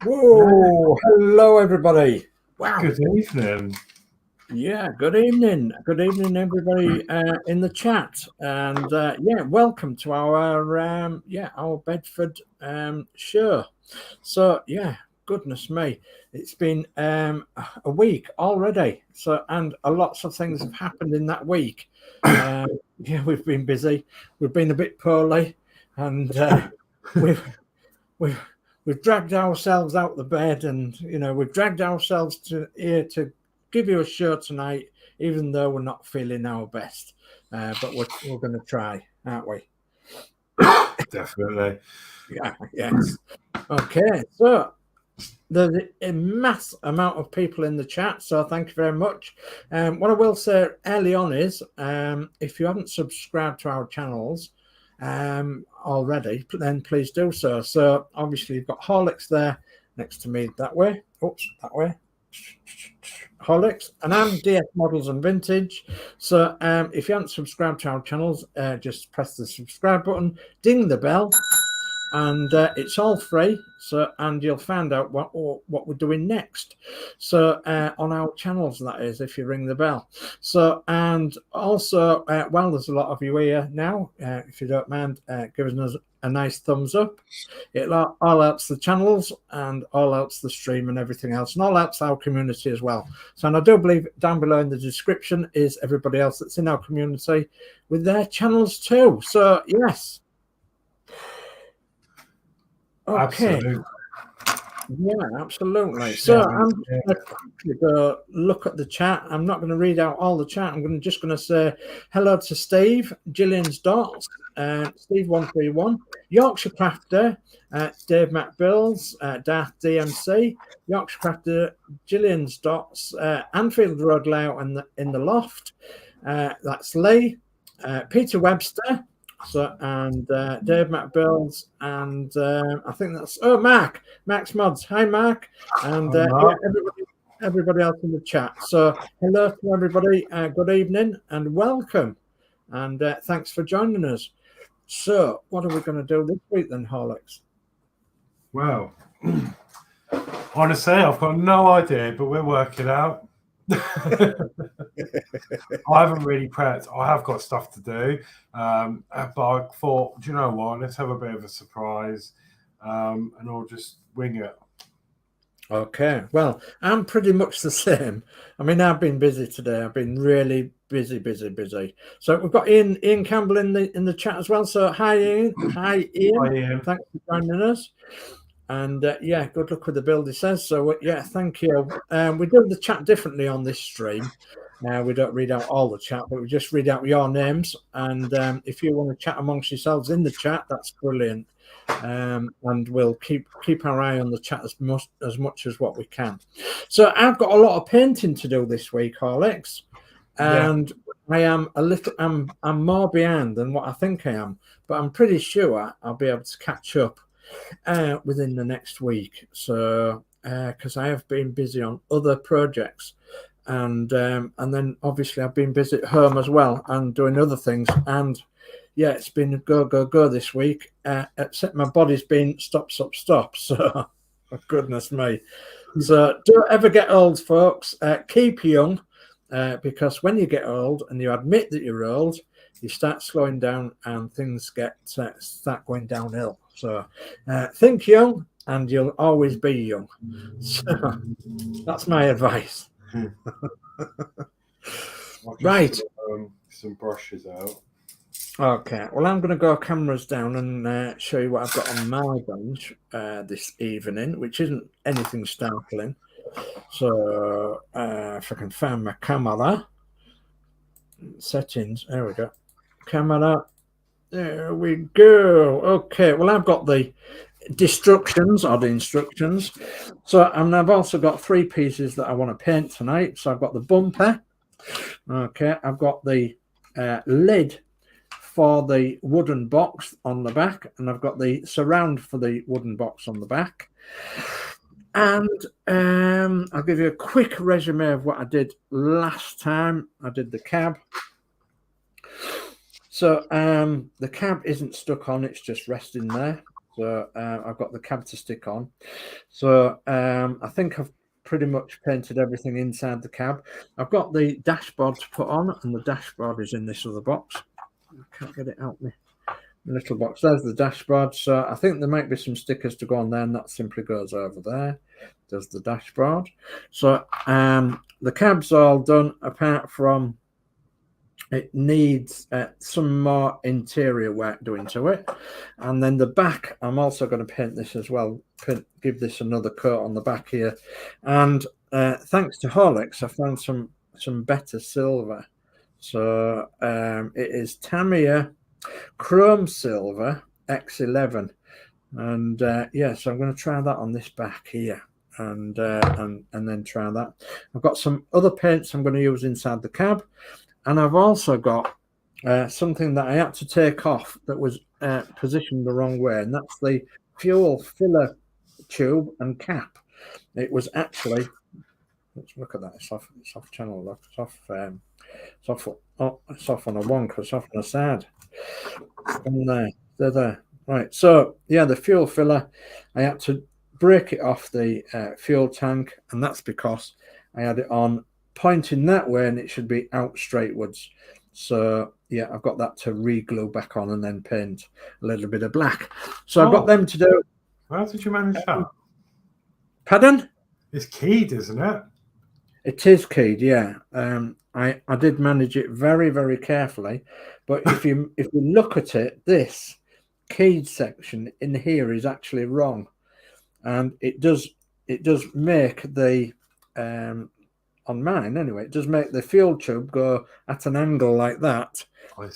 Whoa! Hello, everybody. Wow. Good evening. Yeah, good evening. Good evening, everybody in the chat. And yeah, welcome to our Bedford show. So yeah, goodness me, it's been a week already. So and lots of things have happened in that week. Yeah, we've been busy. We've been a bit poorly, and we've dragged ourselves out the bed, and we've dragged ourselves to here to give you a show tonight, even though we're not feeling our best. But we're going to try, aren't we? Definitely. Yeah. Yes. Okay. So there's a mass amount of people in the chat, so thank you very much. What I will say early on is, if you haven't subscribed to our channels already, then please do so. So obviously you've got Horlixs there next to me that way. Oops, that way. Horlixs, and I'm DS Models and Vintage. So if you haven't subscribed to our channels, just press the subscribe button, ding the bell, and it's all free. So and you'll find out what we're doing next. So on our channels, that is, if you ring the bell. So and also, well, there's a lot of you here now. If you don't mind giving us a nice thumbs up, it all helps the channels and all helps the stream and everything else, and all helps our community as well. So, and I do believe down below in the description is everybody else that's in our community with their channels too. So yes. Okay. Absolutely. Yeah, absolutely. So I'm going to go look at the chat. I'm not going to read out all the chat. I'm just going to say hello to Steve, Gillian Dotz, Steve 131, Yorkshire Crafter, Dave Builds, Darth DMC, Yorkshire Crafter, Gillian Dotz, Anfield Road Layout in the Loft. That's Lee, Peter Webster. So and Dave Builds, and I think that's Max Mods. Hi, Mark, and yeah, everybody else in the chat. So hello to everybody. Good evening and welcome, and thanks for joining us. So what are we going to do this week then, Horlixs? Well, honestly, I've got no idea, but we're working out. I haven't really prepped. I have got stuff to do, but I thought, do you know what? Let's have a bit of a surprise, and I'll just wing it. Okay, well, I'm pretty much the same. I mean, I've been busy today. I've been really busy. So we've got Ian Campbell in the chat as well. So hi, Ian. Hi, Ian. Thanks for joining us. And yeah, good luck with the build, he says. So yeah, thank you. We do the chat differently on this stream. We don't read out all the chat, but we just read out your names. And if you want to chat amongst yourselves in the chat, that's brilliant. And we'll keep our eye on the chat as much as what we can. So I've got a lot of painting to do this week, Horlixs, and I am I'm more behind than what I think I am, but I'm pretty sure I'll be able to catch up within the next week. So because I have been busy on other projects, and then obviously I've been busy at home as well and doing other things, and yeah, it's been go this week, except my body's been stop. So oh, goodness me. So don't ever get old, folks. Keep young, because when you get old and you admit that you're old, you start slowing down and things start going downhill. So think young and you'll always be young. So that's my advice. Right. Some brushes out. Okay, well, I'm going to go cameras down and show you what I've got on my bench this evening, which isn't anything startling. So if I can find my camera settings, there we go. Camera, there we go. Okay, well, I've got the instructions. So I've also got 3 pieces that I want to paint tonight. So I've got the bumper. Okay, I've got the lid for the wooden box on the back, and I've got the surround for the wooden box on the back. And I'll give you a quick resume of what I did last time. I did the cab. So the cab isn't stuck on, it's just resting there. So I've got the cab to stick on. So I think I've pretty much painted everything inside the cab. I've got the dashboard to put on, and the dashboard is in this other box. I can't get it out me. Little box. There's the dashboard. So I think there might be some stickers to go on there, and that simply goes over there. There's the dashboard. So the cab's all done, apart from it needs some more interior work doing to it. And then the back, I'm also going to paint this as well, give this another coat on the back here. And thanks to Horlixs, I found some better silver. So it is Tamiya Chrome Silver X11. And yeah, so I'm going to try that on this back here. And then try that. I've got some other paints I'm going to use inside the cab. And I've also got something that I had to take off that was positioned the wrong way, and that's the fuel filler tube and cap. It was actually, let's look at that. It's off channel lock. It's off on a wonk. It's off on a side. And they're there. Right. So yeah, the fuel filler, I had to break it off the fuel tank, and that's because I had it on pointing that way, and it should be out straightwards. So yeah, I've got that to re-glue back on and then paint a little bit of black. So I've got them to do. How did you manage that? Pardon? It's keyed, isn't it? It is keyed, yeah. I did manage it very, very carefully, but if you look at it, this keyed section in here is actually wrong, and it does make the on mine anyway, it does make the fuel tube go at an angle like that.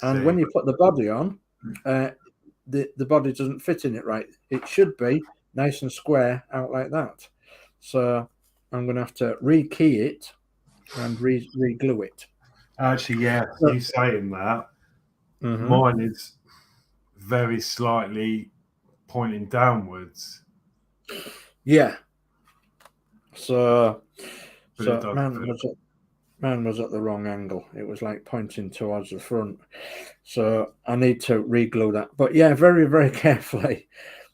And when you put the body on, the body doesn't fit in it right. It should be nice and square out like that. So I'm going to have to re-key it and re-glue it. Actually, yeah, you saying that, mine is very slightly pointing downwards. Yeah. So man was at the wrong angle. It was like pointing towards the front. So I need to re-glue that. But yeah, very, very carefully.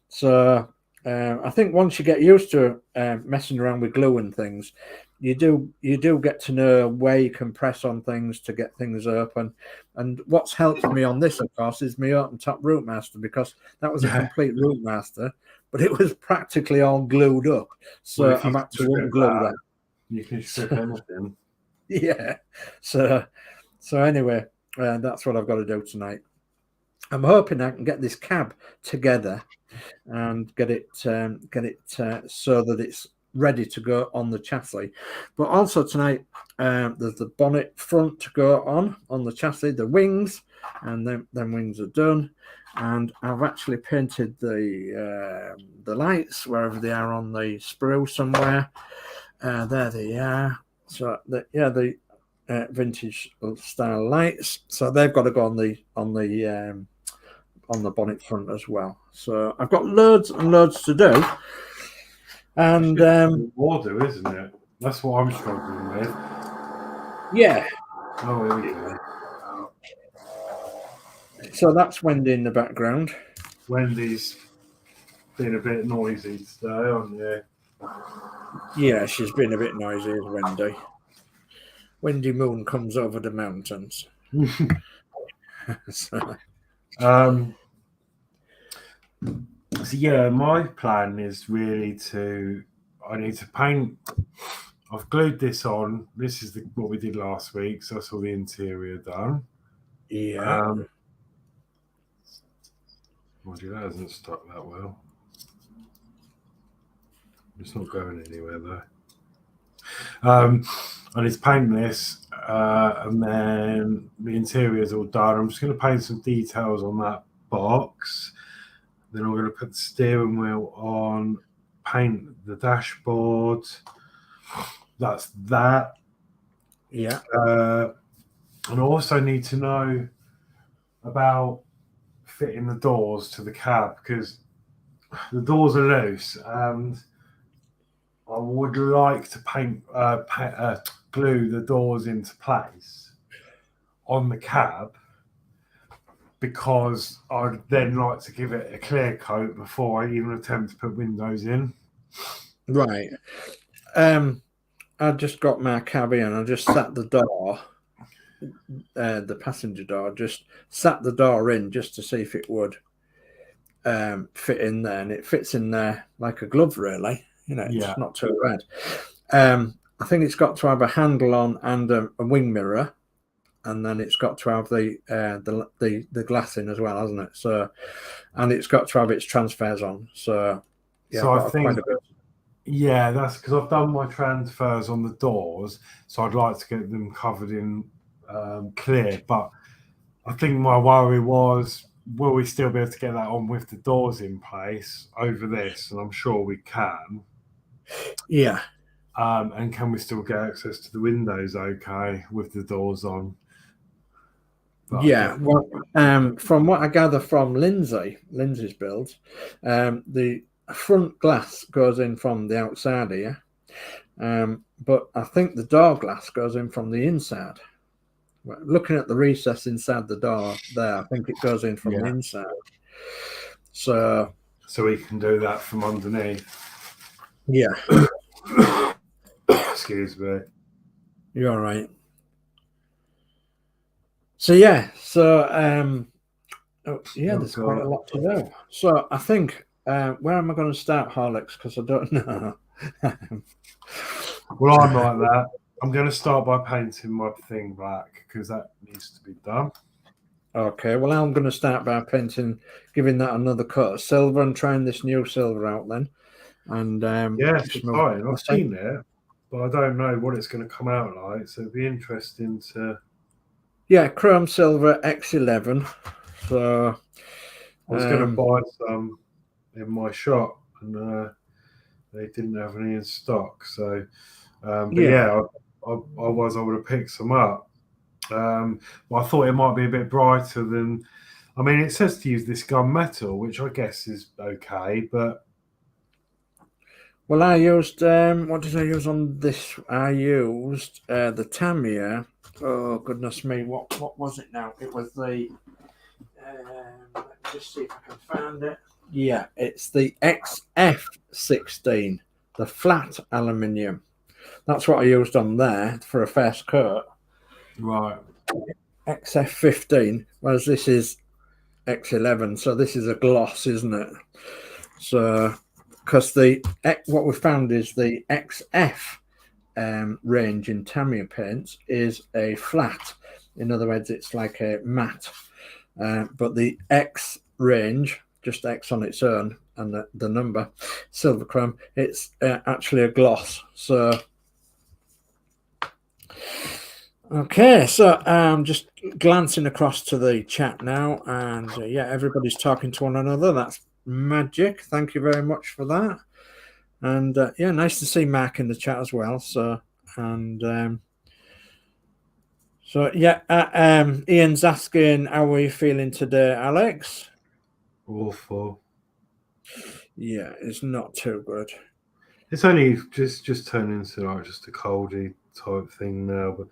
So I think once you get used to messing around with glue and things, you do get to know where you can press on things to get things open. And what's helped me on this, of course, is my open top root master, because that was a complete root master, but it was practically all glued up. So I've had to unglue that. You can strip anything. Yeah. So anyway, that's what I've got to do tonight. I'm hoping I can get this cab together and get it so that it's ready to go on the chassis. But also tonight, there's the bonnet front to go on the chassis, the wings, and them wings are done. And I've actually painted the lights wherever they are on the sprue somewhere. There they are. So the vintage style lights. So they've got to go on the bonnet front as well. So I've got loads and loads to do. And water, isn't it? That's what I'm struggling with. Yeah. Oh, here we go. So that's Wendy in the background. Wendy's been a bit noisy today, aren't you? Yeah, she's been a bit noisy, as Wendy. Wendy Moon comes over the mountains. So yeah, my plan is really I need to paint. I've glued this on. This is what we did last week, so that's all the interior done. Yeah. Well, that hasn't stuck that well. It's not going anywhere though. I need to paint this, and then the interior is all done. I'm just going to paint some details on that box. Then I'm going to put the steering wheel on, paint the dashboard. That's that. Yeah. And I also need to know about fitting the doors to the cab, because the doors are loose, and I would like to glue the doors into place on the cab, because I'd then like to give it a clear coat before I even attempt to put windows in. Right. I just got my cab in. I just sat the door, the passenger door, just sat the door in just to see if it would fit in there, and it fits in there like a glove, really. You know, it's not too bad. I think it's got to have a handle on and a wing mirror, and then it's got to have the glass in as well, hasn't it? So, and it's got to have its transfers on. So, yeah, so I think quite a bit. Yeah, that's because I've done my transfers on the doors, so I'd like to get them covered in clear. But I think my worry was, will we still be able to get that on with the doors in place over this? And I'm sure we can. Yeah. And can we still get access to the windows okay with the doors on? But yeah. Well, from what I gather from Lindsay's builds, the front glass goes in from the outside here, but I think the door glass goes in from the inside. Looking at the recess inside the door there, I think it goes in from the inside. So we can do that from underneath. Yeah. Excuse me. You're all right. So yeah, there's quite a lot to do. So I think where am I going to start, Horlicks? Because I don't know. Well, I'm like that. I'm going to start by painting my thing black because that needs to be done. Okay, well, I'm going to start by giving that another coat of silver and trying this new silver out then. And it's exciting. I've seen it, but I don't know what it's going to come out like. So it'd be interesting to. Yeah, chrome silver X11. So I was going to buy some in my shop, and they didn't have any in stock. So, I would have picked some up. But I thought it might be a bit brighter than. I mean, it says to use this gunmetal, which I guess is okay, but. Well, I used what did I use on this? I used the Tamiya. Oh goodness me! What was it now? It was the. Let me just see if I can find it. Yeah, it's the XF16, the flat aluminium. That's what I used on there for a first coat. Right. XF15, whereas this is X11, so this is a gloss, isn't it? So, because what we found is the XF range in Tamiya paints is a flat. In other words, it's like a matte. But the X range, just X on its own, and the number, silver chrome, it's actually a gloss. So, okay, so I'm just glancing across to the chat now, and everybody's talking to one another. That's magic. Thank you very much for that. And nice to see Mark in the chat as well. So, and Ian's asking, how are you feeling today, Alex? Awful. Yeah, it's not too good. It's only just turned into like just a coldy type thing now, but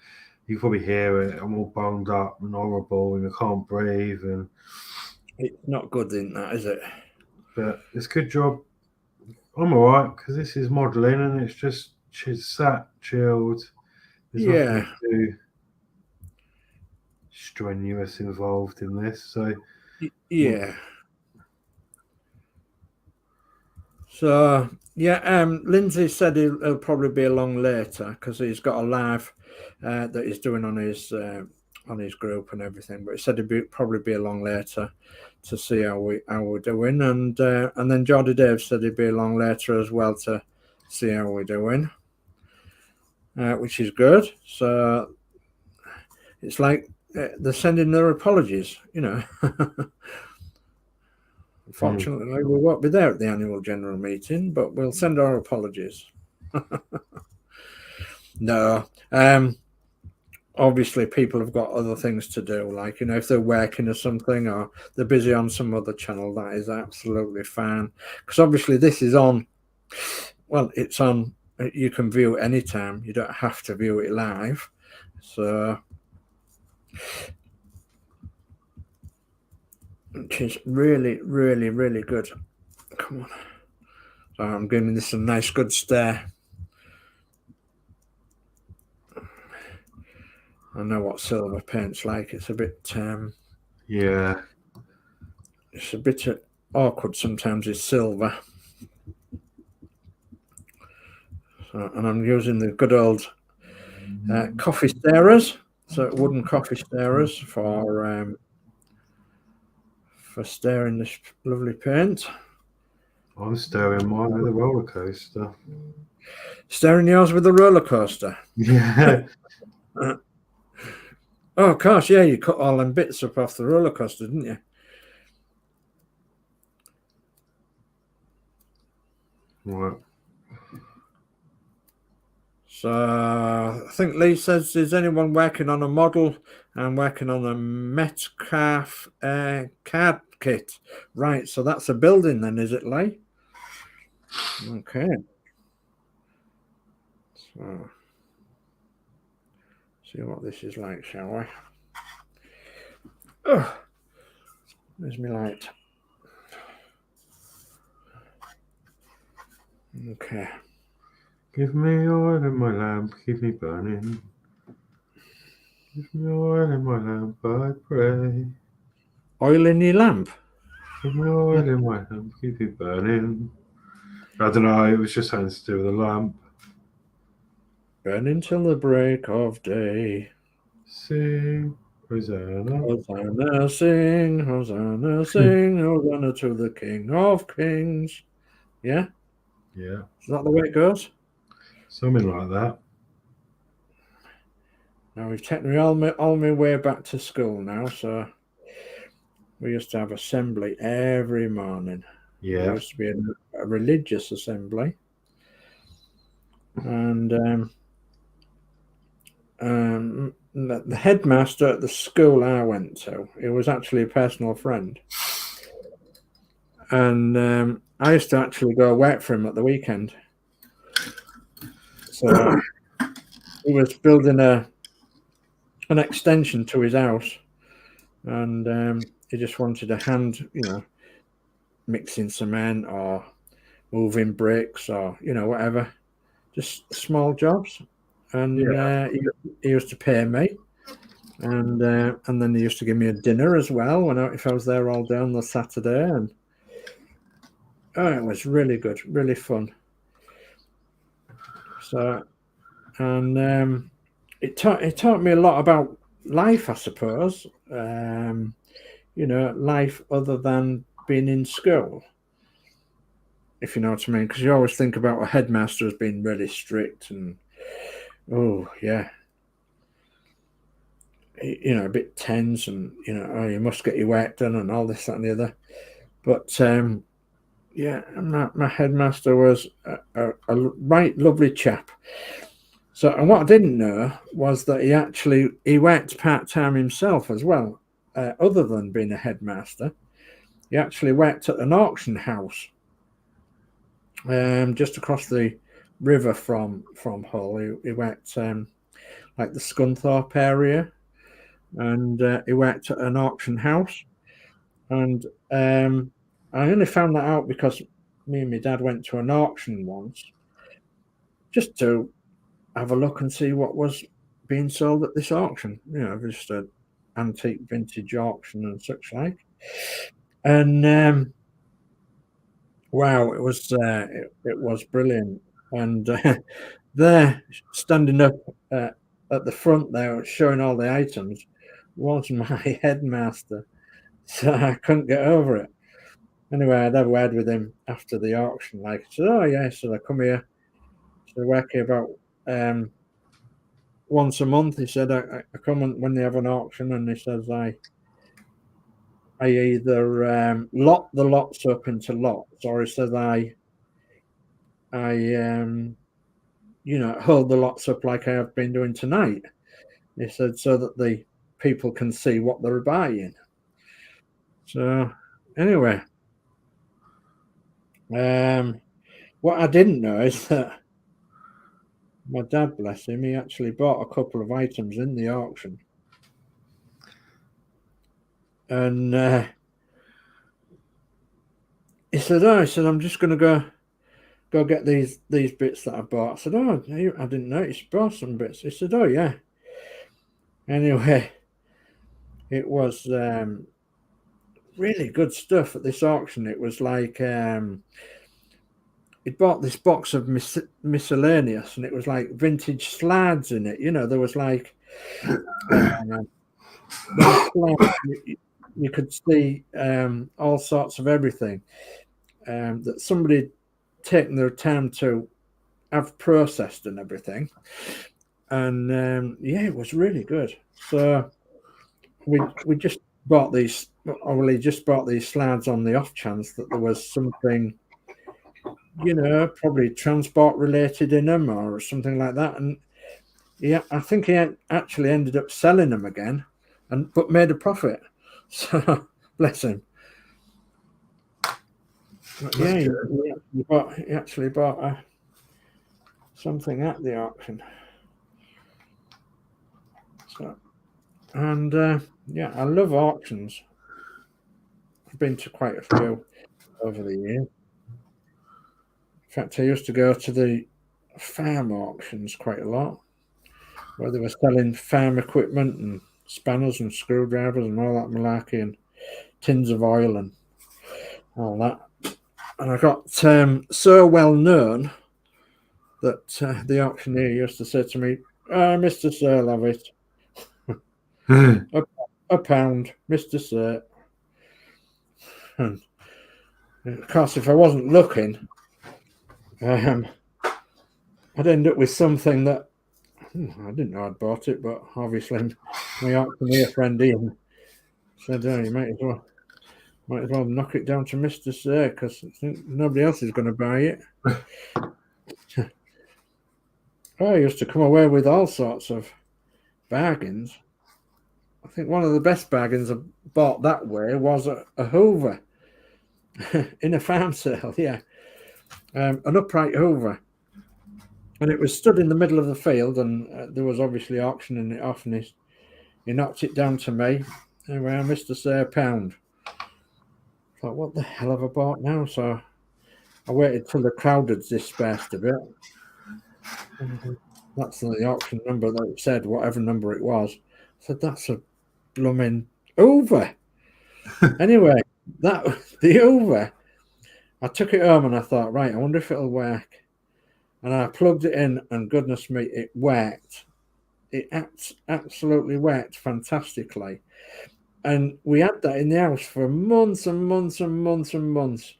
you probably hear it. I'm all bunged up and horrible, and I can't breathe, and it's not good, in that, is it? But it's a good job. I'm all right because this is modelling, and it's just sat chilled. There's nothing too strenuous involved in this, so yeah. So Lindsay said he'll probably be along later because he's got a live that he's doing on his group and everything. But he said he'd probably be along later to see how we're doing, and then Geordie Dave said he'd be along later as well to see how we're doing, which is good. So it's like they're sending their apologies, you know. Unfortunately, we won't be there at the annual general meeting, but we'll send our apologies. No, obviously people have got other things to do, like, you know, if they're working or something, or they're busy on some other channel, that is absolutely fine. Because obviously this is on, well, it's on, you can view it anytime. You don't have to view it live. So which is really, really, really good. Come on. So I'm giving this a nice good stare. I know what silver paint's like. It's a bit Yeah. It's a bit awkward sometimes with silver. So, and I'm using the good old coffee stirrers, so wooden coffee stirrers for stirring this lovely paint. I'm stirring mine with a roller coaster. Stirring yours with a roller coaster? Yeah. Oh, of course, yeah, you cut all them bits up off the roller coaster, didn't you? Right. So I think Lee says, is anyone working on a model? I'm working on a Metcalf card kit. Right, so that's a building then, is it, Lee? Okay. So see what this is like, shall we? Oh, there's my light. Okay. Give me oil in my lamp, keep me burning. Give me oil in my lamp, I pray. Oil in your lamp? Give me oil in my lamp, keep it burning. I don't know, it was just something to do with the lamp. Burning till the break of day. Sing, Hosanna. Hosanna, sing, Hosanna, sing, Hosanna to the King of Kings. Yeah? Yeah. Is that the way it goes? Something like that. Now we've taken me all my way back to school now, so we used to have assembly every morning. Yeah. There used to be a religious assembly. And the headmaster at the school I went to, he was actually a personal friend. And I used to actually go work for him at the weekend. So he was building an extension to his house, and he just wanted a hand, mixing cement or moving bricks or whatever, just small jobs. And he used to pay me, and then he used to give me a dinner as well if I was there all day on the Saturday. And it was really good, really fun. So, and it taught me a lot about life, I suppose. Life other than being in school, if you know what I mean. Because you always think about a headmaster as being really strict and a bit tense, and you must get your work done and all this, that, and the other. But my headmaster was a right lovely chap. So, and what I didn't know was that he worked part-time himself as well. Other than being a headmaster, he actually worked at an auction house just across the river from Hull. He worked like the Scunthorpe area, and he worked at an auction house. And I only found that out because me and my dad went to an auction once just to have a look and see what was being sold at this auction. Just an antique vintage auction and such like. And wow, it was brilliant. And there, standing up at the front there, showing all the items, was my headmaster. So I couldn't get over it. Anyway, I'd have a word with him after the auction. Like, I said, oh yeah, so I come here. So I work here about once a month. He said I come when they have an auction, and he says I either lot the lots up into lots, or he says I hold the lots up like I have been doing tonight. He said so that the people can see what they're buying. So anyway, what I didn't know is that my dad, bless him, he actually bought a couple of items in the auction. And he said, "Oh," he said, "I'm just going to go get these bits that I bought." I said, "Oh, I didn't notice you bought some bits." He said, "Oh yeah." Anyway, it was really good stuff at this auction. It was like he bought this box of miscellaneous, and it was like vintage slides in it. You know, there was like you could see all sorts of everything that somebody taken their time to have processed and everything. And yeah, it was really good. So we just bought these, or we just bought these slides on the off chance that there was something, you know, probably transport related in them or something like that. And yeah, I think he actually ended up selling them again, but made a profit. So bless him. Yeah, he actually bought something at the auction. So, and yeah, I love auctions. I've been to quite a few over the years. In fact, I used to go to the farm auctions quite a lot, where they were selling farm equipment and spanners and screwdrivers and all that malarkey and tins of oil and all that. And I got so well known that the auctioneer used to say to me, "Mr. Sir Levitt, a pound, Mr. Sir." And of course, if I wasn't looking, I'd end up with something that I didn't know I'd bought it, but obviously my auctioneer friend Ian said, "Oh, you might as well knock it down to Mr. Sir, because nobody else is going to buy it." I used to come away with all sorts of bargains. I think one of the best bargains I bought that way was a Hoover in a farm sale. Yeah, an upright Hoover, and it was stood in the middle of the field, and there was obviously auctioning it off, and he knocked it down to me. Anyway, Mr. Sir, £1. I thought, what the hell have I bought now? So I waited till the crowd had dispersed a bit. That's the auction number that it said, whatever number it was. I said, "That's a blooming Hoover." Anyway, the Hoover, I took it home and I thought, right, I wonder if it'll work. And I plugged it in, and goodness me, it worked. It absolutely worked fantastically. And we had that in the house for months and months and months and months.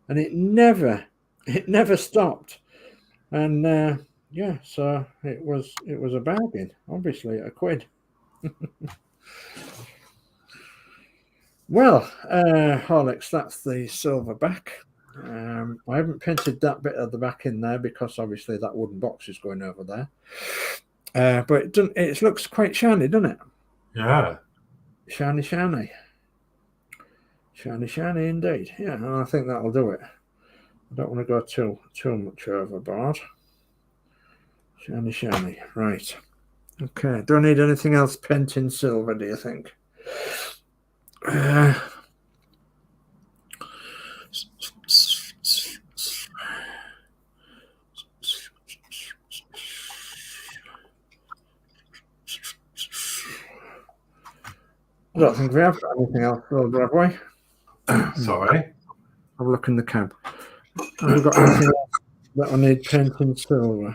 And it never stopped. And yeah, so it was a bargain, obviously, at £1. Well, Horlicks, that's the silver back. I haven't painted that bit of the back in there because obviously that wooden box is going over there. But it looks quite shiny, doesn't it? Yeah. Shiny, shiny. Shiny, shiny indeed. Yeah, and I think that'll do it. I don't want to go too much overboard. Shiny, shiny. Right. Okay. Do I need anything else pent in silver, do you think? I don't think we have got anything else silver, have we? Sorry. Have a look in the cab. Have we got anything else that I need painting silver?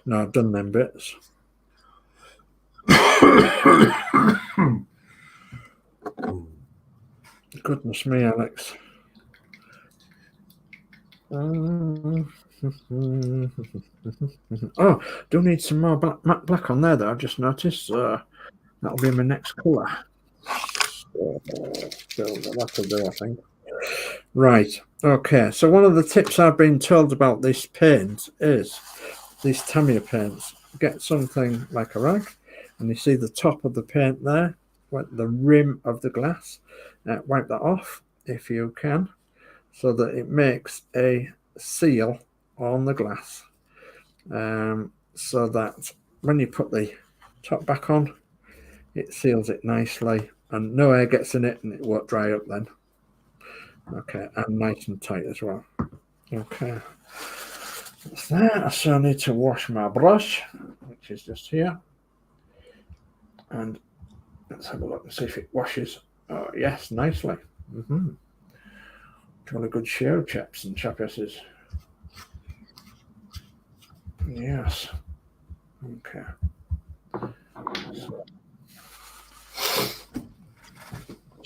No, I've done them bits. Goodness me, Alex. Oh, do need some more matte black on there, though. I've just noticed. That'll be my next colour. That'll do, I think. Right. Okay. So one of the tips I've been told about this paint is these Tamiya paints. Get something like a rag, and you see the top of the paint there, the rim of the glass. Wipe that off if you can, so that it makes a seal on the glass, so that when you put the top back on, it seals it nicely and no air gets in it and it won't dry up then. Okay, and nice and tight as well. Okay, that's that. So I need to wash my brush, which is just here. And let's have a look and see if it washes. Oh, yes, nicely. Got a good show, chaps and chapesses. Yes. Okay.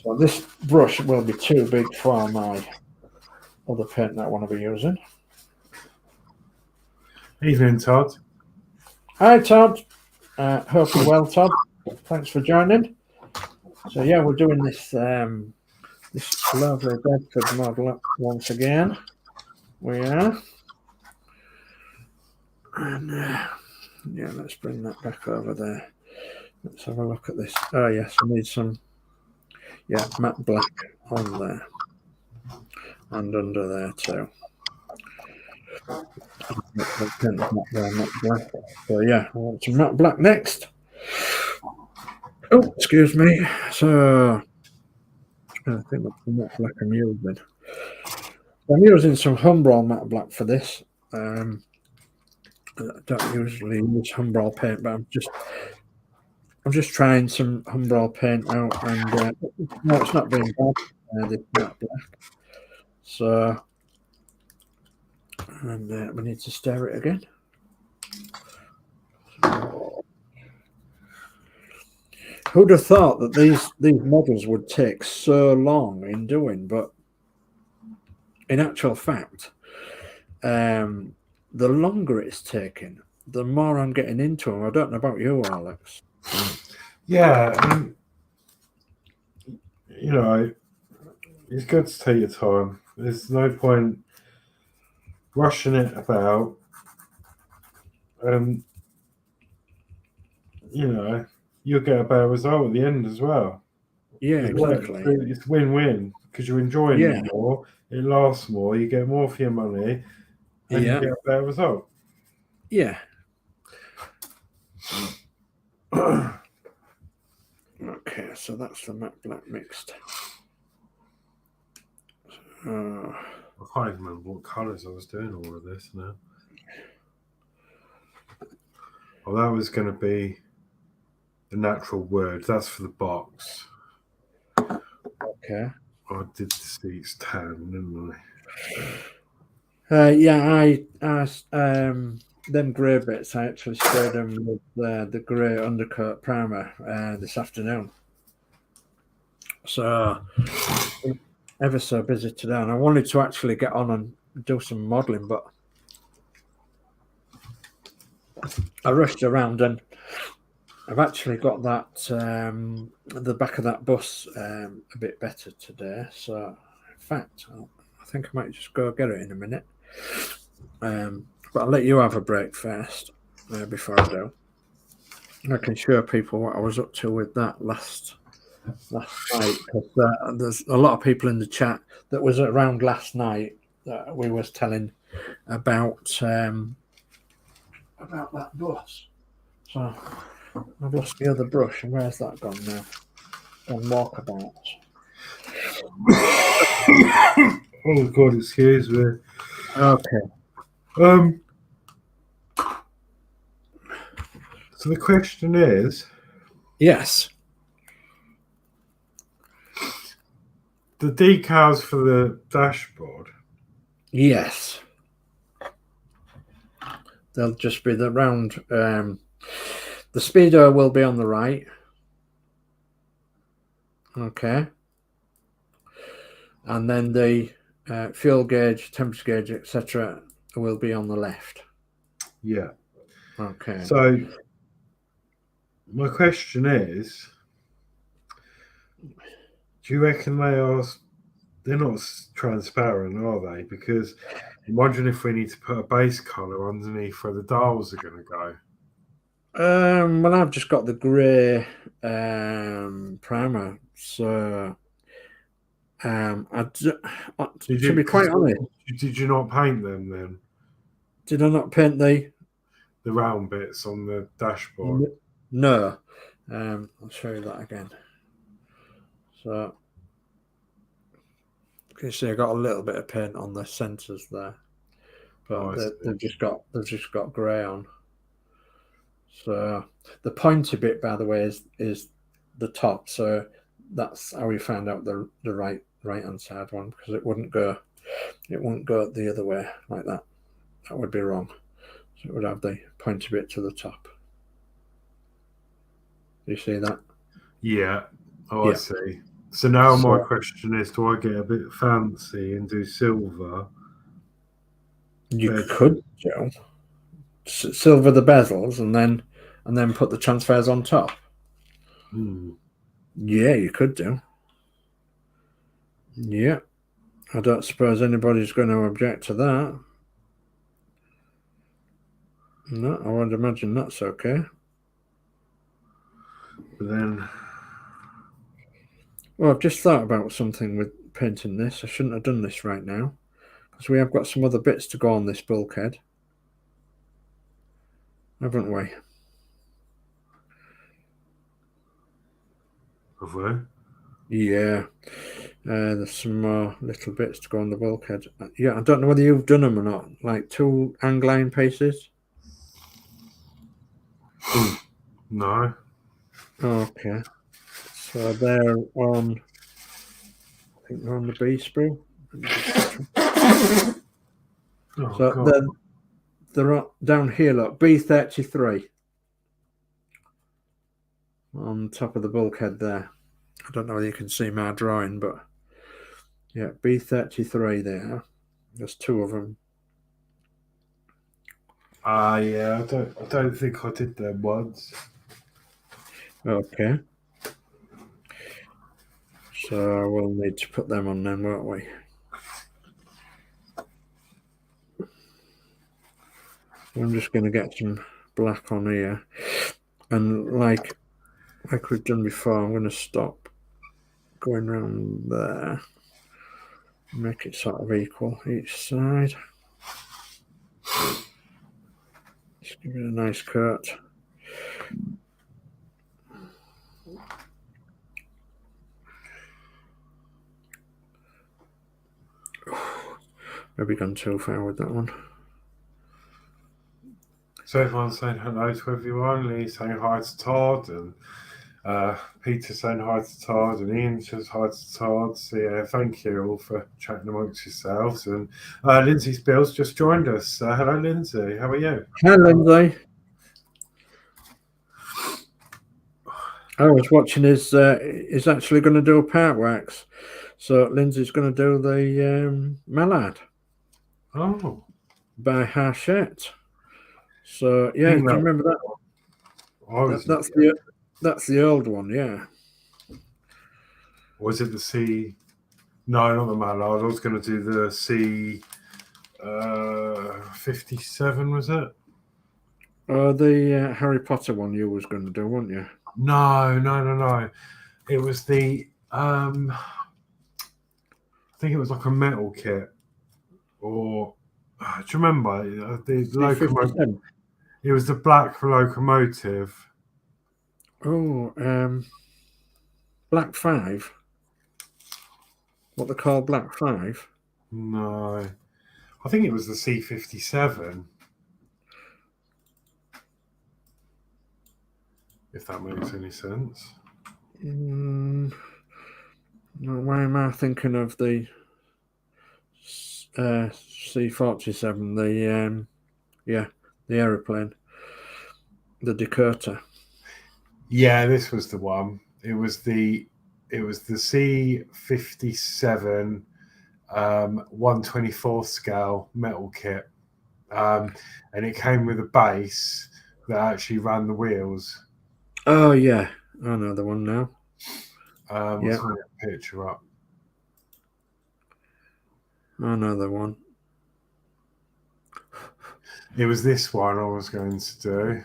So this brush will be too big for my other paint that I want to be using. Evening, Todd. Hi, Todd. Hope you're well, Todd. Thanks for joining. So yeah, we're doing this this lovely Bedford model once again. We are. And yeah, let's bring that back over there. Let's have a look at this. Oh yes, I need some matte black on there and under there too. Matte black. So yeah, I want some matte black next. Oh, excuse me. So I think that's the matte black I'm using. I'm using some Humbrol matte black for this. I don't usually use Humbrol paint, but I'm just trying some Humbrol paint out, and no, it's not being bad. This matte black. So, and we need to stir it again. So, who'd have thought that these models would take so long in doing? But in actual fact, the longer it's taking, the more I'm getting into them. I don't know about you, Alex. Yeah, you know, it's good to take your time. There's no point rushing it about. You know, you'll get a better result at the end as well. Yeah, exactly. It's win-win because you're enjoying it more. It lasts more. You get more for your money, and you get a better result. Yeah. Okay, so that's the matte black mixed. I can't even remember what colours I was doing all of this now. Oh, that was going to be the natural wood. That's for the box. Okay. I did the seats tan, didn't I? Yeah, them grey bits, I actually sprayed them with the grey undercoat primer this afternoon. So ever so busy today, and I wanted to actually get on and do some modelling, but I rushed around, and I've actually got that the back of that bus a bit better today. So in fact, I think I might just go get it in a minute. But I'll let you have a break first before I do. I can show people what I was up to with that last night, because there's a lot of people in the chat that was around last night that we was telling about that bus. So I've lost the other brush, and where's that gone now? Gone walkabout. Oh God, excuse me. Okay. So the question is, yes, the decals for the dashboard. Yes, they'll just be the round. The speedo will be on the right. Okay. And then the fuel gauge, temperature gauge, etc., will be on the left. Yeah. Okay. So my question is, do you reckon they're not transparent, are they? Because I'm wondering if we need to put a base colour underneath where the dials are going to go. Well, I've just got the grey primer, so to be quite honest, did you not paint them then? Did I not paint the round bits on the dashboard? No. I'll show you that again. So You see, I got a little bit of paint on the centres there, but they've just got grey on. So the pointy bit, by the way, is the top. So that's how we found out the right hand side one, because it wouldn't go the other way like that. That would be wrong. So it would have the pointy bit to the top. Do you see that? Yeah. Oh, yeah. I see. So now my question is, do I get a bit fancy and do silver? You could do silver the bezels and then put the transfers on top. Yeah, you could do. Yeah. I don't suppose anybody's going to object to that. No, I would imagine that's okay. But then... Well, I've just thought about something with painting this. I shouldn't have done this right now, because we have got some other bits to go on this bulkhead, haven't we? Have we? Yeah. There's some more little bits to go on the bulkhead. Yeah, I don't know whether you've done them or not. Like 2 angline pieces? No. Okay. So they're on, I think they're on the B sprue. They're down here, look, B33 on top of the bulkhead there. I don't know whether you can see my drawing, but yeah, B33 there. There's 2 of them. Yeah, I don't think I did them once. Okay. So we'll need to put them on then, won't we? I'm just going to get some black on here, and like we've done before, I'm going to stop going around there, make it sort of equal each side. Just give it a nice coat. Maybe gone too far with that one. So everyone's saying hello to everyone. Lee's saying hi to Todd, and Peter's saying hi to Todd, and Ian says hi to Todd. So yeah, thank you all for chatting amongst yourselves. And Lindsay Spills just joined us. Hello, Lindsay. How are you? Hi, Lindsay. I was watching he's actually going to do a part wax. So Lindsay's going to do the Mallard. Oh. By Hachette. So yeah, do you remember that? That's the old one, yeah. Was it the C? No, not the Mallard. I was going to do the C 57, was it? The Harry Potter one you was going to do, weren't you? No. It was the I think it was like a metal kit, or do you remember the locomotive? It was the black locomotive. Oh, Black 5. What they call Black 5? No, I think it was the C57. If that makes any sense. No, why am I thinking of the C47? The aeroplane, the Dakota. Yeah, this was the one. It was the C57 1/24 scale metal kit, and it came with a base that actually ran the wheels. Oh yeah, I know the one now. I'll get a picture up. I know the one. It was this one I was going to do.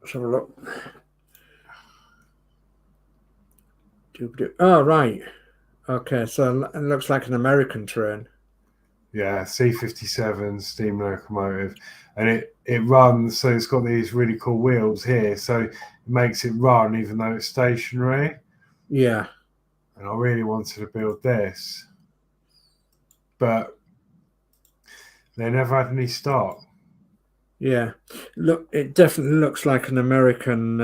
Let's have a look. Oh, right. Okay, so it looks like an American train. Yeah, C57 steam locomotive. And it runs, so it's got these really cool wheels here. So it makes it run even though it's stationary. Yeah. And I really wanted to build this. but they never had any stock. Yeah, look, it definitely looks like an American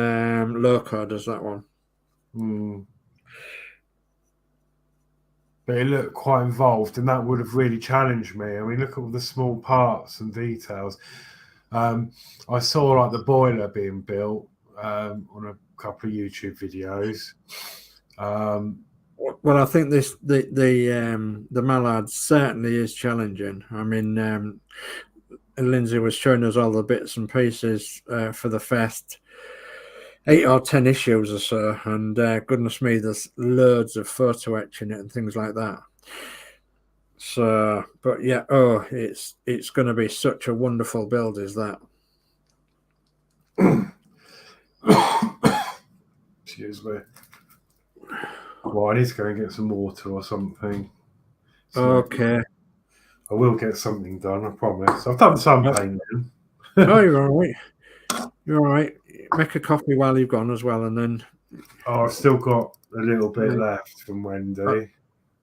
loco, does that one? But it looked quite involved, and that would have really challenged me. I mean, look at all the small parts and details. I saw like the boiler being built on a couple of YouTube videos. Well, I think the mallard certainly is challenging. I mean, Lindsay was showing us all the bits and pieces for the first 8 or 10 issues or so, and goodness me, there's loads of photo etching it and things like that. So, but yeah, it's going to be such a wonderful build, is that? Excuse me. Well, I need to go and get some water or something. So Okay. I will get something done, I promise. I've done some painting. Oh, you're all right. You're all right. Make a coffee while you've gone as well, and then... Oh, I've still got a little bit left from Wendy.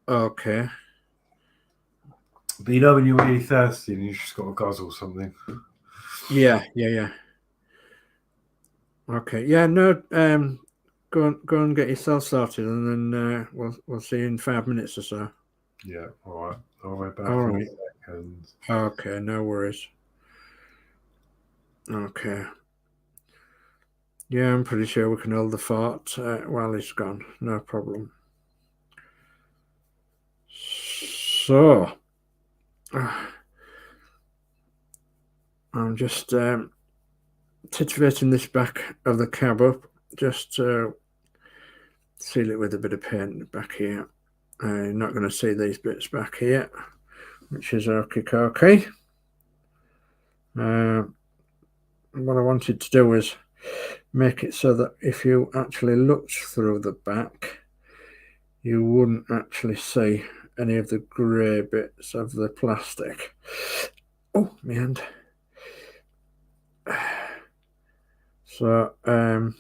Okay. But you know when you're really thirsty and you just got to guzzle something? Yeah. Okay. Yeah, no, go and get yourself started, and then we'll see you in 5 minutes or so. Yeah, all right. I'll be back all in right. a second. Okay, no worries. Okay. Yeah, I'm pretty sure we can hold the fort while he's gone. No problem. So, I'm just titivating this back of the cab up, just to seal it with a bit of paint back here. You're not going to see these bits back here, which is okay. What I wanted to do was make it so that if you actually looked through the back, you wouldn't actually see any of the grey bits of the plastic. Oh, my hand. So, and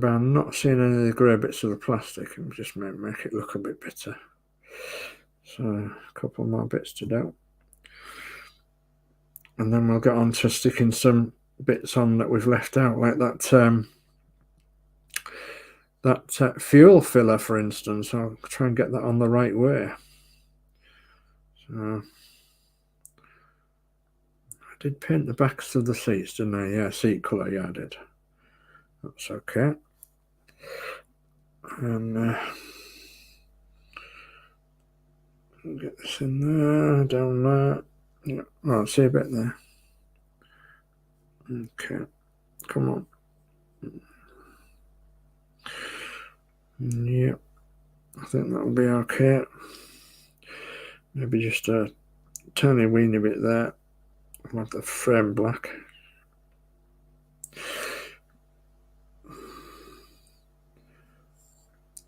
by not seeing any of the grey bits of the plastic, I'm just make it look a bit better. So, a couple more bits to do. And then we'll get on to sticking some bits on that we've left out, like that fuel filler, for instance. I'll try and get that on the right way. So I did paint the backs of the seats, didn't I? Yeah, seat colour, yeah, I did. That's okay. And get this in there, down there. Yeah, oh, see a bit there. Okay, come on. Yeah, I think that'll be okay. Maybe just a tiny weeny bit there. I'll have the frame black.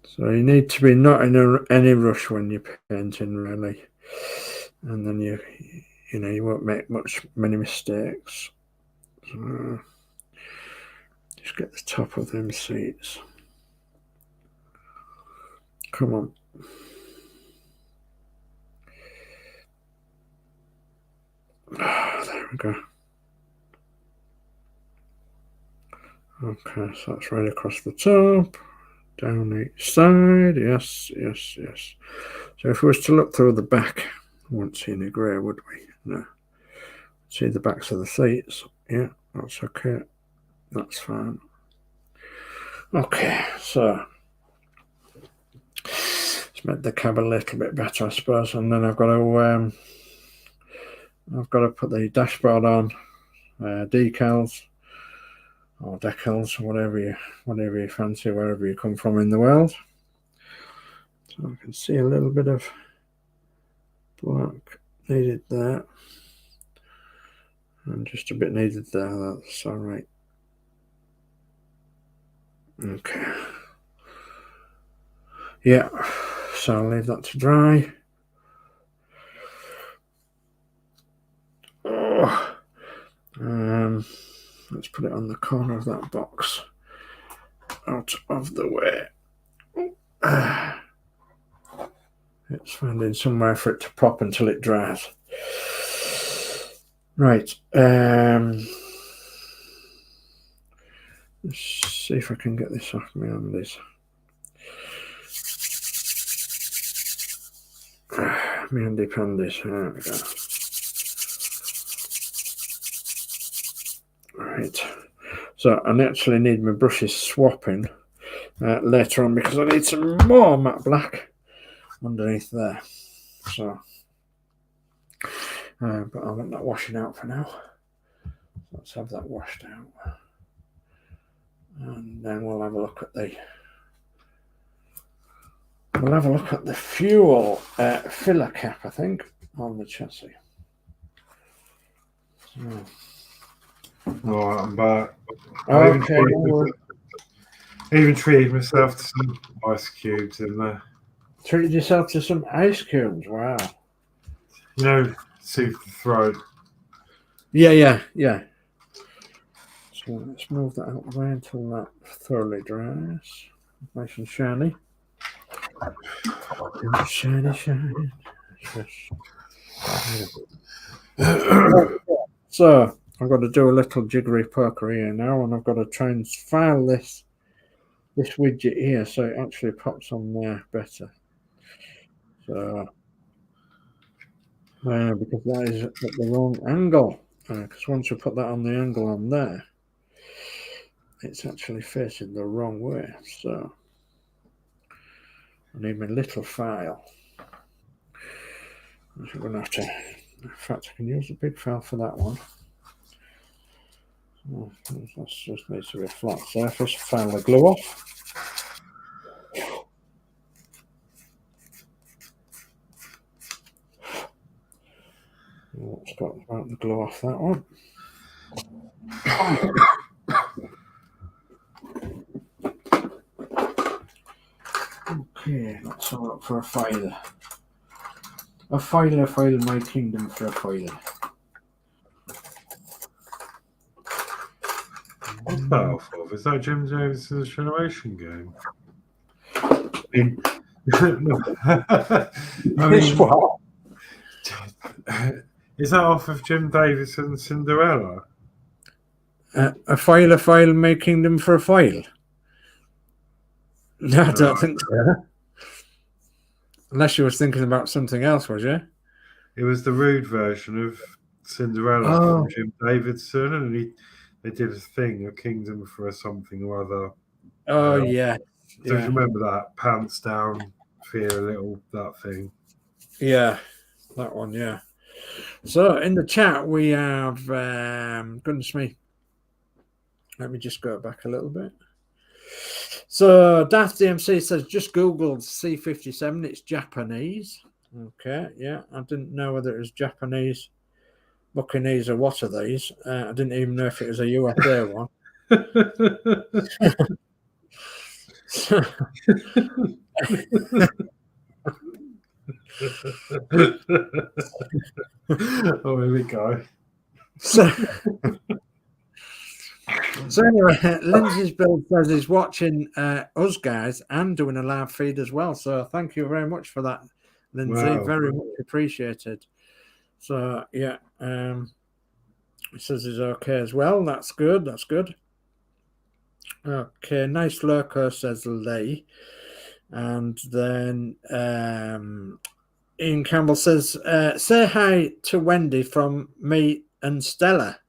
So you need to be not in any rush when you're painting, really, and then you won't make many mistakes. So just get the top of them seats. Come on. Oh, there we go. Okay, so that's right across the top, down each side. Yes. So if we was to look through the back, we wouldn't see any grey, would we? No. See the backs of the seats. Yeah, that's okay. That's fine. Okay, so let's make the cab a little bit better, I suppose, and then I've got to put the dashboard on, decals or decals, whatever you fancy, wherever you come from in the world. So I can see a little bit of black needed there, and just a bit needed there. That's all right. Okay. Yeah, so I'll leave that to dry. Let's put it on the corner of that box, out of the way. It's finding somewhere for it to pop until it dries. Right. Let's see if I can get this off my handies. My handy pandies. There we go. Right. So I actually need my brushes swapping later on because I need some more matte black underneath there. So, but I want that washing out for now. Let's have that washed out, and then we'll have a look at the fuel filler cap, I think, on the chassis. So. Right, I'm back. Okay. I even treated myself to some ice cubes in there. Treated yourself to some ice cubes? Wow. You know, soothe the throat. Yeah. So let's move that out of the way until that thoroughly dries. Nice and shiny. Shiny. So I've got to do a little jiggery pokery here now, and I've got to try and file this widget here so it actually pops on there better. So because that is at the wrong angle. Because once we put that on the angle on there, it's actually facing the wrong way. So I need my little file. I'm going to have to. In fact, I can use a big file for that one. Oh, that just needs to be a flat surface. File the glue off. Let's got the glue off that one. Okay, let's have a look for a filer. A filer, my kingdom for a filer. What's that off of? Is that Jim Davis's Generation game? Is that off of Jim Davis and Cinderella? A file, my kingdom for a file. No, I don't think so. Unless you was thinking about something else, was you? It was the rude version of Cinderella from Jim Davidson, and they did a thing, a kingdom for a something or other. Oh, yeah. So you remember that? Pants down, fear a little, that thing. Yeah, that one, yeah. So in the chat, we have, goodness me, let me just go back a little bit. So Daft DMC says, just Googled C57, it's Japanese. Okay, yeah, I didn't know whether it was Japanese, Buccaneers, or what are these. I didn't even know if it was a USA one. Oh, here we go. So anyway, Lindsay's Build says he's watching us guys and doing a live feed as well. So thank you very much for that, Lindsay. Wow. Very much appreciated. So yeah, he says he's okay as well. That's good. That's good. Okay, nice lurker, says Lee. And then Ian Campbell says, say hi to Wendy from me and Stella.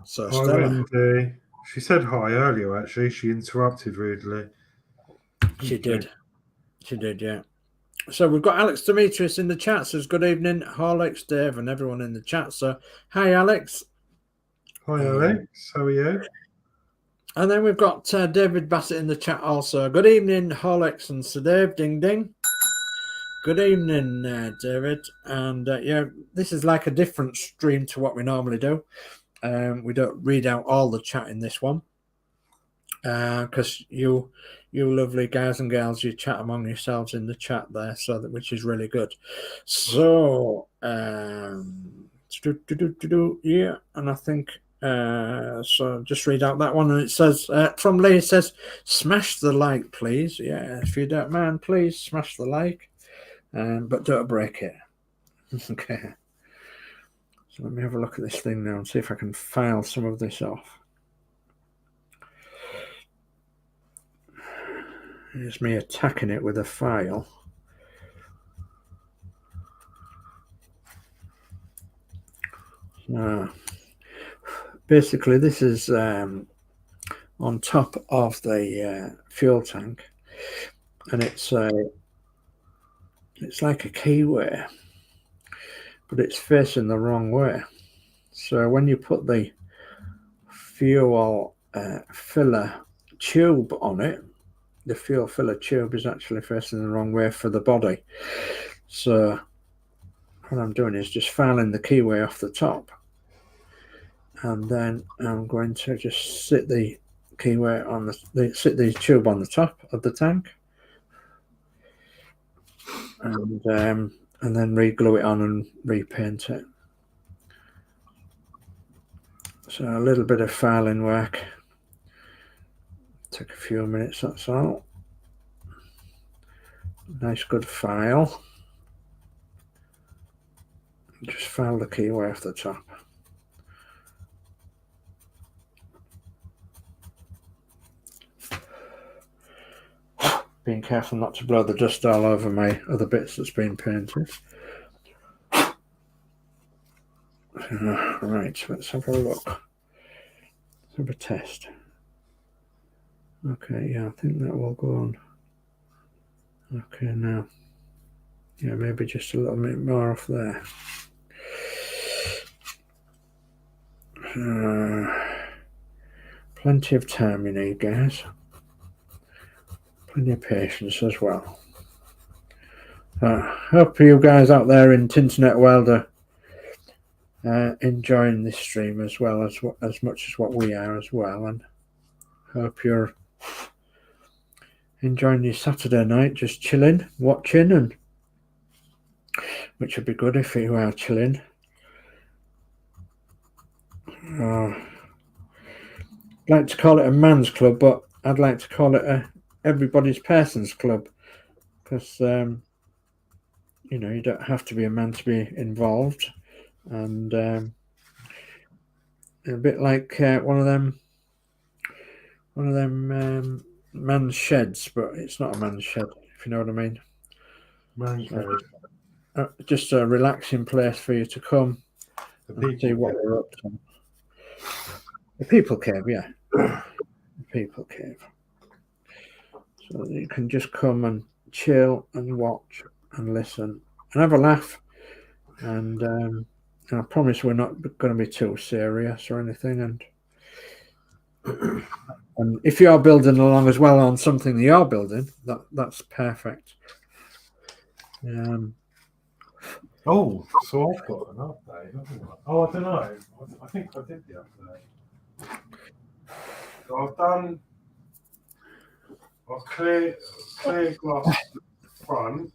So hi, Stella. Wendy. She said hi earlier, actually. She interrupted rudely. She did. She did, yeah. So we've got Alex Demetrius in the chat. Says, good evening, Horlixs, Dave, and everyone in the chat. So, hi, Alex. Hi, Alex. How are you? And then we've got David Bassett in the chat also. Good evening, Horlixs and Sir Dave. Ding, ding. Good evening, David. And yeah, this is like a different stream to what we normally do. We don't read out all the chat in this one because you lovely guys and girls, you chat among yourselves in the chat there, so that, which is really good. So yeah, and I think So just read out that one, and it says from Lee. It says, "Smash the like, please." Yeah, if you don't mind, please smash the like, but don't break it. Okay. So let me have a look at this thing now and see if I can file some of this off. Here's me attacking it with a file. Basically, this is on top of the fuel tank, and it's like a keyway, but it's facing the wrong way. So when you put the fuel filler tube on it, the fuel filler tube is actually facing the wrong way for the body. So what I'm doing is just filing the keyway off the top, and then I'm going to just sit the keyway on the tube on the top of the tank, and then re-glue it on and repaint it. So a little bit of filing work. Take a few minutes, that's all. Nice good file. Just file the keyway off the top. Being careful not to blow the dust all over my other bits that's been painted. Right, let's have a look. Let's have a test. Okay, yeah, I think that will go on. Okay, now. Yeah, maybe just a little bit more off there. Plenty of time you need, guys. Plenty of patience as well. Hope you guys out there in Tinternet world are enjoying this stream as well as much as what we are as well, and hope you're enjoying your Saturday night, just chilling, watching, and which would be good if you are chilling. I'd like to call it a man's club, but I'd like to call it a everybody's person's club, because you know, you don't have to be a man to be involved, and a bit like one of them man's sheds, but it's not a man's shed, if you know what I mean. Just a relaxing place for you to come and see what we're up to. The people cave, yeah. The people cave. So you can just come and chill and watch and listen and have a laugh. And I promise we're not going to be too serious or anything. And if you are building along as well on something that you're building, that's perfect. Oh, so I've got an update, haven't I? Oh, I don't know. I think I did the update. So I've clear glass front.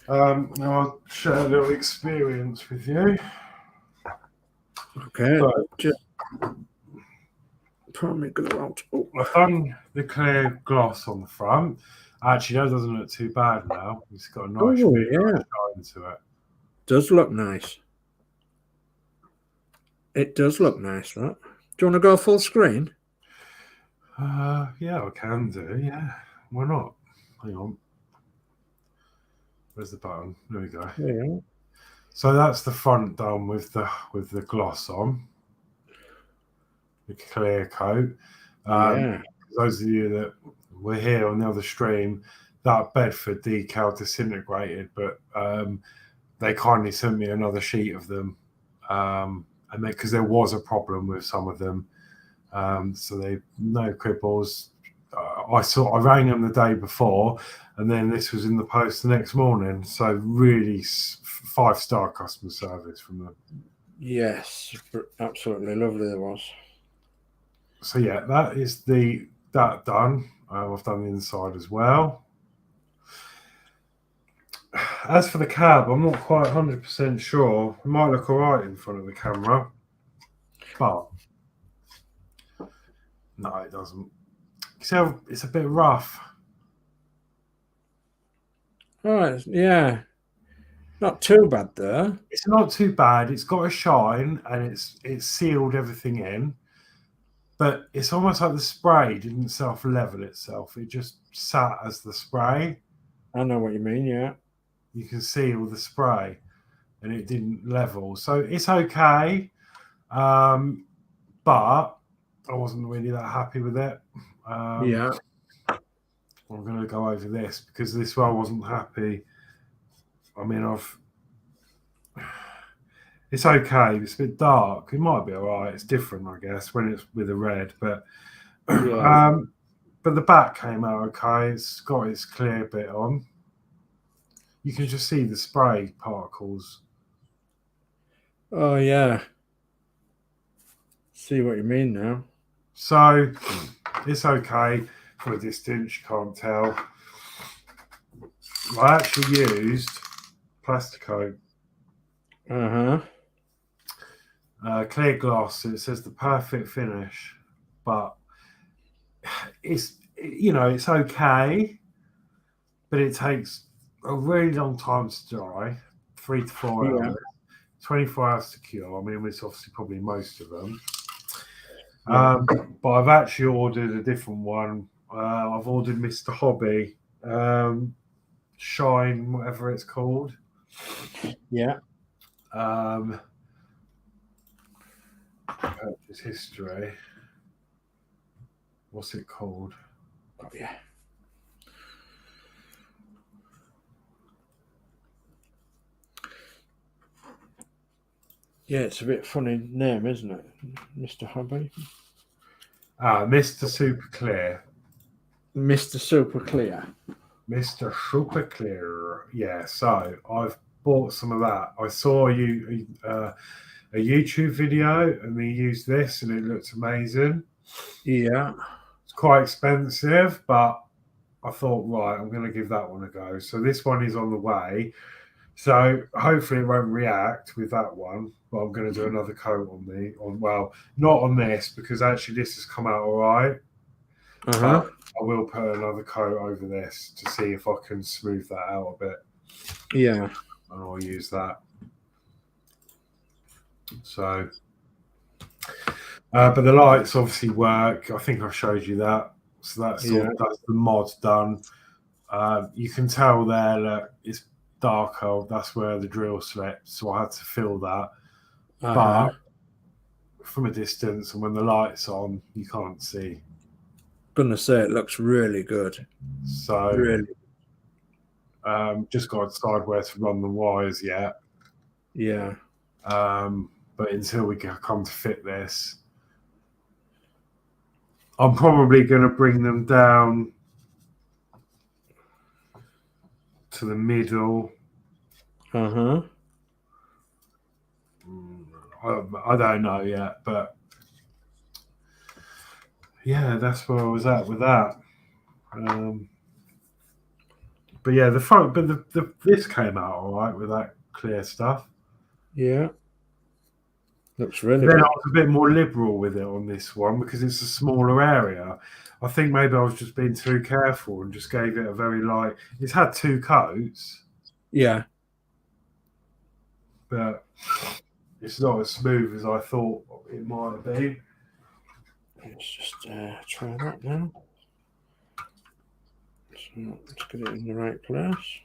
Now I'll share a little experience with you. Okay. So, just probably go out. Oh. I've done the clear gloss on the front. Actually, that doesn't look too bad now. It's got a nice shine to it. Does look nice. It does look nice, that. Do you want to go full screen? Yeah, I can do. Yeah, why not? Hang on. Where's the button? There we go. Yeah. So that's the front done with the gloss on, the clear coat. Those of you that were here on the other stream, that Bedford decal disintegrated, but they kindly sent me another sheet of them, and because there was a problem with some of them, so they no quibbles. I rang them the day before, and then this was in the post the next morning. So really 5-star customer service from them. Yes, absolutely lovely there was. So yeah, that is that done. I've done the inside as well. as for the cab, I'm not quite 100% sure. It might look all right in front of the camera, but no, it doesn't. So it's a bit rough. Oh, yeah. Not too bad though. It's not too bad. It's got a shine and it's sealed everything in. But it's almost like the spray didn't self-level itself. It just sat as the spray. I know what you mean, yeah. You can see all the spray and it didn't level. So it's okay. But I wasn't really that happy with it. Yeah. I'm going to go over this because this one I wasn't happy. I mean, it's okay. It's a bit dark. It might be all right. It's different, I guess, when it's with a red. But Yeah. but the back came out okay. It's got its clear bit on. You can just see the spray particles. Oh, yeah. See what you mean now. So it's okay from a distance. You can't tell. I actually used Plastico. Clear gloss. It says the perfect finish, but it's it's okay, but it takes a really long time to dry, 3 to 4 hours, 24 hours to cure. I mean, it's obviously probably most of them. But I've actually ordered a different one. I've ordered Mr. Hobby Shine, whatever it's called. Yeah. Purchase history. What's it called? Oh, yeah. Yeah, it's a bit funny name, isn't it? Mr. Hobby. Mr. Super Clear. Mr. Super Clear. Mr. Super Clear. Yeah, so I've bought some of that. I saw a YouTube video and they used this and it looked amazing. Yeah. It's quite expensive, but I thought, right, I'm going to give that one a go. So this one is on the way. So hopefully it won't react with that one, but I'm going to do another coat well, not on this because actually this has come out all right. But I will put another coat over this to see if I can smooth that out a bit. Yeah. And I'll use that. So, but the lights obviously work. I think I showed you that. So that's the mod done. You can tell there that it's darker. That's where the drill slipped. So I had to fill that. But from a distance and when the light's on, you can't see. Gonna say it looks really good. So really, just got to decide where to run the wires yet. Yeah. But until we can come to fit this, I'm probably going to bring them down to the middle. I don't know yet, but yeah, that's where I was at with that. But yeah, the front, but this came out all right with that clear stuff. Yeah, looks really then good. I was a bit more liberal with it on this one because it's a smaller area. I think maybe I was just being too careful and just gave it a very light. It's had 2 coats. Yeah. But it's not as smooth as I thought it might have been. Let's just try that now. So let's get it in the right place.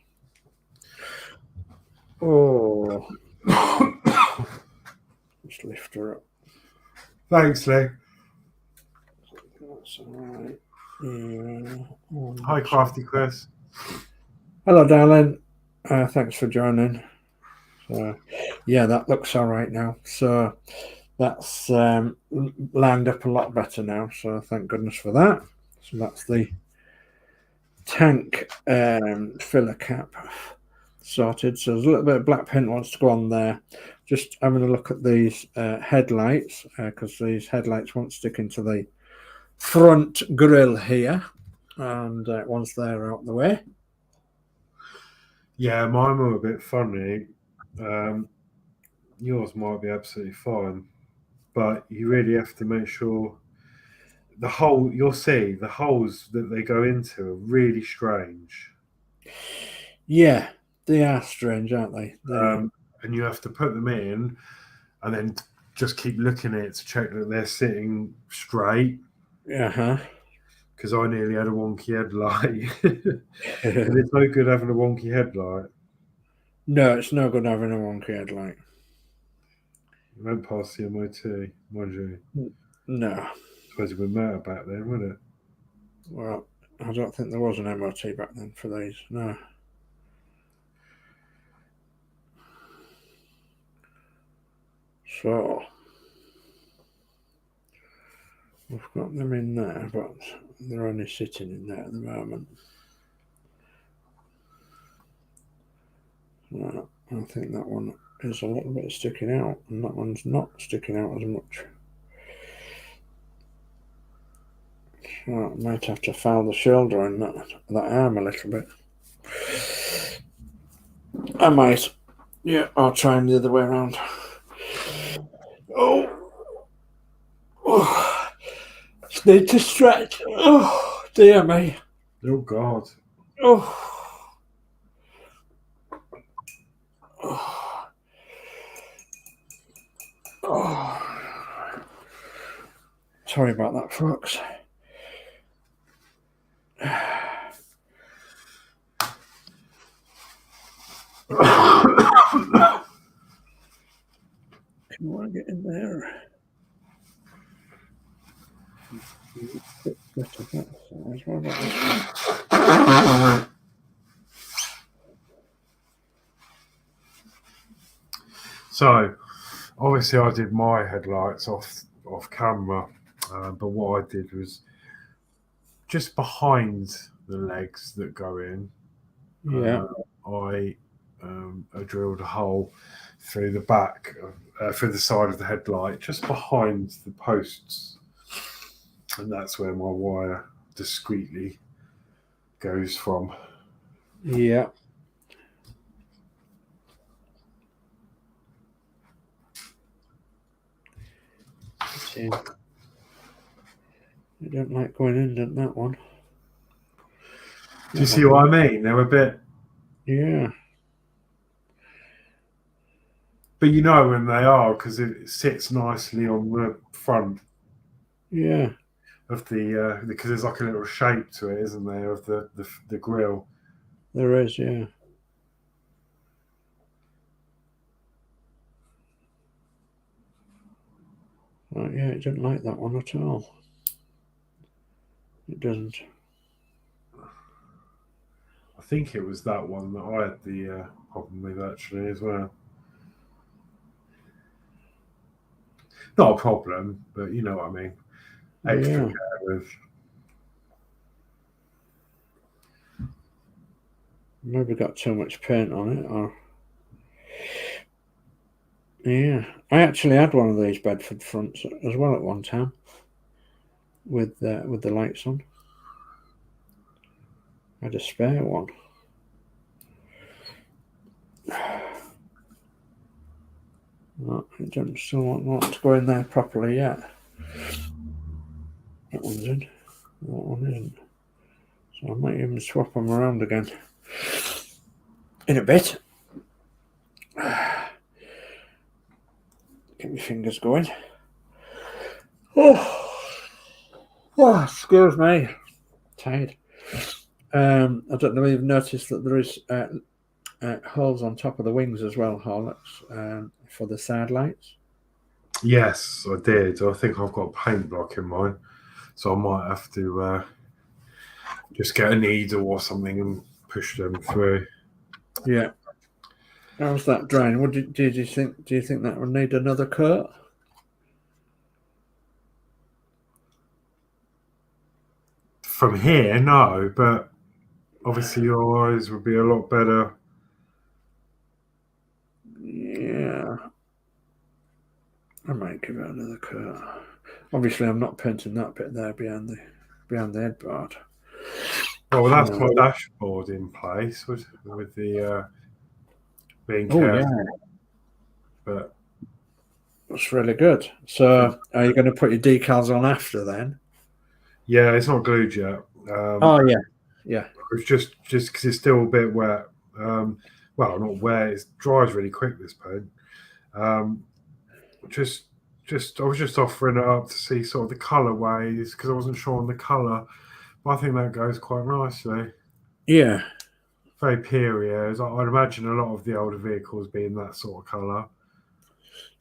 Oh. Just lift her up. Thanks, Lee. That's all right. Hi, Crafty Chris. Hello, darling. Thanks for joining. So, yeah, that looks all right now. So that's lined up a lot better now. So thank goodness for that. So that's the tank filler cap sorted. So there's a little bit of black paint wants to go on there. Just having a look at these headlights because these headlights won't stick into the front grille here. And once they're out the way. Yeah, mine were a bit funny. Yours might be absolutely fine, but you really have to make sure the hole. You'll see the holes that they go into are really strange. Yeah, they are strange, aren't they? And you have to put them in, and then just keep looking at it to check that they're sitting straight. Uh-huh. Because I nearly had a wonky headlight. And it's no good having a wonky headlight. No, it's no good having a wonky headlight. It went past the MOT, mind you. No. I suppose it would matter back then, wouldn't it? Well, I don't think there was an MOT back then for these. No. So we've got them in there, but they're only sitting in there at the moment. I think that one is a little bit sticking out, and that one's not sticking out as much. So I might have to foul the shoulder in that arm a little bit. I might. Yeah, I'll try them the other way around. Oh. Just need to stretch. Oh, dear me. Oh, God. Oh. Sorry about that, folks. Can you get in there? What about this one? So, obviously, I did my headlights off camera, but what I did was just behind the legs that go in. Yeah. I drilled a hole through the back, through the side of the headlight, just behind the posts, and that's where my wire discreetly goes from. Yeah. I don't like going in that one. Do you see what I mean? They're a bit... Yeah. But you know when they are, because it sits nicely on the front. Yeah. Of the because there's like a little shape to it, isn't there, of the grill? There is, yeah. Right, yeah, it doesn't like that one at all. It doesn't. I think it was that one that I had the problem with actually as well. Not a problem, but you know what I mean. Extra care with. Maybe got too much paint on it, or yeah. I actually had one of these Bedford fronts as well at one time, with the lights on. I had a spare one. No, it doesn't still want to go in there properly yet. That one's in. That one isn't. So I might even swap them around again in a bit. Get my fingers going. Oh, excuse me. Tired. I don't know if you've noticed that there is holes on top of the wings as well, Horlixs, for the side lights. Yes, I did. I think I've got a paint block in mine, so I might have to just get a needle or something and push them through. Yeah. How's that drying? What did you think? Do you think that would need another coat? From here, no, but obviously your eyes would be a lot better. Yeah. I might give it another coat. Obviously, I'm not painting that bit there behind the headboard. Well, that's my dashboard in place with the being careful. Yeah, but that's really good. So, are you going to put your decals on after then? Yeah, it's not glued yet. Oh yeah. It's just because it's still a bit wet. Well, not wet. It dries really quick, this paint. I was just offering it up to see sort of the colourways because I wasn't sure on the colour. But I think that goes quite nicely. Yeah. Very period. I'd imagine a lot of the older vehicles being that sort of colour.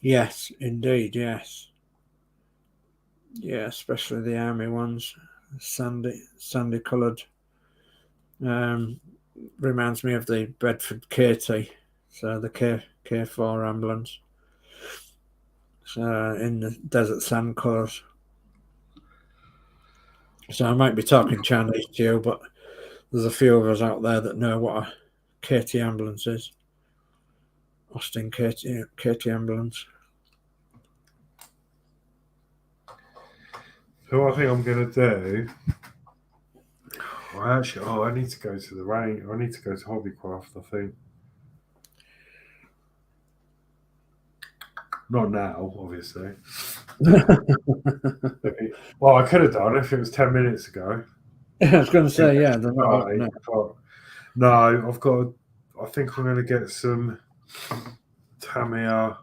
Yes, indeed. Yes. Yeah, especially the army ones, sandy coloured. Reminds me of the Bedford KT, so the K4 ambulance. So in the desert sand colours. So I might be talking Chinese to you, but there's a few of us out there that know what a KT ambulance is. Austin KT ambulance. So what I think I'm going to do, I need to go to the range. I need to go to Hobbycraft, I think. Not now, obviously. Well, I could have done if it was 10 minutes ago. I was going to say, yeah. They're not no, I think I'm going to get some Tamiya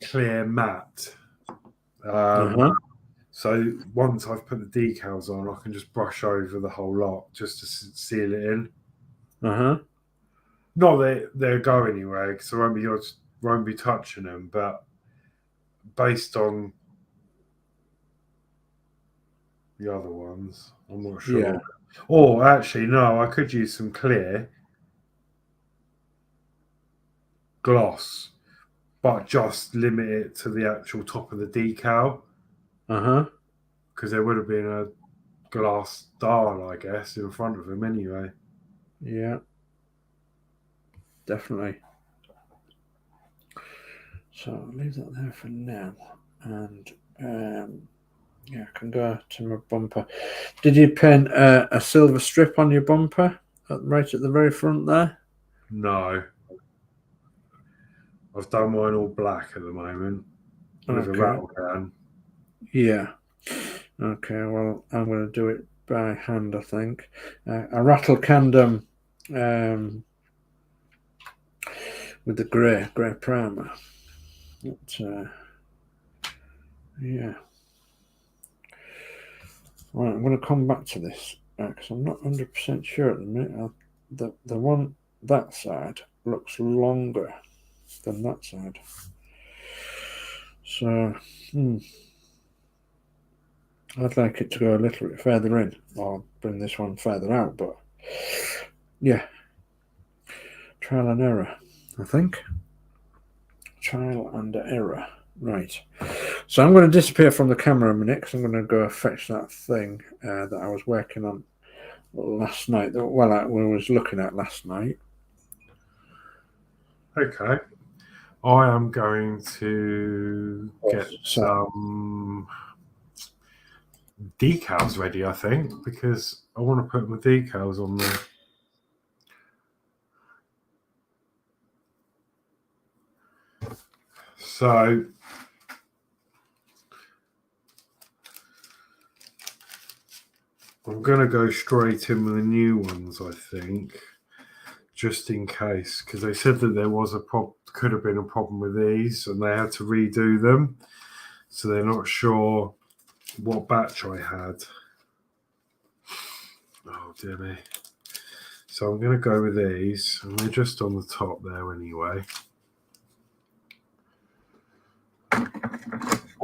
clear matte. So once I've put the decals on, I can just brush over the whole lot just to seal it in. Not that they'll go anywhere because I won't be touching them, but based on the other ones, I'm not sure. Yeah. Or actually, no, I could use some clear gloss, but just limit it to the actual top of the decal. Because there would have been a glass dial, I guess, in front of him anyway. Yeah. Definitely. So I'll leave that there for now. And I can go to my bumper. Did you paint a silver strip on your bumper right at the very front there? No. I've done mine all black at the moment with a rattle gun. Yeah. Okay, well, I'm going to do it by hand, I think. I rattle canned them with the grey primer. But, yeah. Right, I'm going to come back to this because I'm not 100% sure at the minute. The one that side looks longer than that side. So, I'd like it to go a little bit further in or bring this one further out, but yeah, trial and error, I think. Trial and error. Right. So I'm going to disappear from the camera a minute because I'm going to go fetch that thing that I was working on last night. Well, I was looking at last night. Okay. I am going to get some decals ready, I think, because I want to put my decals on there. So I'm going to go straight in with the new ones, I think, just in case, because they said that there was could have been a problem with these and they had to redo them. So they're not sure what batch I had. Oh, dear me. So I'm going to go with these, and they're just on the top there anyway.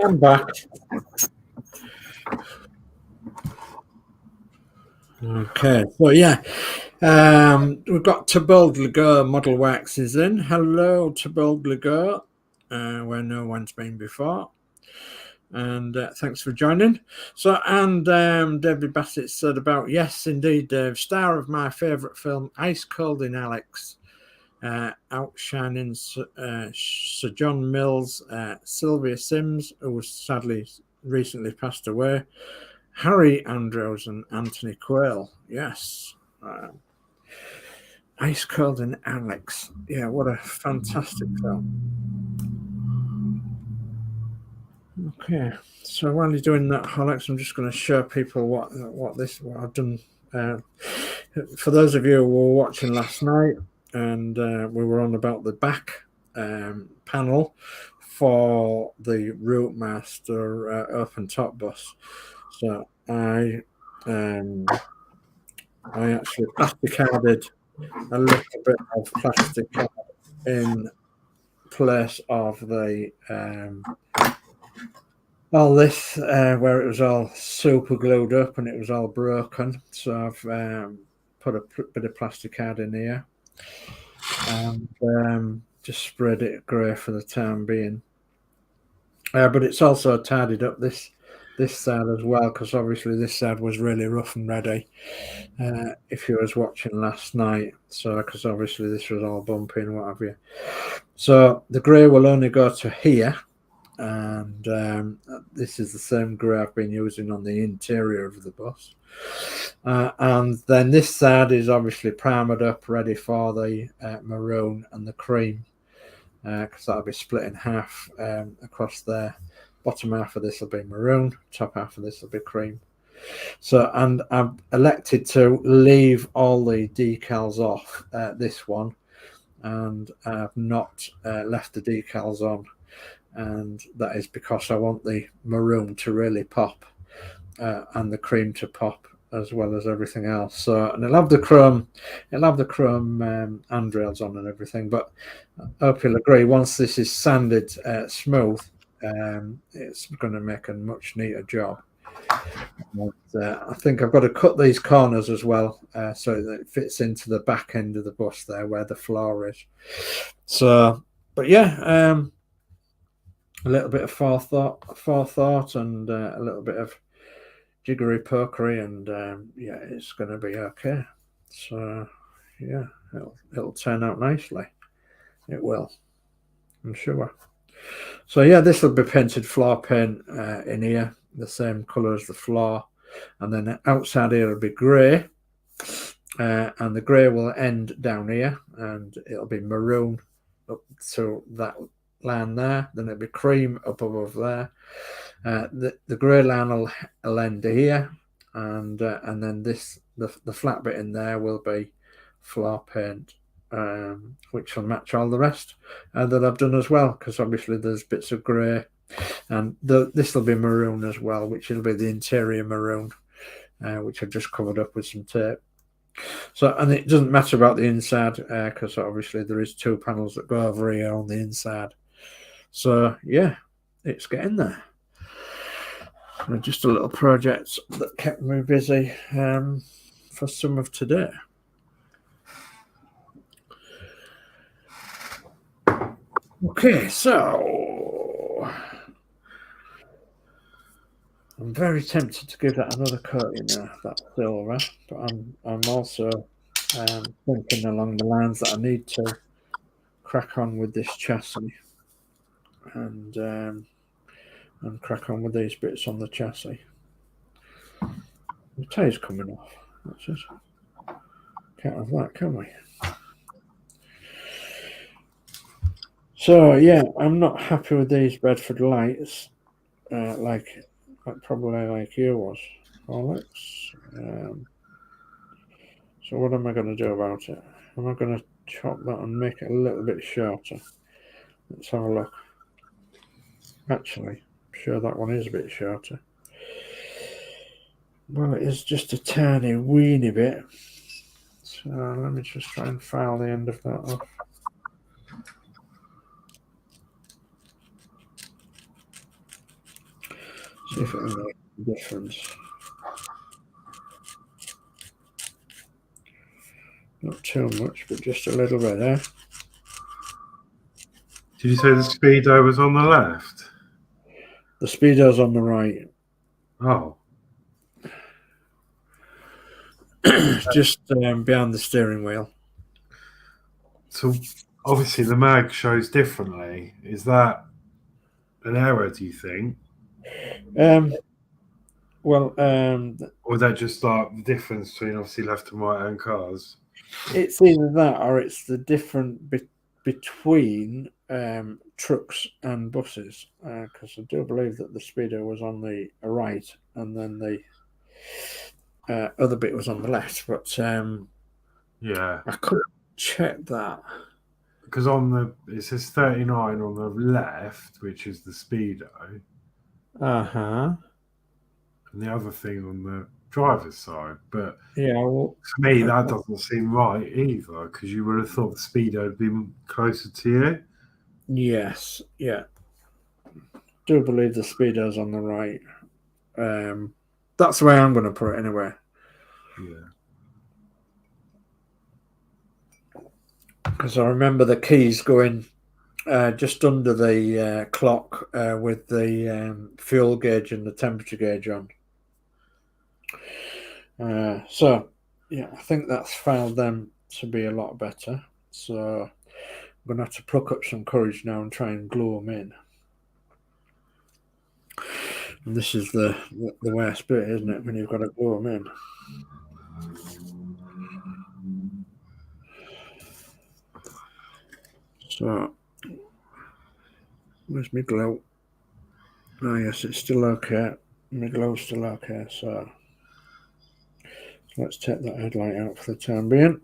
I'm back. Okay, so yeah, we've got To Boldly Go Model Waxes in. Hello, To Boldly Go, where no one's been before. And thanks for joining. So, and Debbie Bassett said about, yes, indeed, Dave, star of my favourite film, Ice Cold in Alex, outshining Sir John Mills, Sylvia Sims, who was sadly recently passed away, Harry Andrews and Anthony Quayle. Yes. Ice Cold and Alex. Yeah, what a fantastic film. Okay, so while you're doing that, Horlixs, I'm just going to show people what I've done. For those of you who were watching last night, and we were on about the back panel for the Routemaster open top bus. So I actually plastic carded a little bit of plastic card in place of the all this where it was all super glued up and it was all broken. So I've put a bit of plastic card in here and just spread it grey for the time being. But it's also tidied up this side as well, because obviously this side was really rough and ready if you was watching last night. So because obviously this was all bumpy and what have you. So the grey will only go to here, and this is the same grey I've been using on the interior of the bus. And then this side is obviously primered up, ready for the maroon and the cream, because that'll be split in half across there. Bottom half of this will be maroon, top half of this will be cream. So, and I've elected to leave all the decals off this one, and I've not left the decals on, and that is because I want the maroon to really pop and the cream to pop as well as everything else. So, and it'll have the chrome handrails on and everything. But I hope you'll agree, once this is sanded smooth, it's going to make a much neater job. I think I've got to cut these corners as well, so that it fits into the back end of the bus there where the floor is. So, but yeah, a little bit of forethought and a little bit of jiggery pokery, and yeah, it's going to be okay. So yeah, it'll turn out nicely. It will, I'm sure. So yeah, this will be painted floor paint in here, the same colour as the floor, and then outside here will be grey, and the grey will end down here, and it'll be maroon up to that line there. Then it'll be cream up above there. The grey line will end here, and then the flat bit in there will be floor paint, which will match all the rest that I've done as well, because obviously there's bits of grey, and this will be maroon as well, which will be the interior maroon, which I've just covered up with some tape. So, and it doesn't matter about the inside, because obviously there is two panels that go over here on the inside. So yeah, it's getting there. Just a little project that kept me busy for some of today. Okay, so I'm very tempted to give that another coating there, that silver, but I'm also thinking along the lines that I need to crack on with this chassis and crack on with these bits on the chassis. The tie's coming off. That's it. Can't have that, can we? So yeah, I'm not happy with these Bedford lights, probably like you was, Horlixs. So what am I going to do about it? Am I going to chop that and make it a little bit shorter? Let's have a look. Actually, I'm sure that one is a bit shorter. Well, it is just a tiny weeny bit. So let me just try and file the end of that off. See if it will make a difference. Not too much, but just a little bit there. Did you say the Speedo was on the left? The Speedo's on the right. Oh. Just behind the steering wheel. So obviously the mag shows differently. Is that an error, do you think? Well, or is that just like the difference between obviously left and right hand cars? it's either that or it's the difference between trucks and buses, because I do believe that the speedo was on the right and then the other bit was on the left, but Yeah, I couldn't check that. because it says 39 on the left, which is the speedo, Uh-huh. and the other thing on the driver's side. But Yeah, well, to me, that doesn't seem right either, because you would have thought the speedo would be closer to you. yes, yeah. Do believe the speedo's on the right. That's the way I'm going to put it anyway. Yeah. Because I remember the keys going just under the clock with the fuel gauge and the temperature gauge on. So, yeah, I think that's found them to be a lot better. So I'm going to have to pluck up some courage now and try and glue them in. And this is the worst bit, isn't it, when you've got to glue them in. So, where's my glue? Oh, yes, it's still okay. My glue's still okay, so let's take that headlight out for the time being.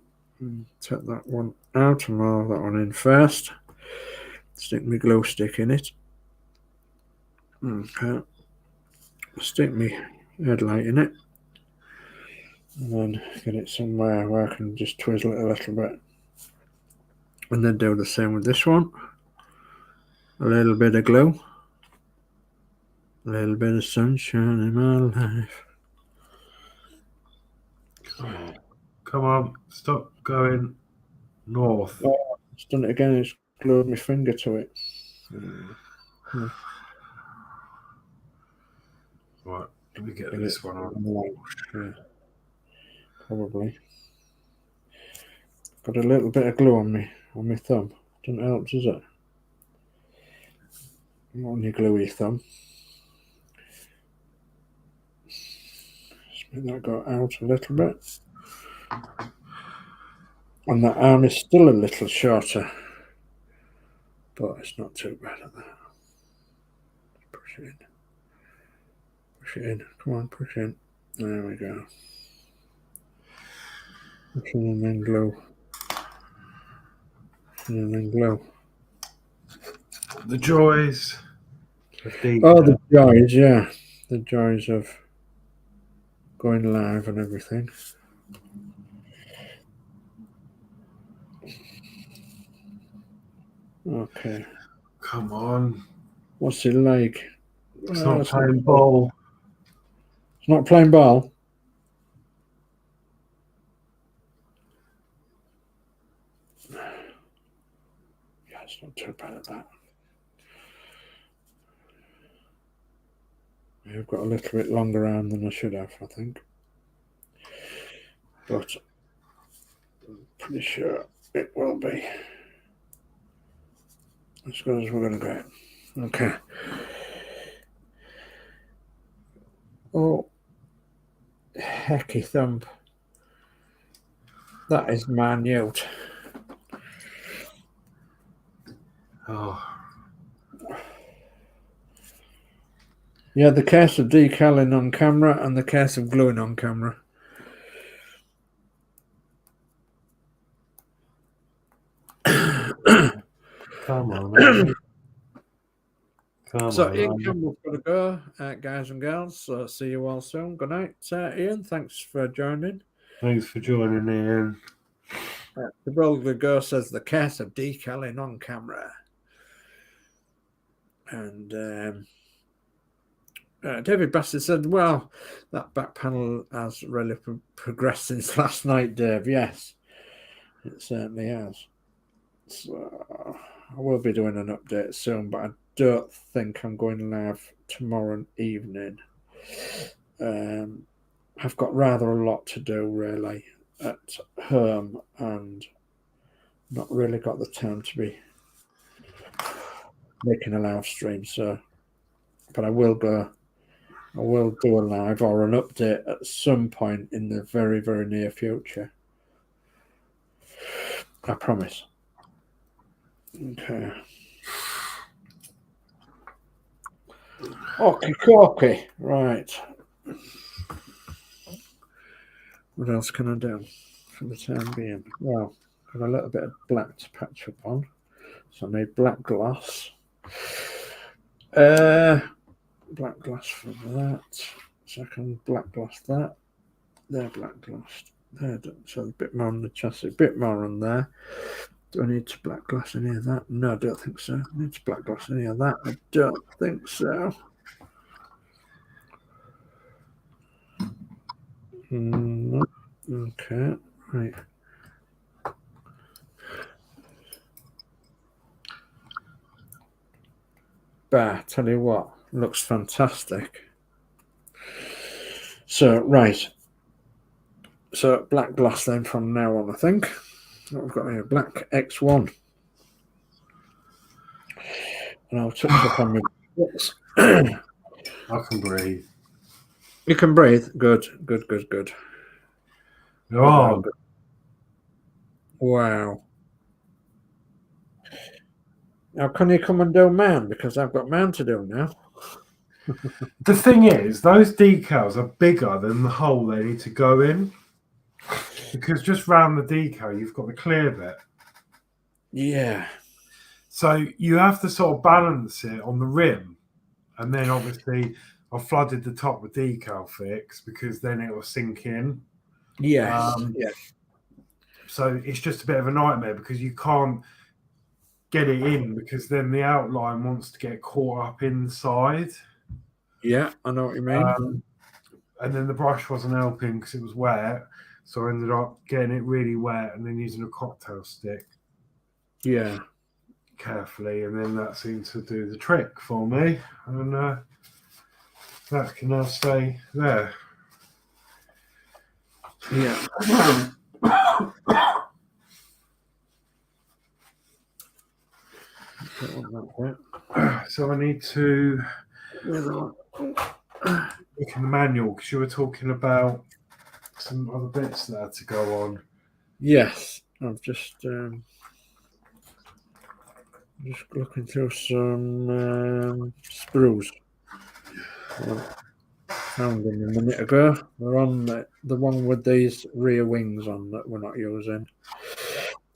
Take that one out and roll that one in first. Stick my glue stick in it. Okay. Stick my headlight in it. And then get it somewhere where I can just twizzle it a little bit. And then do the same with this one. A little bit of glue. A little bit of sunshine in my life. Come on, stop going north. Oh, it's done it again. It's glued my finger to it. Right, let me get this one on. Yeah, probably. Got a little bit of glue on my thumb. Doesn't help, does it? Not on your gluey thumb. Just make that go out a little bit. And that arm is still a little shorter, but it's not too bad at that. Push it in. Push it in. Come on, push in. There we go. Push in and then glue. And then glue. The joys. Oh, the joys, yeah. The joys of going live and everything. Okay. Come on. What's it like? It's not playing ball. It's not playing ball? Yeah, it's not too bad at that. I've got a little bit longer arm than I should have, I think. But I'm pretty sure it will be as good as we're going to get. Okay. Oh, hecky thump. That is minute. Oh. Yeah, the case of decaling on camera and the case of gluing on camera. Come on. So Ian Campbell's got to go, guys and girls. So see you all soon. Good night, Ian. Thanks for joining. Thanks for joining, Ian. The Brotherly Girl says the case of decaling on camera. And David Bassett said, well, that back panel has really progressed since last night, Dave. Yes, it certainly has. So I will be doing an update soon, but I don't think I'm going live tomorrow evening. I've got rather a lot to do, really, at home, and not really got the time to be making a live stream. So, but I will go I will do a live or an update at some point in the very, very near future. I promise. Okay. Okay. Right. What else can I do for the time being? Well, I've got a little bit of black to patch up on. So I need black glass. Black glass for that. So I can black glass that. There, black glass. There. So a bit more on the chassis, a bit more on there. Do I need to black glass any of that? No, I don't think so. I need to black glass any of that? I don't think so. Okay, right. But tell you what, looks fantastic. So, right. So, black glass then from now on, I think. What we've got here, black X1. And I'll touch up on my bits. I can breathe. You can breathe. Good. Oh. Wow. Now, can you come and do mine? Because I've got mine to do now. The thing is, those decals are bigger than the hole they need to go in. Because just round the decal, you've got the clear bit. Yeah. So you have to sort of balance it on the rim. And then obviously I've flooded the top with decal fix because then it will sink in. Yes. So it's just a bit of a nightmare because you can't get it in because then the outline wants to get caught up inside. Yeah, I know what you mean. And then the brush wasn't helping because it was wet. So I ended up getting it really wet and then using a cocktail stick. Yeah. Carefully. And then that seemed to do the trick for me. And that can now stay there. Yeah. So I need to look in the manual because you were talking about some other bits that had to go on. Yes, I've just looking through some sprues. Found them a minute ago. They're on the one with these rear wings on that we're not using.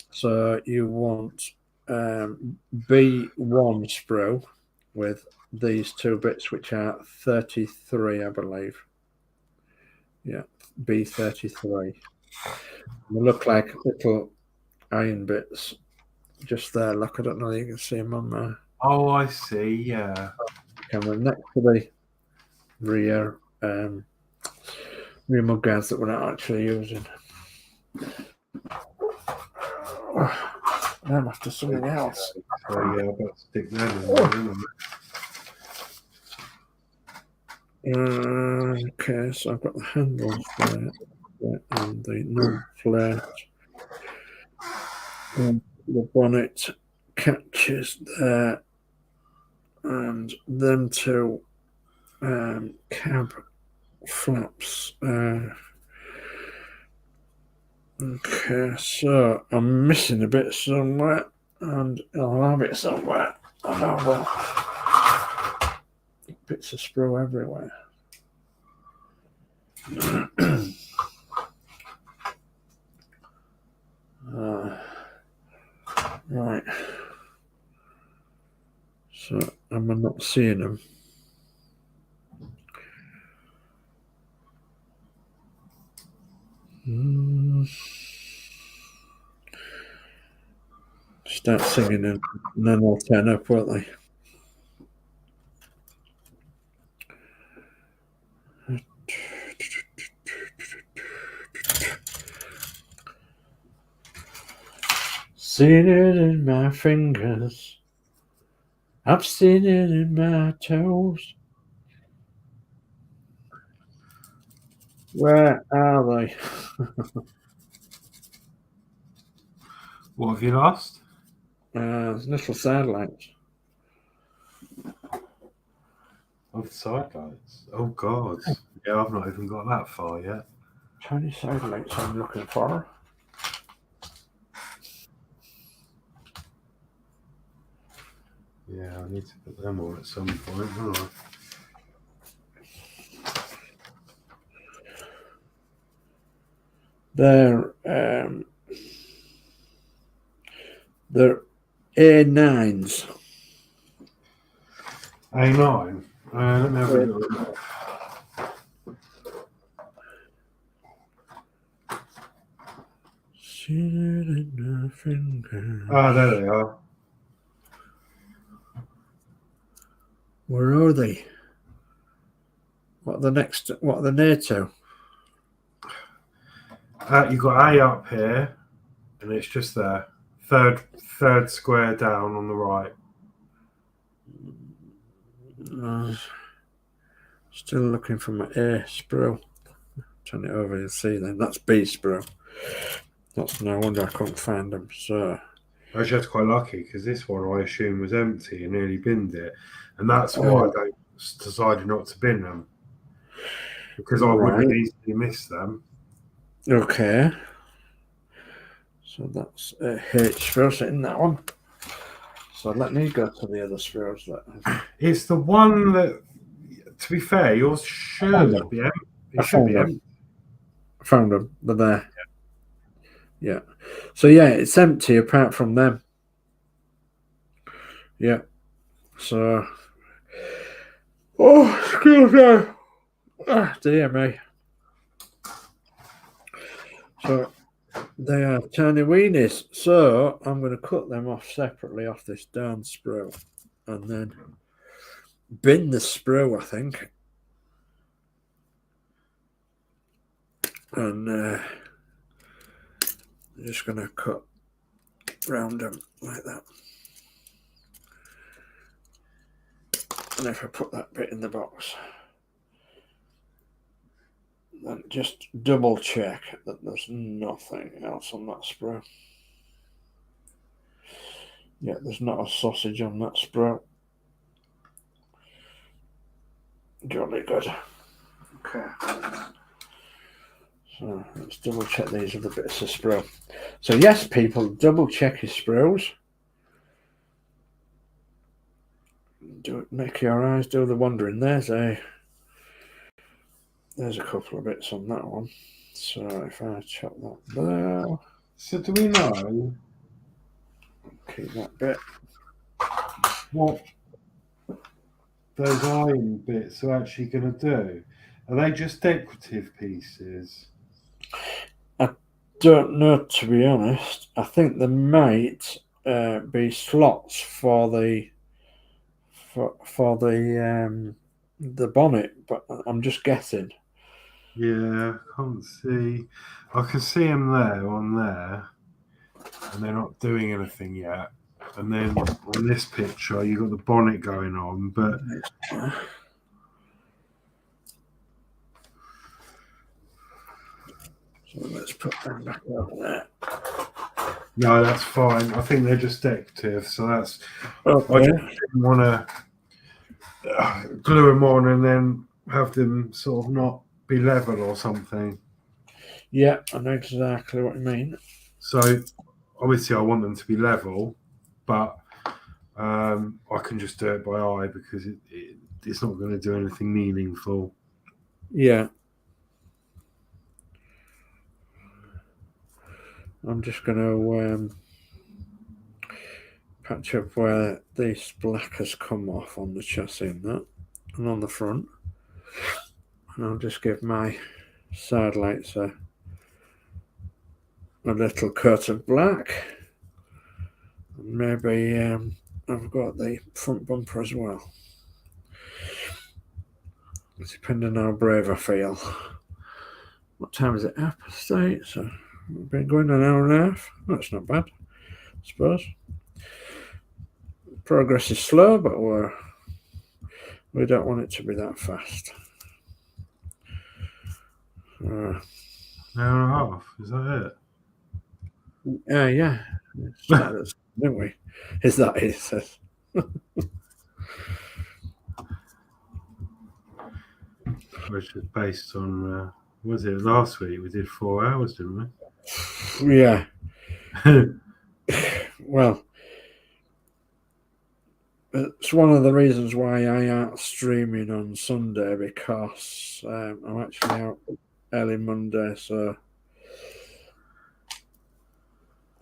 So you want B1 sprue with these two bits, which are 33, I believe. Yeah, B33. They look like little iron bits just there. Look, I don't know if you can see them on there. Oh, I see. Yeah. Camera next to the rear mud guards that we're not actually using. I'm after something else. Oh, yeah, I've got to stick that in there. Okay, so I've got the handles there and the nub plate. And the bonnet catches there, and them two cab flaps. Okay, so I'm missing a bit somewhere, and I'll have it somewhere. Bits of sprue everywhere. Right. So am I not seeing them? Start singing and then they'll turn up, won't they? Seen it in my fingers. I've seen it in my toes. Where are they? What have you lost? Little satellites. Of the side lights. Oh God. Yeah, I've not even got that far yet. Tiny side lights I'm looking for. Yeah, I need to put them on at some point, don't I? They're A9s. A9. Let me have a look. Ah, there they are. Where are they? What are the near to? You've got A up here, and it's just there. Third square down on the right. Still looking for my A sprue. Turn it over, you'll see then. That's B sprue. That's no wonder I couldn't find them. So Actually, that's quite lucky because this one I assume was empty and nearly binned it, and that's why I decided not to bin them, because I would have easily missed them. Okay. So that's a H sprue in that one. So let me go to the other sprues. It's the one that, to be fair, yours should be empty. It should be empty. I found them. They're there. Yeah. So yeah, it's empty apart from them. Yeah. So. Oh, excuse me. Ah, dear me. So they are tiny weenies. So I'm going to cut them off separately off this darn sprue, and then bin the sprue, I think. And I'm just going to cut round them like that. And if I put that bit in the box, then just double check that there's nothing else on that sprue. Yeah, there's not a sausage on that sprue. Jolly good. Okay. So let's double check these other bits of sprue. So yes, people, double check your sprues. Make your eyes do the wondering. There's a couple of bits on that one. So if I chop that there. So do we know? Keep that bit. What those iron bits are actually going to do? Are they just decorative pieces? I don't know, to be honest. I think there might be slots for the bonnet, but I'm just guessing. Yeah, I can't see. I can see them there on there, and they're not doing anything yet. And then on this picture, you've got the bonnet going on, but so let's put them back over there. No, that's fine. I think they're just decorative, so that's. Okay. I just didn't want to glue them on and then have them sort of not be level or something. Yeah, I know exactly what you mean. So obviously, I want them to be level, but I can just do it by eye because it's not going to do anything meaningful. Yeah. I'm just going to patch up where this black has come off on the chassis and that, and on the front. And I'll just give my side lights a little coat of black. And maybe I've got the front bumper as well. Depending on how brave I feel. What time is it? 8:30. So we've been going an hour and a half. That's not bad, I suppose. Progress is slow, but we don't want it to be that fast. Hour and a half, is that it? Yeah. Started, didn't we? Is that it? which is based on, was it last week? We did 4 hours, didn't Yeah. we? Well, it's one of the reasons why I aren't streaming on Sunday, because I'm actually out early Monday, so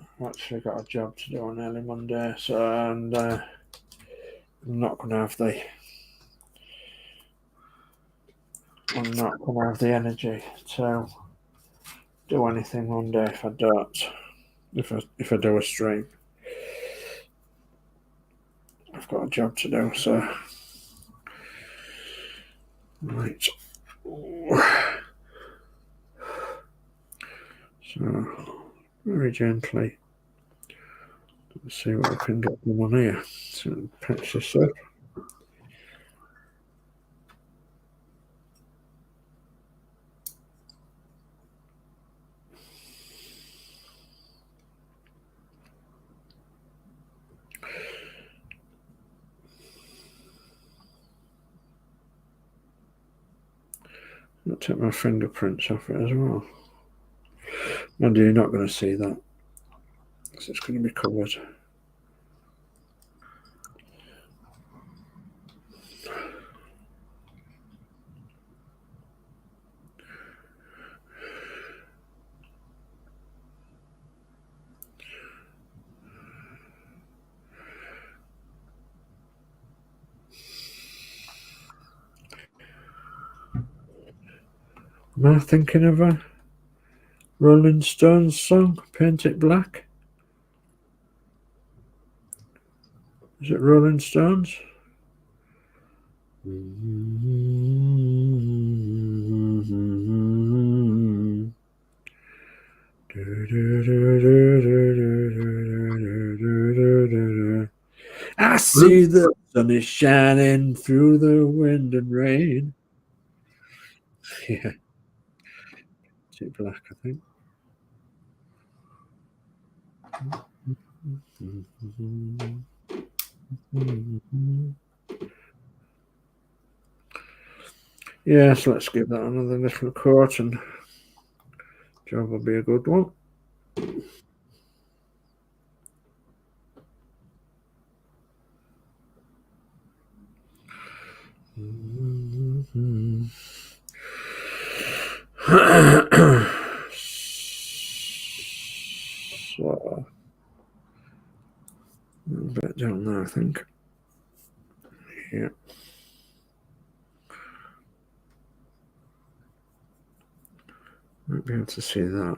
I've actually got a job to do on early Monday, and I'm not going to have the energy to do anything Monday if I don't. If I do a stream, I've got a job to do. So, right. So, very gently, let's see what I can get them on here. So, patch this up. I'll take my fingerprints off it as well. And you're not going to see that, because it's going to be covered. Am I thinking of a Rolling Stones song, Paint It Black? Is it Rolling Stones? I see the sun is shining through the wind and rain. Yeah. Paint It Black, I think. Yes, let's give that another little coat, and job will be a good one. So, a bit down there, I think. Yeah. Might be able to see that.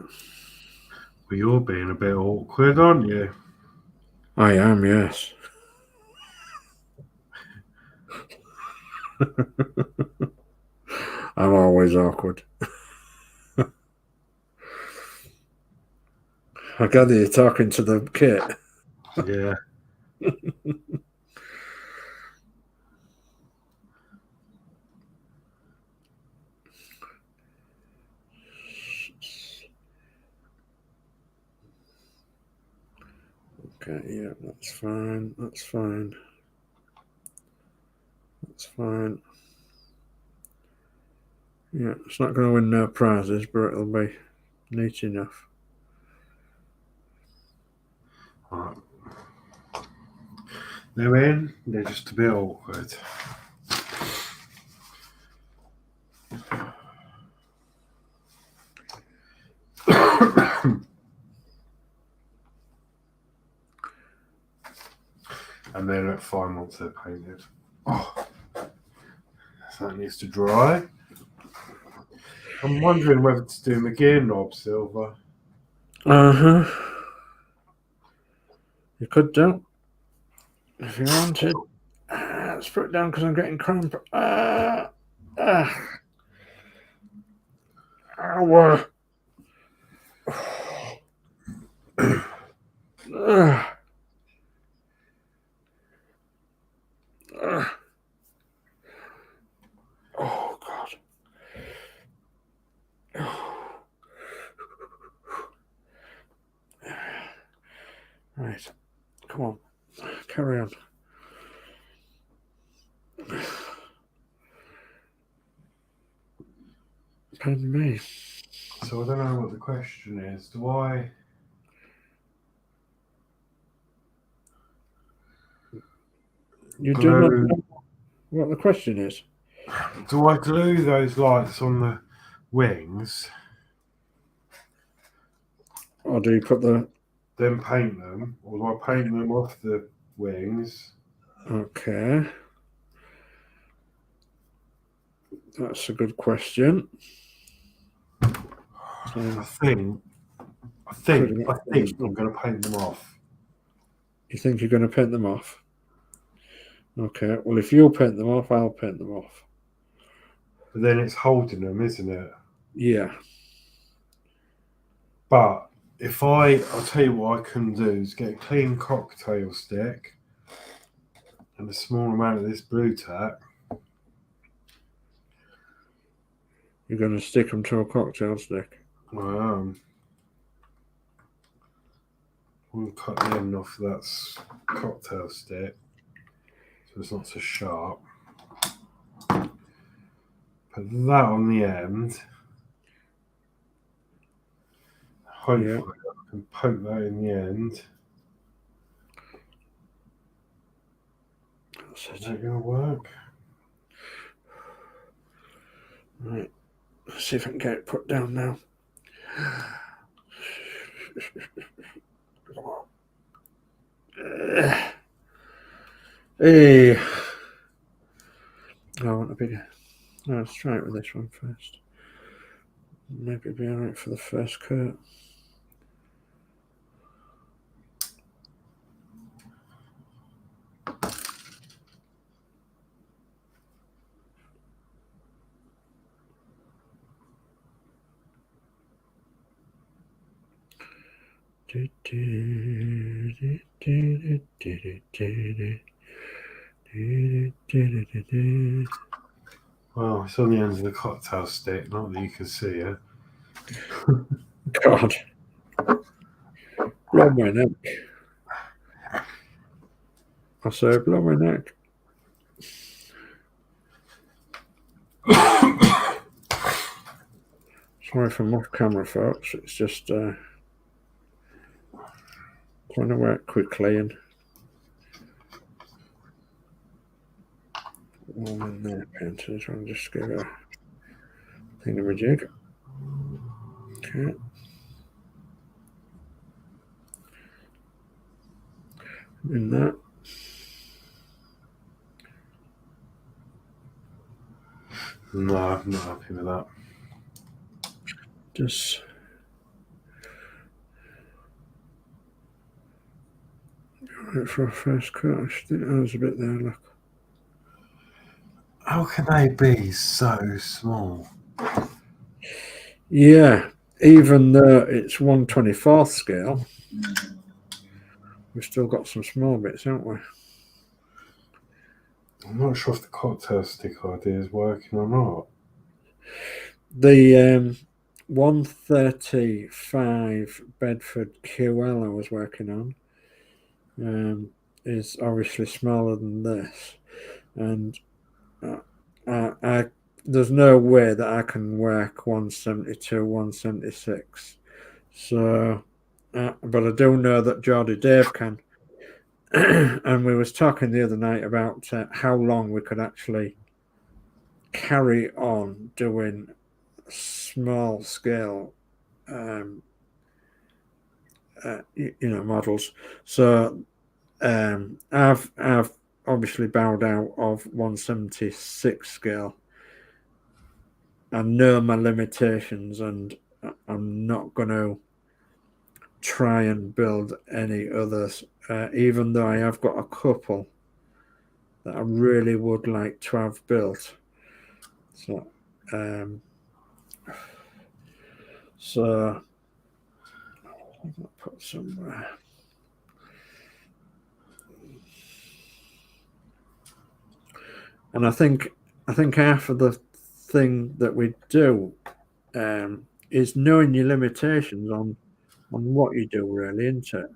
Well, you're being a bit awkward, aren't you? I am, yes. I'm always awkward. I gather you're talking to the kit. Yeah. Okay, yeah, that's fine. That's fine. That's fine. Yeah, it's not going to win no prizes, but it'll be neat enough. Right. They're in. They're just a bit awkward. And they look fine once they're painted. Oh, so that needs to dry. I'm wondering whether to do my gear knob silver. You could do, if you wanted. Let's put it down because I'm getting cramp. Ow. Oh, God. Right. Come on. Carry on. Pardon me. So I don't know what the question is. Do I? You do not know what the question is? Do I glue those lights on the wings? Or do you put the... Then paint them? Or do I paint them off the wings? Okay. That's a good question. I think I'm going to paint them off. You think you're going to paint them off? Okay. Well, if you'll paint them off, I'll paint them off. But then it's holding them, isn't it? Yeah. But if I'll tell you what I can do is get a clean cocktail stick and a small amount of this blue tack. You're going to stick them to a cocktail stick? I am. We'll cut the end off that cocktail stick so it's not so sharp. Put that on the end. Hopefully I can poke that in the end. Is that going to work? Right. Let's see if I can get it put down now. Hey. I want a bigger... No, let's try it with this one first. Maybe it'll be alright for the first coat. Well, it's on the end of the cocktail stick, not that you can see it. God. Blow my neck. I say, blow my neck. Sorry for off camera, folks. It's just trying to work quickly and all in there, painters. I'll just give it a thingamajig. Okay. In that. No, I'm not happy with that. Just right for a first cut. I should think that was a bit there, look. How can they be so small? Yeah, even though it's 1/24th scale, we've still got some small bits, haven't we? I'm not sure if the cocktail stick idea is working or not. The 135 Bedford QL I was working on is obviously smaller than this, and there's no way that I can work 172, 176. So, but I do know that Geordie Dave can. And we was talking the other night about how long we could actually carry on doing small scale, models. So I've obviously bowed out of 176 scale. I know my limitations, and I'm not going to try and build any others, even though I have got a couple that I really would like to have built. So I'll put somewhere. And I think half of the thing that we do is knowing your limitations on what you do, really, isn't it?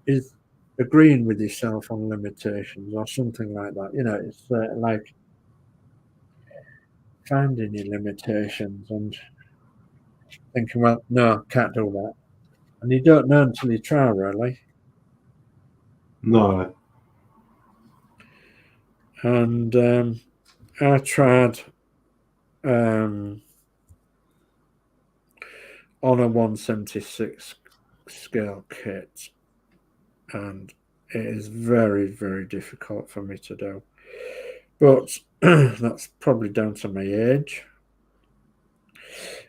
Is agreeing with yourself on limitations or something like that. It's like finding your limitations and thinking, well, no, can't do that. And you don't know until you try, really. No. And I tried on a 176 scale kit, and it is very, very difficult for me to do. But that's probably down to my age.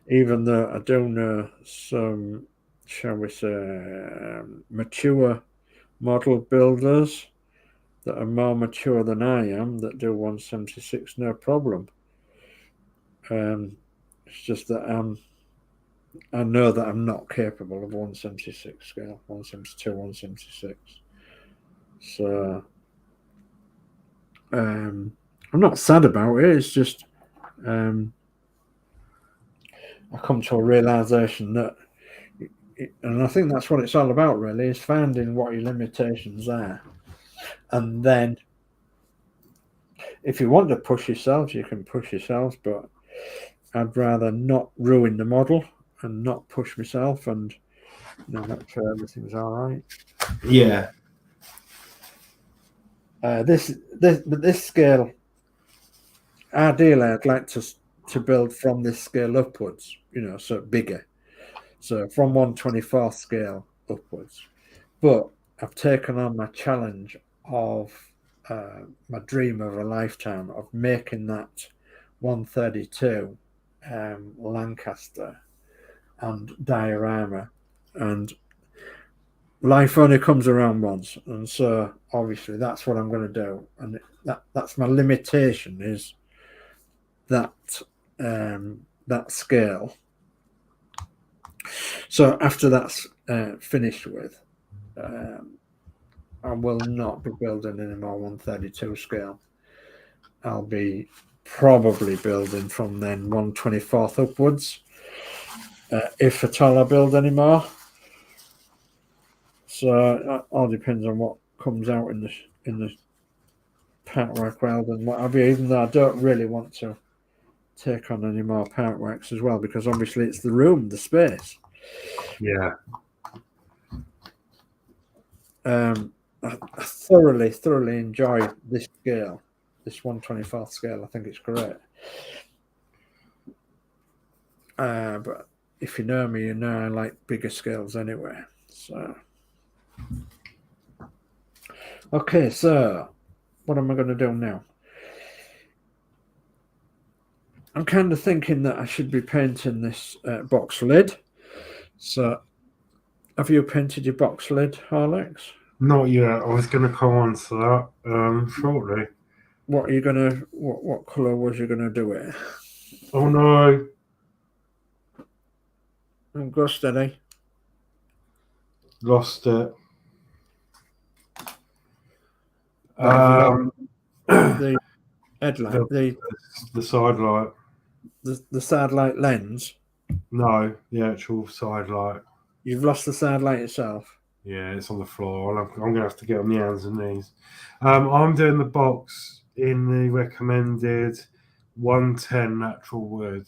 Even though I do know some, shall we say, mature model builders that are more mature than I am that do 176 no problem. It's just that I know that I'm not capable of 176 scale, 172, 176. So I'm not sad about it. It's just I come to a realization that, and I think that's what it's all about, really, is finding what your limitations are. And then if you want to push yourselves, you can push yourselves, but I'd rather not ruin the model and not push myself and make sure everything's all right. Yeah. This scale, ideally, I'd like to build from this scale upwards, so bigger. So from 1/24 scale upwards. But I've taken on my challenge of my dream of a lifetime of making that 132 Lancaster and diorama, and life only comes around once, and so obviously that's what I'm going to do, and that's my limitation, is that that scale. So after that's finished with, I will not be building any more 132 scale. I'll be probably building from then 1/24 upwards, if at all I build any more. So it all depends on what comes out in the partwork world and what have you, even though I don't really want to take on any more partworks as well, because obviously it's the room, the space. Yeah. I thoroughly enjoy this scale, this 1/24 scale. I think it's great. But if you know me, you know I like bigger scales anyway. So, okay, so what am I going to do now? I'm kind of thinking that I should be painting this box lid. So, have you painted your box lid, Horlixs? Not yet. I was going to come on to that shortly. What are you gonna? What color was you gonna do it? Oh no! Go steady. Lost it. The headlight, the side light. The side light lens. No, the actual side light. You've lost the side light itself. Yeah, it's on the floor. I'm going to have to get on the hands and knees. I'm doing the box in the recommended 110 natural wood.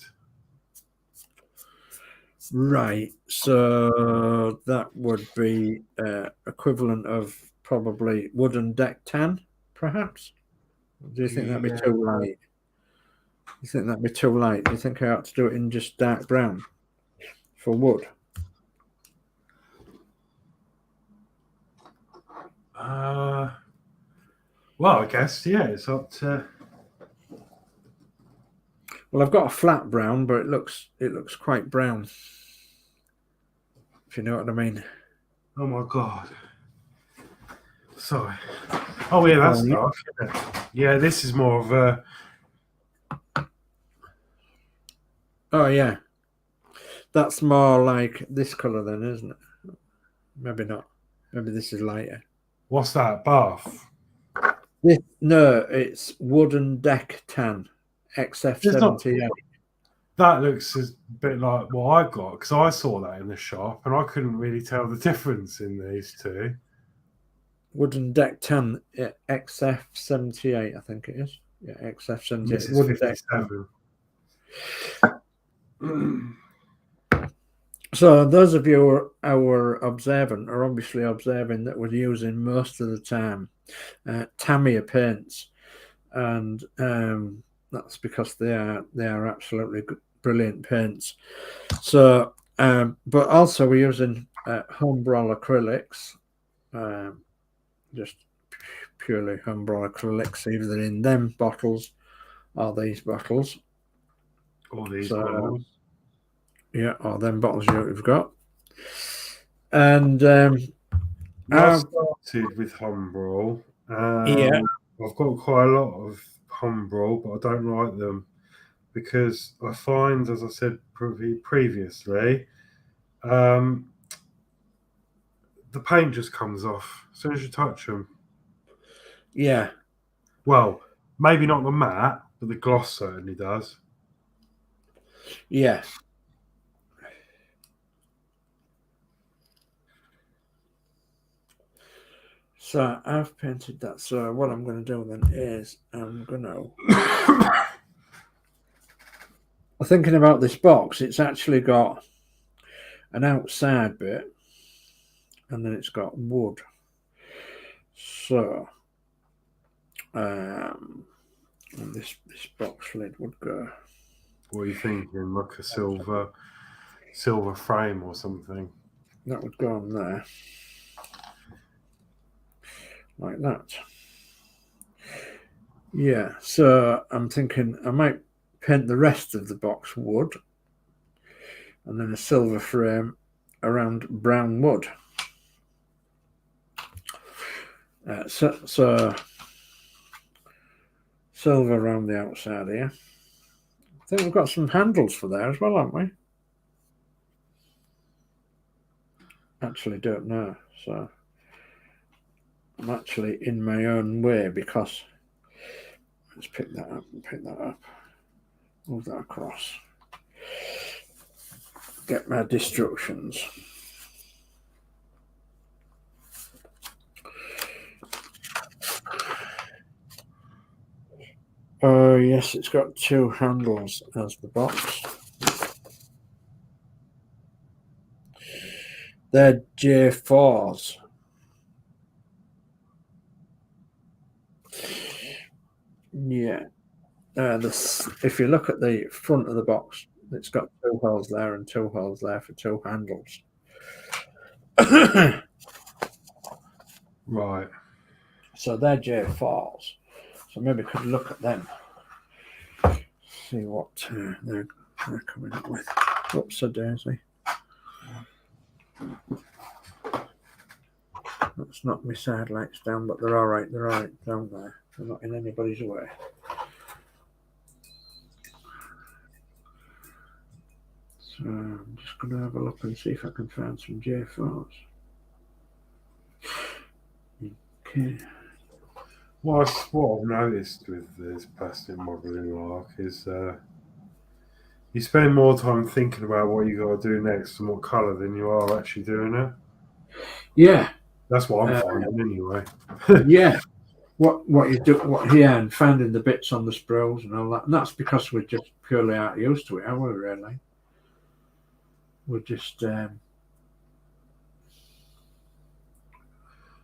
Right. So that would be equivalent of probably wooden deck tan, perhaps. Do you think that'd be too light? You think that'd be too light? Do you think I ought to do it in just dark brown for wood? Well, I guess, yeah, it's up to... Well, I've got a flat brown, but it looks quite brown, if you know what I mean. Oh my god. Sorry. Oh yeah, that's dark, isn't it? Yeah, this is more of a... Oh yeah. That's more like this colour then, isn't it? Maybe not. Maybe this is lighter. What's that? Bath? No, it's wooden deck tan, XF78. That looks a bit like what I got, because I saw that in the shop and I couldn't really tell the difference in these two. Wooden deck tan, XF78, I think it is. Yeah, XF78. This is 57. So those of you who are observant are obviously observing that we're using most of the time Tamiya paints, and that's because they are absolutely brilliant paints. So, but also we're using Humbrol acrylics, just purely Humbrol acrylics, either in them bottles or these bottles. All these bottles. Yeah, or them bottles you've got. And I started with Humbrol. yeah, I've got quite a lot of Humbrol, but I don't like them because I find, as I said previously, the paint just comes off as soon as you touch them. Yeah. Well, maybe not the matte, but the gloss certainly does. Yeah. So I've painted that. So what I'm going to do then is I'm thinking about this box. It's actually got an outside bit, and then it's got wood. So, and this box lid would go. What are you thinking? Like a silver frame or something? That would go on there, like that. Yeah. So I'm thinking I might paint the rest of the box wood, and then a silver frame around brown wood. So silver around the outside here. I think we've got some handles for there as well, haven't we? Actually don't know. So I'm actually in my own way because let's pick that up and pick that up. Move that across. Get my destructions. Oh yes, it's got two handles as the box. They're J4s. Yeah. If you look at the front of the box, it's got two holes there and two holes there for two handles. Right. So they're J4s. So maybe could look at them. See what they're coming up with. Oops, a daisy. That's not my side lights down, but they're all right. They're all right down there. They're not in anybody's way. So I'm just going to have a look and see if I can find some J4s. Okay. What I've noticed with this plastic modelling lark is you spend more time thinking about what you got to do next and what colour than you are actually doing it. Yeah. That's what I'm finding anyway. Yeah. What you do, and finding the bits on the sprues and all that. And that's because we just purely aren't used to it, are we, really? We're just...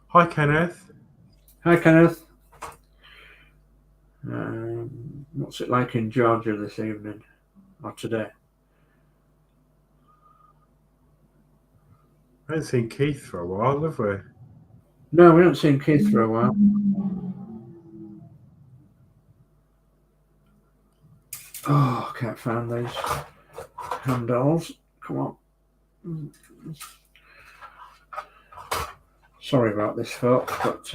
Hi, Kenneth. Hi, Kenneth. What's it like in Georgia this evening or today? I haven't seen Keith for a while, have we? No, we haven't seen Keith for a while. Oh, I can't find these handles. Come on. Sorry about this, folks, but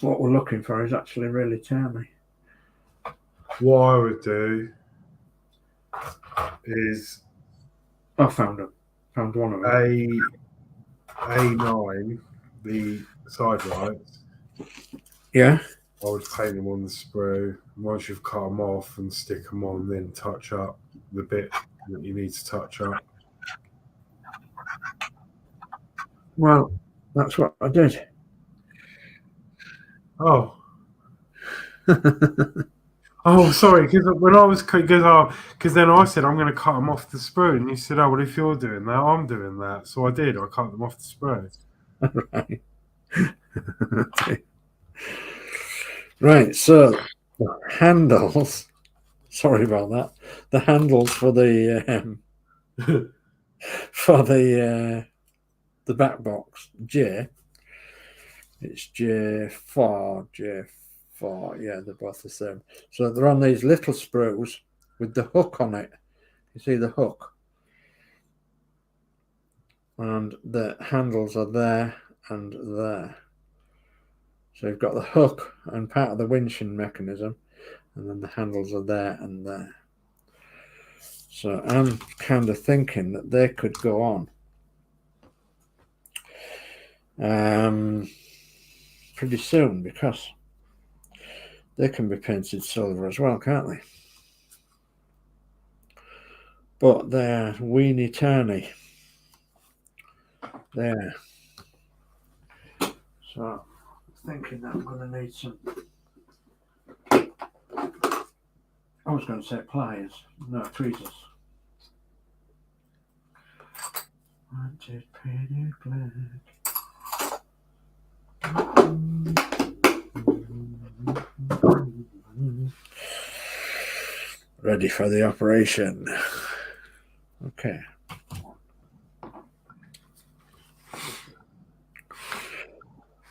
what we're looking for is actually really tiny. What I would do is... I found them. Found one of them. A9, the side lights. Yeah. I would paint them on the sprue. Once you've cut them off and stick them on, then touch up the bit that you need to touch up. Well, that's what I did. Oh. Oh, sorry, because when I was because then I said I'm going to cut them off the sprue, and you said, "Oh, well, if you're doing that, I'm doing that." So I did. I cut them off the sprue. Right. Right. So the handles. Sorry about that. The handles for the back box J. It's J4, J4. Yeah, they're both the same. So they're on these little sprues with the hook on it. You see the hook, and the handles are there and there. So you've got the hook and part of the winching mechanism, and then the handles are there and there. So I'm kind of thinking that they could go on pretty soon, because they can be painted silver as well, can't they? But they're weeny tiny there. So I'm thinking that I'm going to need some, I was going to say pliers, no, tweezers. Ready for the operation. Okay.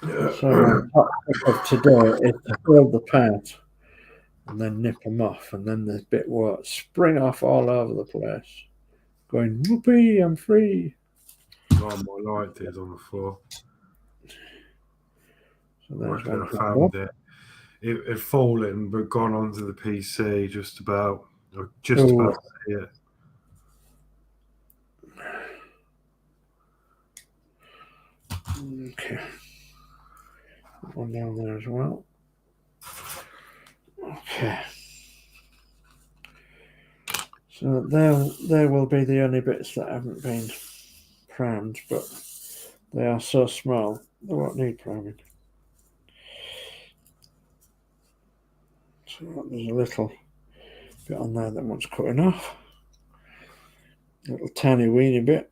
So the topic of today is to build the part and then nip them off, and then the bit won't spring off all over the place, going, whoopee, I'm free. Oh, my light is on the floor. So there's I one. found it. It had fallen, but gone onto the PC just about. Just about to see it. Okay. One down there as well. Okay. So they will be the only bits that haven't been primed, but they are so small they won't need priming. So there's a little bit on there that wants cutting off. A little tiny weeny bit.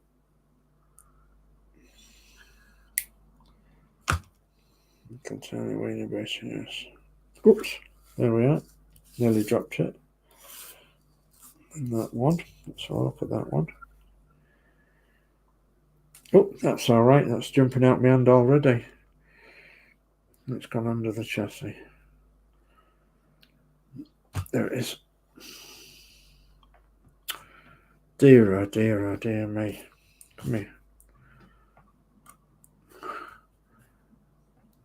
Little tiny weeny bit, yes. Oops, there we are. Nearly dropped it. And that one. Let's have a look at that one. Oh, that's all right. That's jumping out my hand already. It's gone under the chassis. There it is. Dear, oh dear, oh dear me. Come here.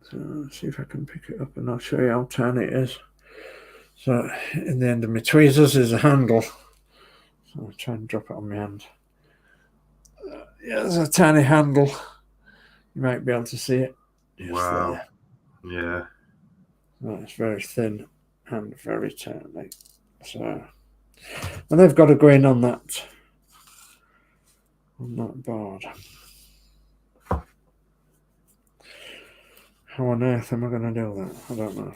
So let's see if I can pick it up and I'll show you how tiny it is. So in the end of my tweezers is a handle. So I'll try and drop it on my hand. Yeah, there's a tiny handle. You might be able to see it. Wow. There. Yeah. Oh, it's very thin and very tiny. So, and they've got to go in on that board. How on earth am I going to do that? I don't know.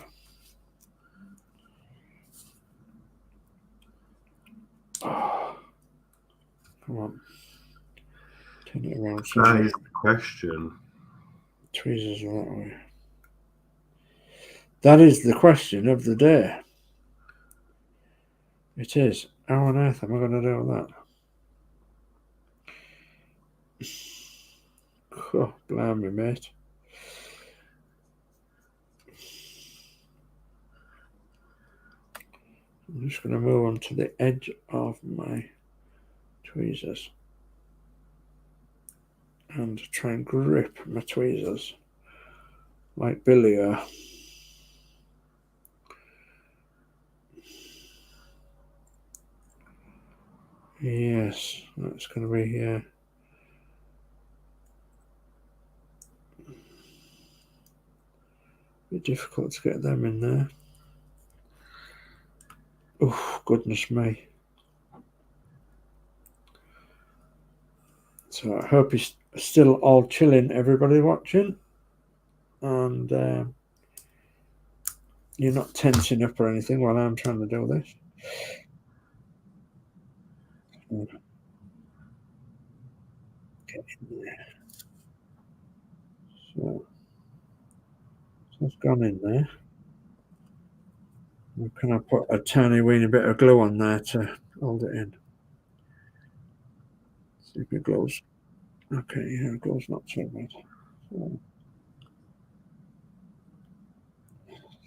Oh, come on. Turn it around. So that is the question. Tweezers are that way. That is the question of the day. It is. How on earth am I going to do that? Oh, blimey, mate. I'm just going to move on to the edge of my tweezers and try and grip my tweezers like Billy are. Yes, that's going to be here. Bit difficult to get them in there. Oh, goodness me. So I hope you're still all chilling, everybody watching. And you're not tensing up or anything while I'm trying to do this. Get in there. So it's gone in there. And can I put a tiny weeny bit of glue on there to hold it in? See if it glows. Okay, yeah, it glows not too bad. So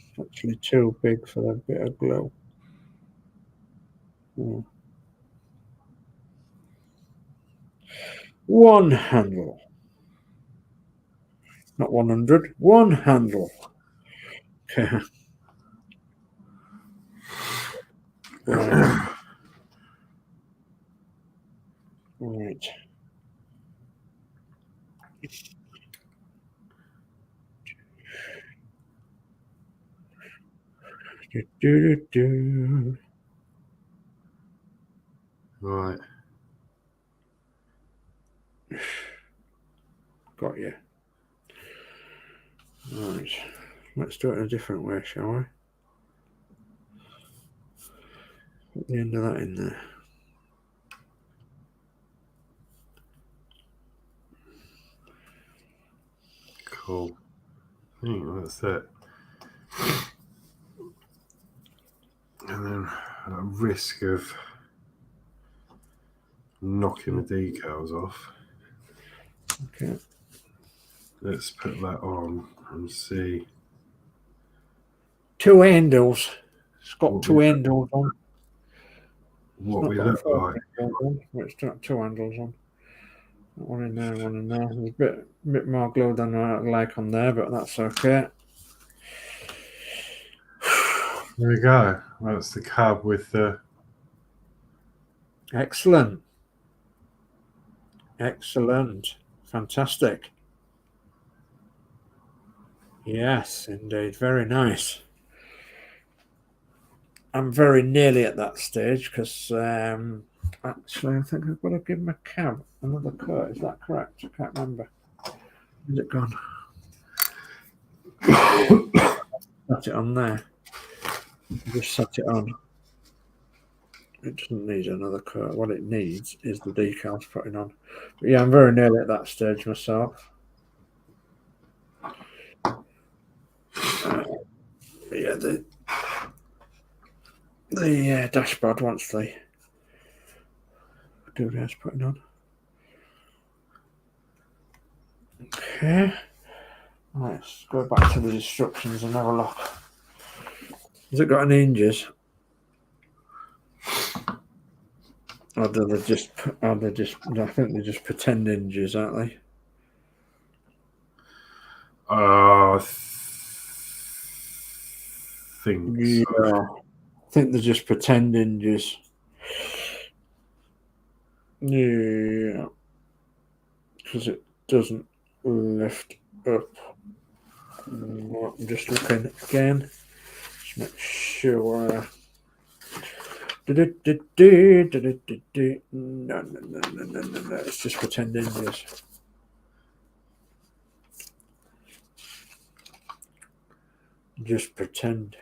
it's actually too big for that bit of glue. Yeah. One handle. Not 100. One handle. Okay. Right. Right. Right. Got you. Right. Let's do it in a different way, shall we? Put the end of that in there. Cool. I think that's it. And then at risk of knocking the decals off, Okay. let's put that on and see. 2 handles. It's got 2 handles on. What we look like. It's got 2 handles on. One in there, one in there. There's a bit more glue than I like on there, but that's okay. There we go. That's the cab with the... Excellent. Excellent. Fantastic. Yes, indeed. Very nice. I'm very nearly at that stage because actually I think I've got to give my cab another coat. Is that correct? I can't remember. Is it gone? Set it on there. Just set it on. It doesn't need another coat. What it needs is the decals putting on. But yeah, I'm very nearly at that stage myself. Yeah, the dashboard wants the doodads putting on. Okay. Let's go back to the instructions and have a look. Has it got any hinges? Or do they just, I think they're just pretend hinges, aren't they? Think yeah. so. I think they're just pretend hinges. Yeah. Because it doesn't lift up. I'm just looking again. Just make sure. No. It's just pretend hinges. Just pretend.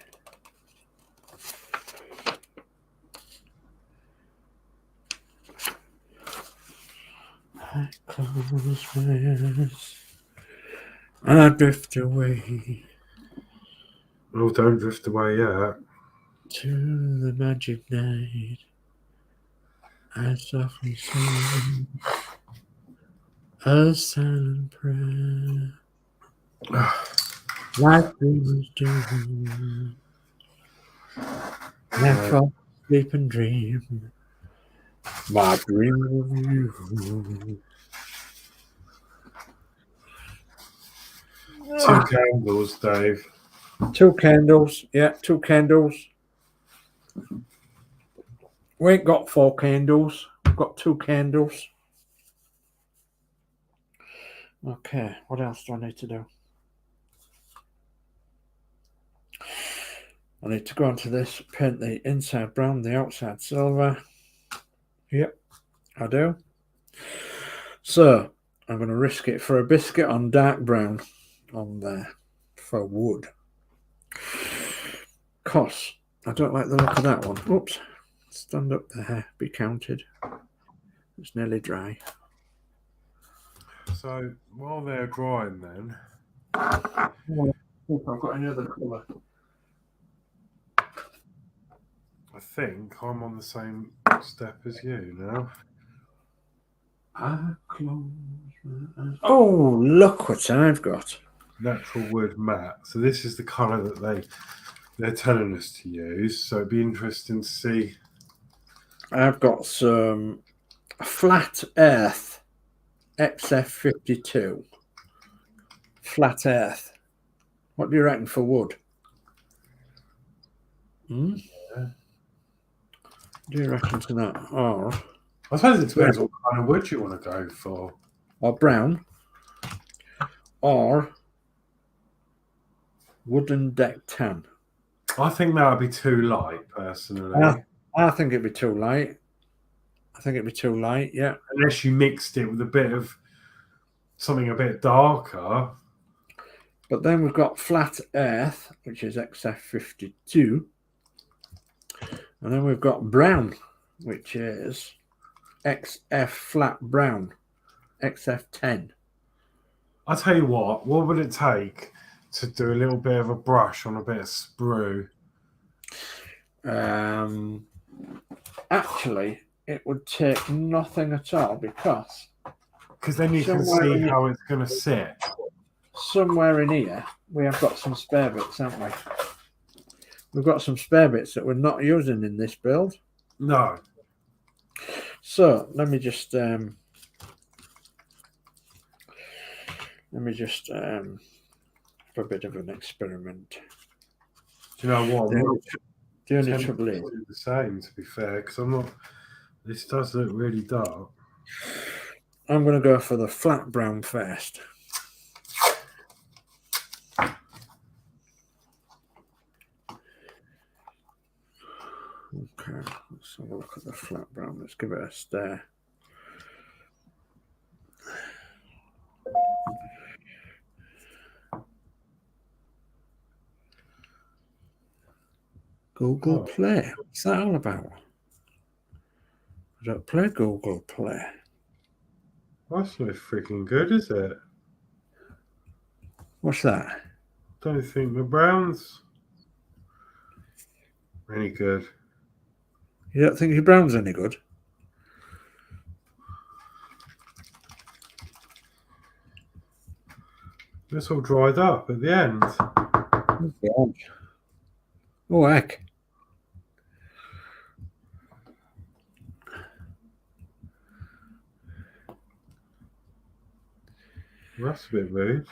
I close my eyes and I drift away. Oh, don't drift away yet. To the magic night, I softly sing a silent prayer, like dreamers do. I fall asleep and dream my dream of you. 2 candles, Dave. 2 candles, yeah, 2 candles. We ain't got 4 candles. We've got 2 candles. Okay, what else do I need to do? I need to go onto this, paint the inside brown, the outside silver. Yep, I do. So, I'm going to risk it for a biscuit on dark brown on there for wood. because I don't like the look of that one. Oops, stand up there, be counted. It's nearly dry. So while they're drying then, I've got another colour. I think I'm on the same step as you now. Oh, look what I've got. Natural wood matte. So this is the colour that they're telling us to use. So it'd be interesting to see. I've got some flat earth XF52. Flat earth. What do you reckon for wood? Yeah. What do you reckon to that? Or I suppose it depends what kind of wood you want to go for. Or brown. Or wooden deck tan. I think that would be too light, personally. I think it'd be too light. Yeah. Unless you mixed it with a bit of something a bit darker. But then we've got flat earth, which is XF52. And then we've got brown, which is XF flat brown, XF10. I'll tell you what would it take to do a little bit of a brush on a bit of sprue? Actually, it would take nothing at all because then you can see how it's going to sit. Somewhere in here, we have got some spare bits, haven't we? We've got some spare bits that we're not using in this build. No. So let me just for a bit of an experiment. Do you know what? The only trouble is the same, to be fair, because I'm not. This does look really dark. I'm going to go for the flat brown first. Okay, let's have a look at the flat brown. Let's give it a stare. Google Play. What's that all about? I don't play Google Play. That's no freaking good, is it? What's that? Don't think the browns any good. You don't think your brown's any good? It's all dried up at the end. Oh, heck. That's a bit rude.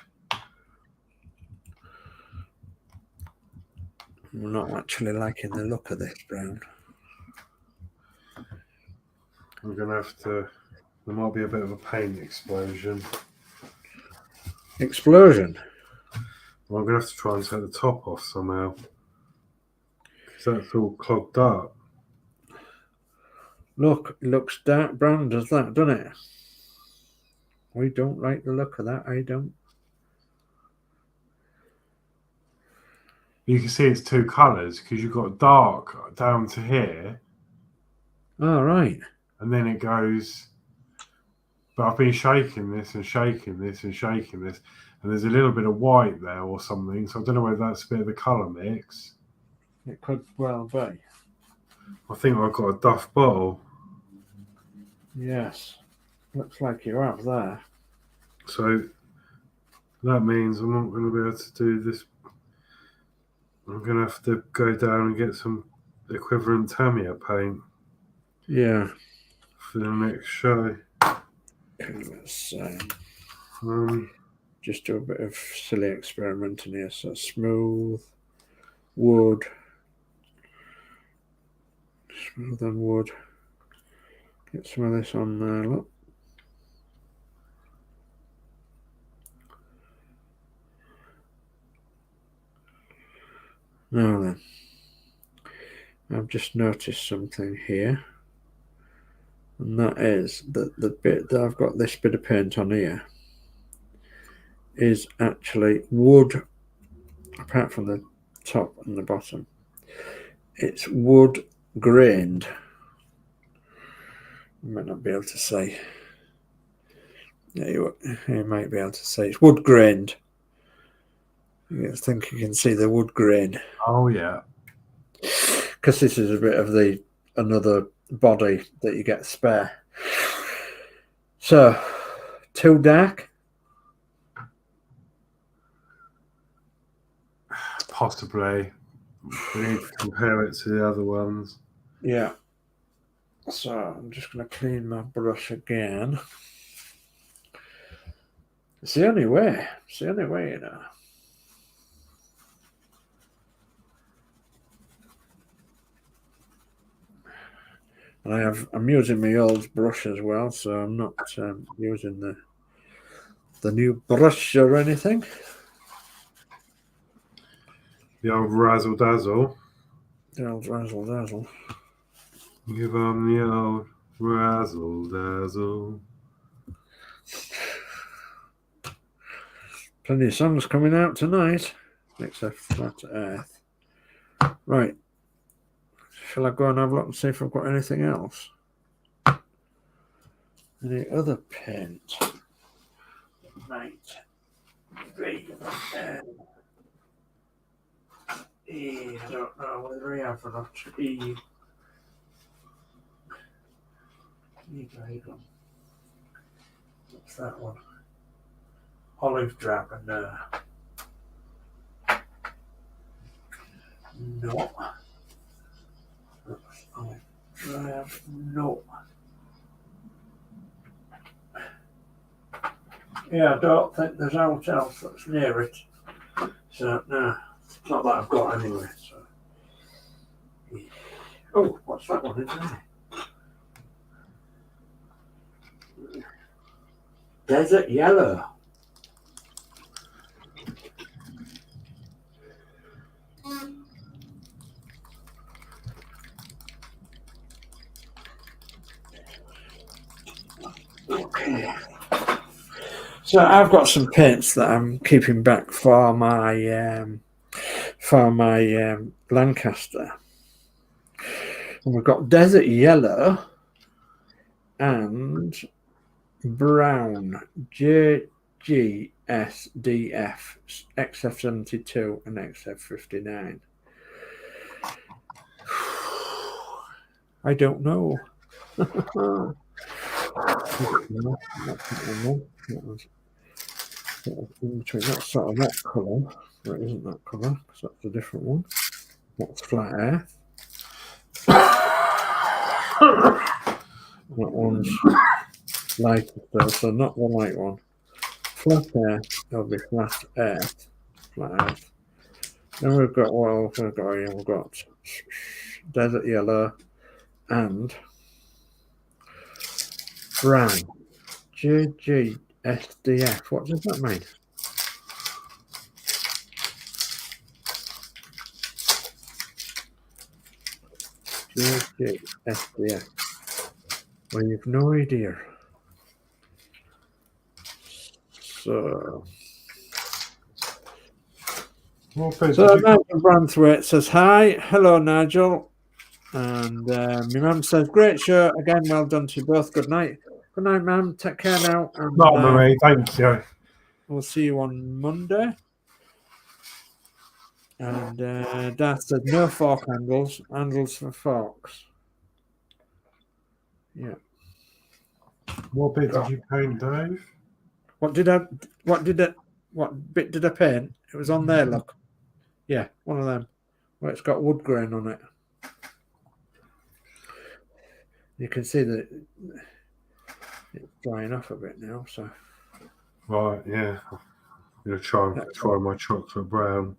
I'm not actually liking the look of this brown. I'm going to have to... There might be a bit of a paint explosion. Explosion? Well, I'm going to have to try and take the top off somehow. Because that's all clogged up. Look, it looks dark brown, does that, doesn't it? We don't like the look of that, I don't. You can see it's two colours because you've got dark down to here. Oh, right. And then it goes... But I've been shaking this and shaking this and shaking this. And there's a little bit of white there or something. So I don't know whether that's a bit of the colour mix. It could well be. I think I've got a Duff bottle. Yes. Looks like you have there. So that means I'm not going to be able to do this. I'm going to have to go down and get some equivalent Tamiya paint. Yeah. For the next show. Let's just do a bit of silly experimenting here. So smooth, wood, smooth and wood. Get some of this on there, look. Now then, I've just noticed something here. And that is that the bit that I've got this bit of paint on here is actually wood, apart from the top and the bottom. It's wood grained. You might not be able to say. Yeah, you might be able to say it's wood grained. I think you can see the wood grain. Oh yeah. Because this is a bit of another body that you get spare. So, too dark? Possibly. We need to compare it to the other ones. Yeah. So I'm just going to clean my brush again. It's the only way. It's the only way, you know. And I'm using my old brush as well, so I'm not using the new brush or anything. The old razzle dazzle. The old razzle dazzle. Give them the old razzle dazzle. Plenty of songs coming out tonight, except Flat Earth. Right. Shall I go and have a look and see if I've got anything else? Any other paint? Might be. I don't know whether I have or not. E. What's that one? Olive drab and no. Olive drab, no. Yeah, I don't think there's anything else that's near it. So no, it's not that I've got anyway. So. Oh, what's that one in there? Desert yellow. Okay. So I've got some paints that I'm keeping back for my Lancaster. And we've got desert yellow and brown JGSDF, XF72 and XF59. I don't know. That's sort of that colour. That isn't that colour, because that's a different one. That's Flat Earth. That one's lighter still, so not the light one. Flat Earth, it'll be Flat Earth. Flat Earth. Then we've got, well, we've got desert yellow and brown. JGSDF. What does that mean? JGSDF. Well, you've no idea. So Nigel Branthwaite says hi. Hello, Nigel. And my mum says, great show. Again, well done to you both. Good night. Good night, ma'am. Take care now. And, Marie, thank you. We'll see you on Monday. And Dad said, no fork handles. Handles for forks. Yeah. What bit did you paint, Dave? What bit did I paint? It was on there, look. Yeah, one of them. Where it's got wood grain on it. You can see that it's drying off a bit now, so. Right, yeah. I'm going to try my chocolate brown.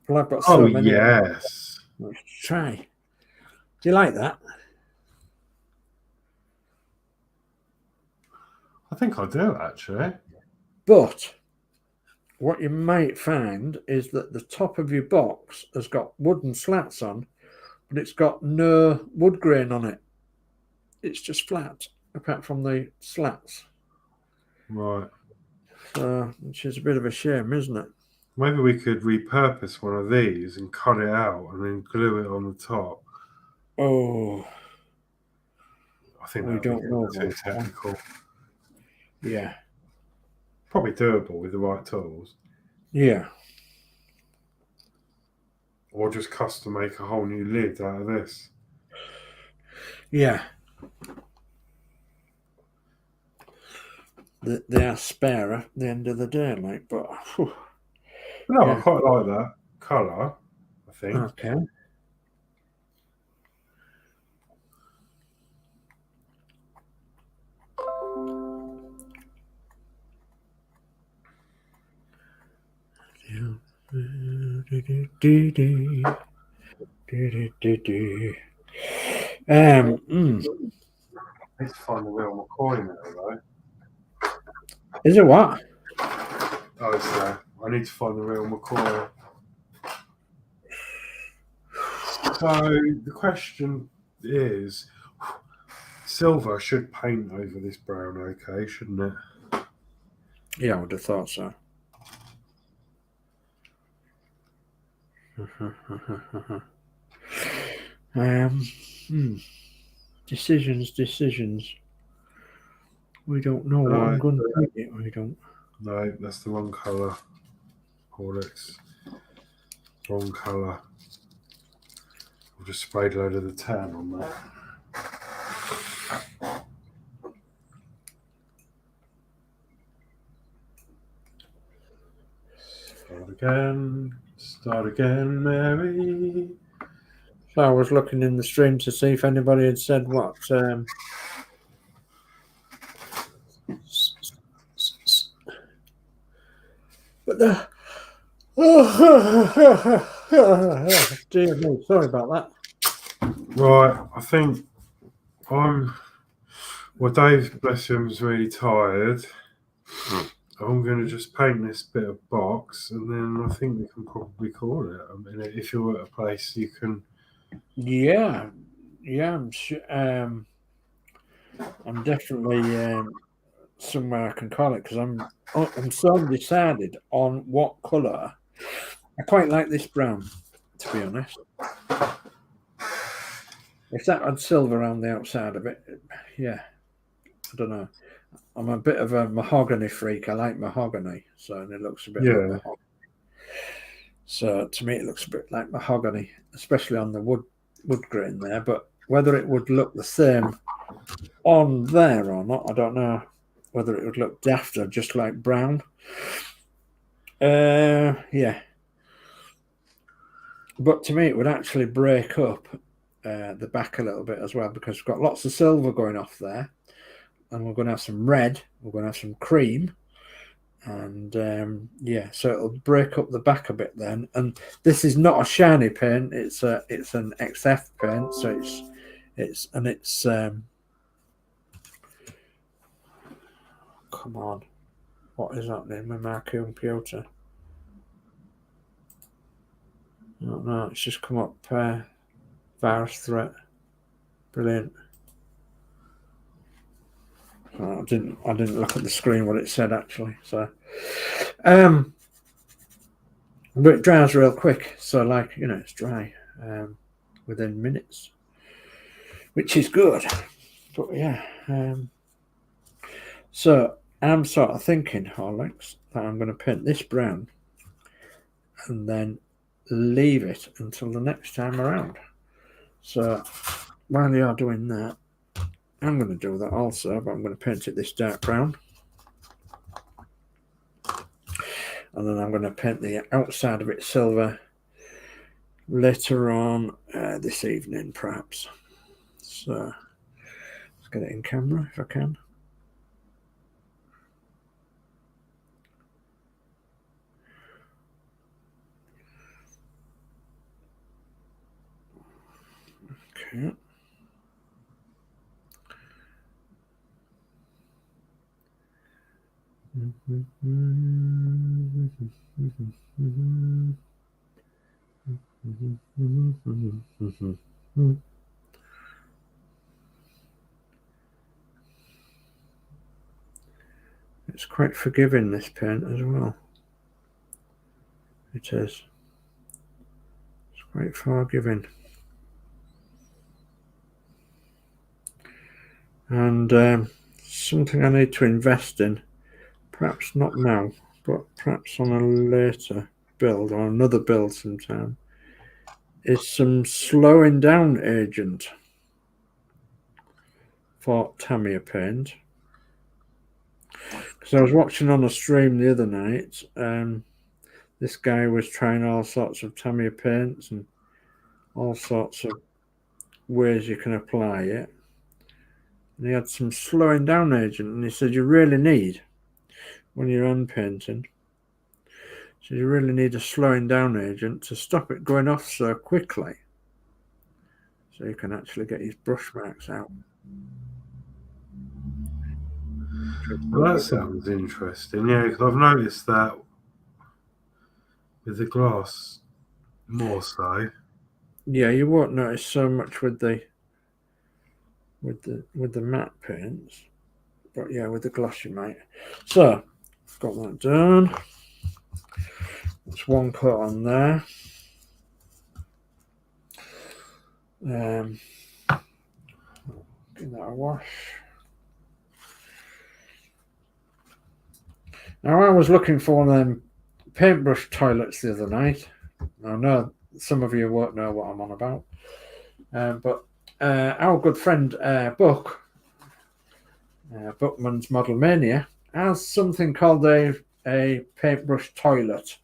Well, I've got so many. Yes. Let's try. Do you like that? I think I do, actually. But what you might find is that the top of your box has got wooden slats on, but it's got no wood grain on it. It's just flat, apart from the slats. Right. So, which is a bit of a shame, isn't it? Maybe we could repurpose one of these and cut it out and then glue it on the top. Oh, I think we don't know too about that one. technical. Yeah. Probably doable with the right tools. Yeah. Or just custom make a whole new lid out of this. Yeah. They are spare at the end of the day, like, but whew. No, Yeah. I quite like that colour, I think. Okay. Let's find the real McCoy now, though. Is it what? Oh, it's there. I need to find the real McCoy. So the question is, silver should paint over this brown, okay, shouldn't it? Yeah, I would have thought so. Decisions. We don't know what I'm going to make it. We don't. No, that's the wrong colour. Horlixs. Wrong colour. I've just sprayed a load of the tan on that. Start again, Mary. So I was looking in the stream to see if anybody had said what. But dear me, sorry about that. Right, I think well, Dave, bless him, is really tired. I'm going to just paint this bit of box, and then I think we can probably call it. I mean, if you're at a place you can. Yeah, I'm sure. I'm definitely somewhere I can call it because I'm so undecided on what colour. I quite like this brown, to be honest. If that had silver around the outside of it, yeah, I don't know. I'm a bit of a mahogany freak. I like mahogany, so it looks a bit like mahogany. So to me, it looks a bit like mahogany, especially on the wood grain there. But whether it would look the same on there or not, I don't know. Whether it would look daft or just like brown. Yeah. But to me, it would actually break up the back a little bit as well, because we've got lots of silver going off there, and we're going to have some red, we're going to have some cream, and yeah, so it'll break up the back a bit then. And this is not a shiny paint; it's an XF paint, so it's come on, what is happening with my computer? Oh, no, it's just come up virus threat. Brilliant. I didn't look at the screen what it said actually. So but it dries real quick, so like, you know, it's dry within minutes, which is good. But yeah, so I'm sort of thinking, Horlicks, that I'm going to paint this brown and then leave it until the next time around. So while you're doing that, I'm going to do that also, but I'm going to paint it this dark brown. And then I'm going to paint the outside of it silver later on this evening, perhaps. So let's get it in camera if I can. Okay. It's quite forgiving, this paint, as well. It is. It's quite forgiving. And something I need to invest in, perhaps not now, but perhaps on a later build or another build sometime, is some slowing down agent for Tamiya paint. Because I was watching on a stream the other night, this guy was trying all sorts of Tamiya paints and all sorts of ways you can apply it. And he had some slowing down agent, and he said you really need, when you're on painting, so you really need a slowing down agent to stop it going off so quickly, so you can actually get his brush marks out. Well, that sounds interesting. Yeah, because I've noticed that with the glass more so. Yeah, you won't notice so much with the matte paints, but yeah, with the gloss you might. So I've got that done. That's one coat on there. Give that a wash. Now I was looking for one of them paintbrush toilets the other night. I know some of you won't know what I'm on about, but our good friend Buck, Buckman's Model Mania, has something called a paintbrush toilet.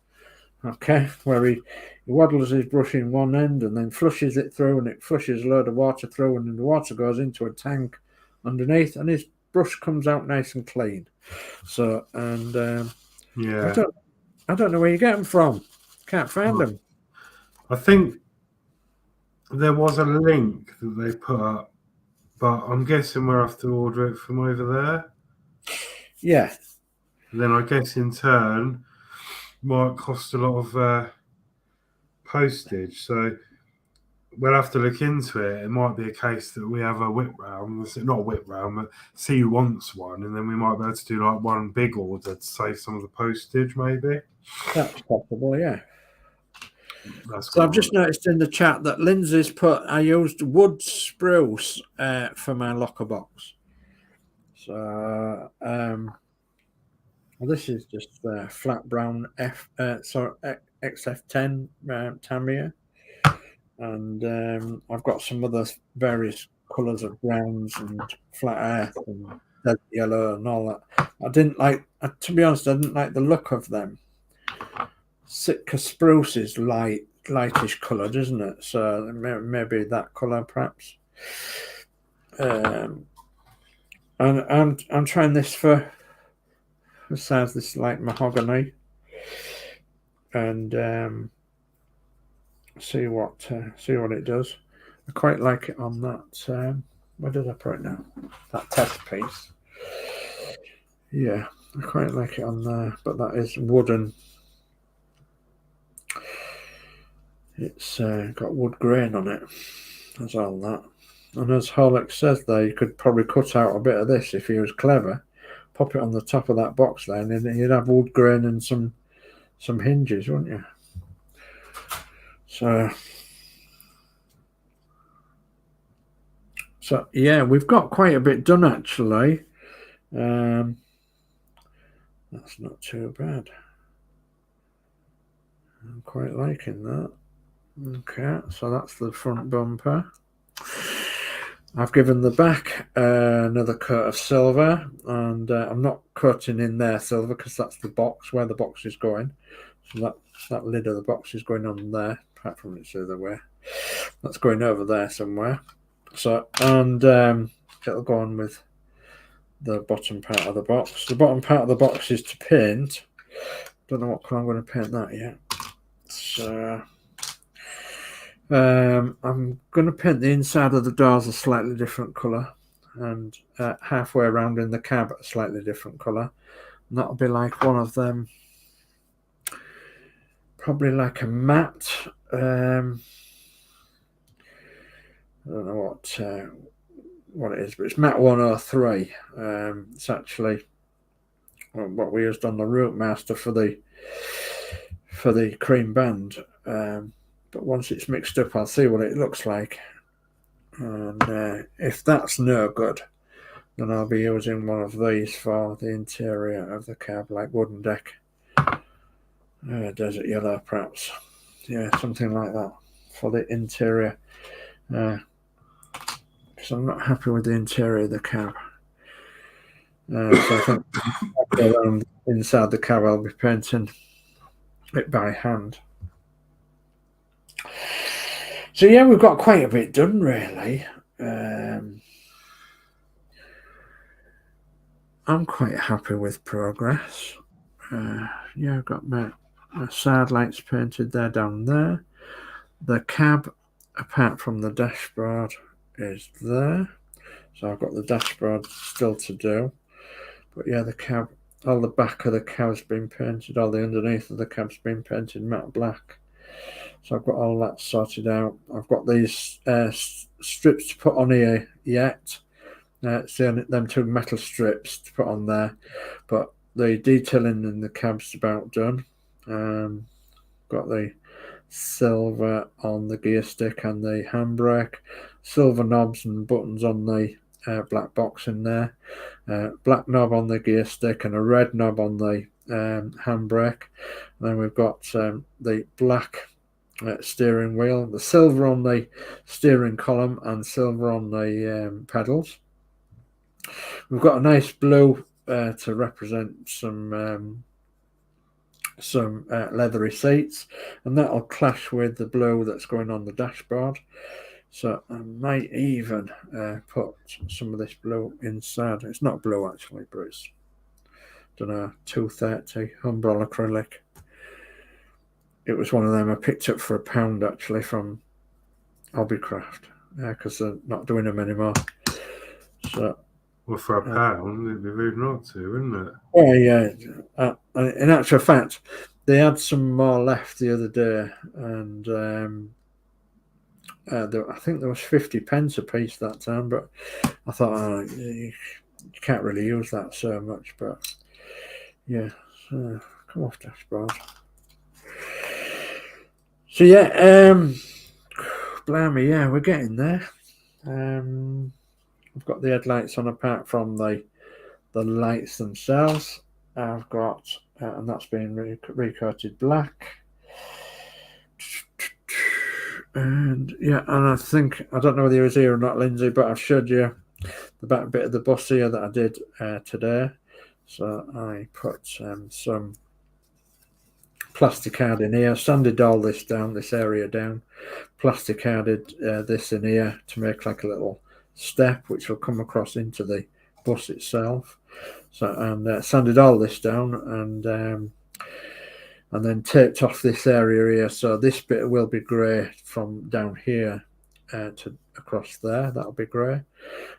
Okay, where he waddles his brush in one end and then flushes it through, and it flushes a load of water through, and then the water goes into a tank underneath, and his brush comes out nice and clean. So, and Yeah, I don't know where you get them from. Can't find them. I think there was a link that they put up, but I'm guessing we'll have to order it from over there. Yeah. Then I guess in turn might cost a lot of postage. So we'll have to look into it. It might be a case that we have a whip round. Not a whip round, but see who wants one, and then we might be able to do like one big order to save some of the postage, maybe. That's possible, yeah. That's So I've just noticed in the chat that Lindsay's put, I used wood spruce for my locker box. So well, this is just flat brown XF10 Tamiya, and I've got some other various colours of browns and flat earth and dead yellow and all that. I didn't like, to be honest, I didn't like the look of them. Sitka spruce is lightish coloured, isn't it? So maybe that colour, perhaps. And I'm trying this for size. This is like mahogany, and see what it does. I quite like it on that. Where did I put it now? That test piece. Yeah, I quite like it on there, but that is wooden. It's got wood grain on it. That's all that. And as Horlixs says there, you could probably cut out a bit of this if you was clever. Pop it on the top of that box there, and then you'd have wood grain and some hinges, wouldn't you? So yeah, we've got quite a bit done actually. That's not too bad. I'm quite liking that. Okay, so that's the front bumper. I've given the back another coat of silver, and I'm not cutting in there silver because that's the box where the box is going. So that lid of the box is going on there, apart from it's the other way. That's going over there somewhere. So, and it'll go on with the bottom part of the box. The bottom part of the box is to paint. Don't know what colour I'm going to paint that yet. So I'm going to paint the inside of the doors a slightly different colour, and halfway around in the cab a slightly different colour. And that'll be like one of them, probably like a matte. I don't know what it is, but it's matte 103. It's actually what we used on the Route Master for for the cream band. But once it's mixed up, I'll see what it looks like. And if that's no good, then I'll be using one of these for the interior of the cab, like wooden deck. Desert yellow, perhaps. Yeah, something like that for the interior. Because I'm not happy with the interior of the cab. So I think around inside the cab, I'll be painting it by hand. So yeah, we've got quite a bit done, really. I'm quite happy with progress. Yeah, I've got my side lights painted there, down there. The cab, apart from the dashboard, is there. So I've got the dashboard still to do. But yeah, the cab, all the back of the cab's been painted, all the underneath of the cab's been painted matte black. So I've got all that sorted out. I've got these strips to put on here yet. So them two metal strips to put on there. But the detailing in the cab's about done. Got the silver on the gear stick and the handbrake. Silver knobs and buttons on the black box in there. Black knob on the gear stick and a red knob on the handbrake. And then we've got the black steering wheel, the silver on the steering column and silver on the pedals. We've got a nice blue to represent some leathery seats, and that'll clash with the blue that's going on the dashboard. So I might even put some of this blue inside. It's not blue actually, but it's, I don't know, 230 umbrella acrylic. It was one of them I picked up for £1 actually from Hobbycraft, because they're not doing them anymore. So, well, for £1, it'd be rude not to, wouldn't it? Oh yeah. In actual fact, they had some more left the other day, and I think there was 50p a piece that time. But I thought, you can't really use that so much. But yeah, so, come off dashboard. So yeah, blimey, yeah, we're getting there. I've got the headlights on apart from the lights themselves. I've got, and that's been recoated black. And yeah, and I think, I don't know whether you was here or not, Lindsay, but I've showed you the back bit of the bus here that I did today. So I put some plastic card in here, sanded all this down, this area down, plastic carded this in here to make like a little step which will come across into the bus itself. So, and sanded all this down, and then taped off this area here. So this bit will be grey from down here to across there. That'll be grey,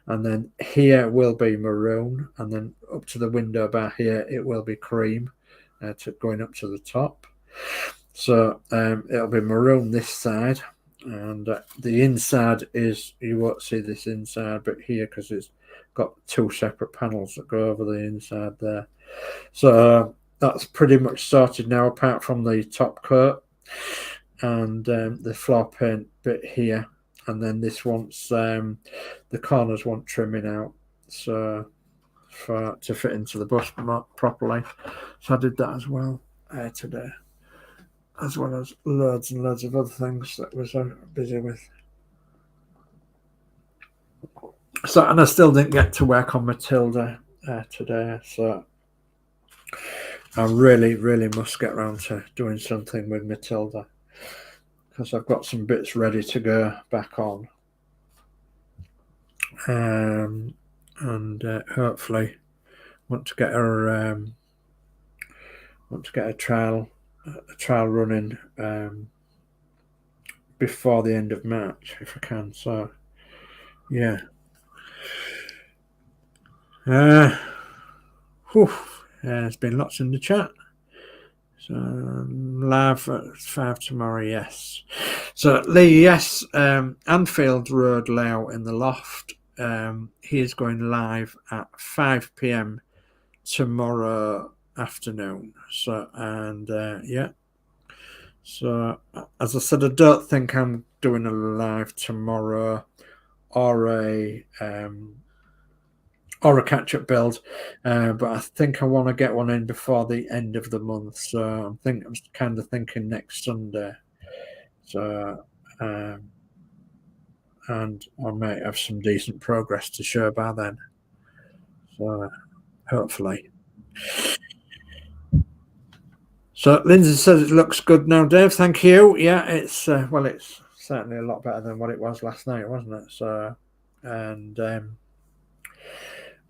and then here will be maroon, and then up to the window bar here it will be cream, to going up to the top. So it'll be maroon this side, and the inside is, you won't see this inside, but here, because it's got two separate panels that go over the inside there. So that's pretty much sorted now, apart from the top coat and the floor paint bit here, and then this wants the corners want trimming out, so to fit into the bus properly. So I did that as well today, as well as loads and loads of other things that I was busy with. So, and I still didn't get to work on Matilda today, so I really, really must get around to doing something with Matilda, because I've got some bits ready to go back on, and hopefully want to get her a trial running before the end of March if I can. So yeah. There's been lots in the chat. So live at 5 tomorrow, yes. So Lee, yes, Anfield Road layout in the loft. He is going live at 5 p.m. tomorrow afternoon. So, and yeah, So, as I said, I don't think I'm doing a live tomorrow or a catch-up build, but I think I want to get one in before the end of the month. So I'm kind of thinking next Sunday. So, and I might have some decent progress to show by then. So hopefully. So Lindsay says it looks good now, Dave. Thank you. Yeah, it's well, it's certainly a lot better than what it was last night, wasn't it? So, and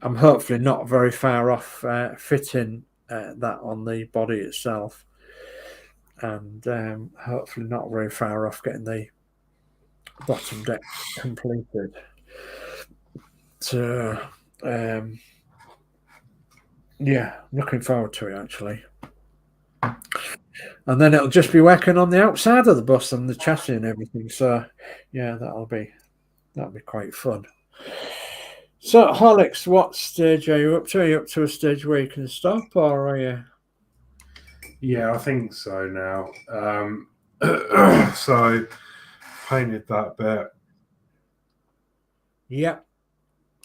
I'm hopefully not very far off fitting that on the body itself, and hopefully not very far off getting the bottom deck completed. So, yeah, looking forward to it actually. And then it'll just be working on the outside of the bus and the chassis and everything. So, yeah, that'll be quite fun. So, Horlicks, what stage are you up to? Are you up to a stage where you can stop, or are you? Yeah, I think so now. So, painted that bit. Yeah.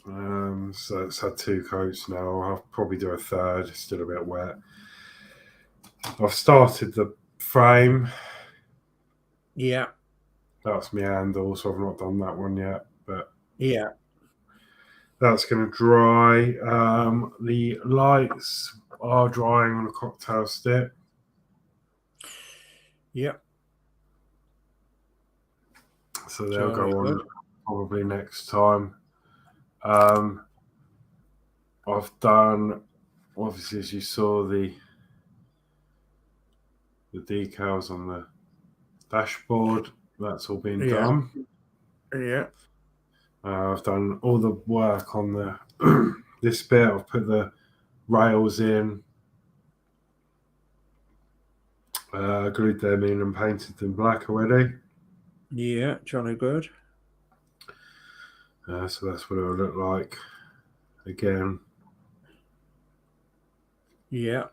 So it's had 2 coats now. I'll probably do a third. It's still a bit wet. I've started the frame. Yeah. That's my handle, so I've not done that one yet. But yeah, that's going to dry. The lights are drying on a cocktail stick. Yeah. So they'll go on probably next time. I've done, obviously, as you saw, the decals on the dashboard. That's all been done. Yeah. I've done all the work on the this bit. I've put the rails in, glued them in and painted them black already. Yeah, jolly good. So that's what it will look like again. Yeah.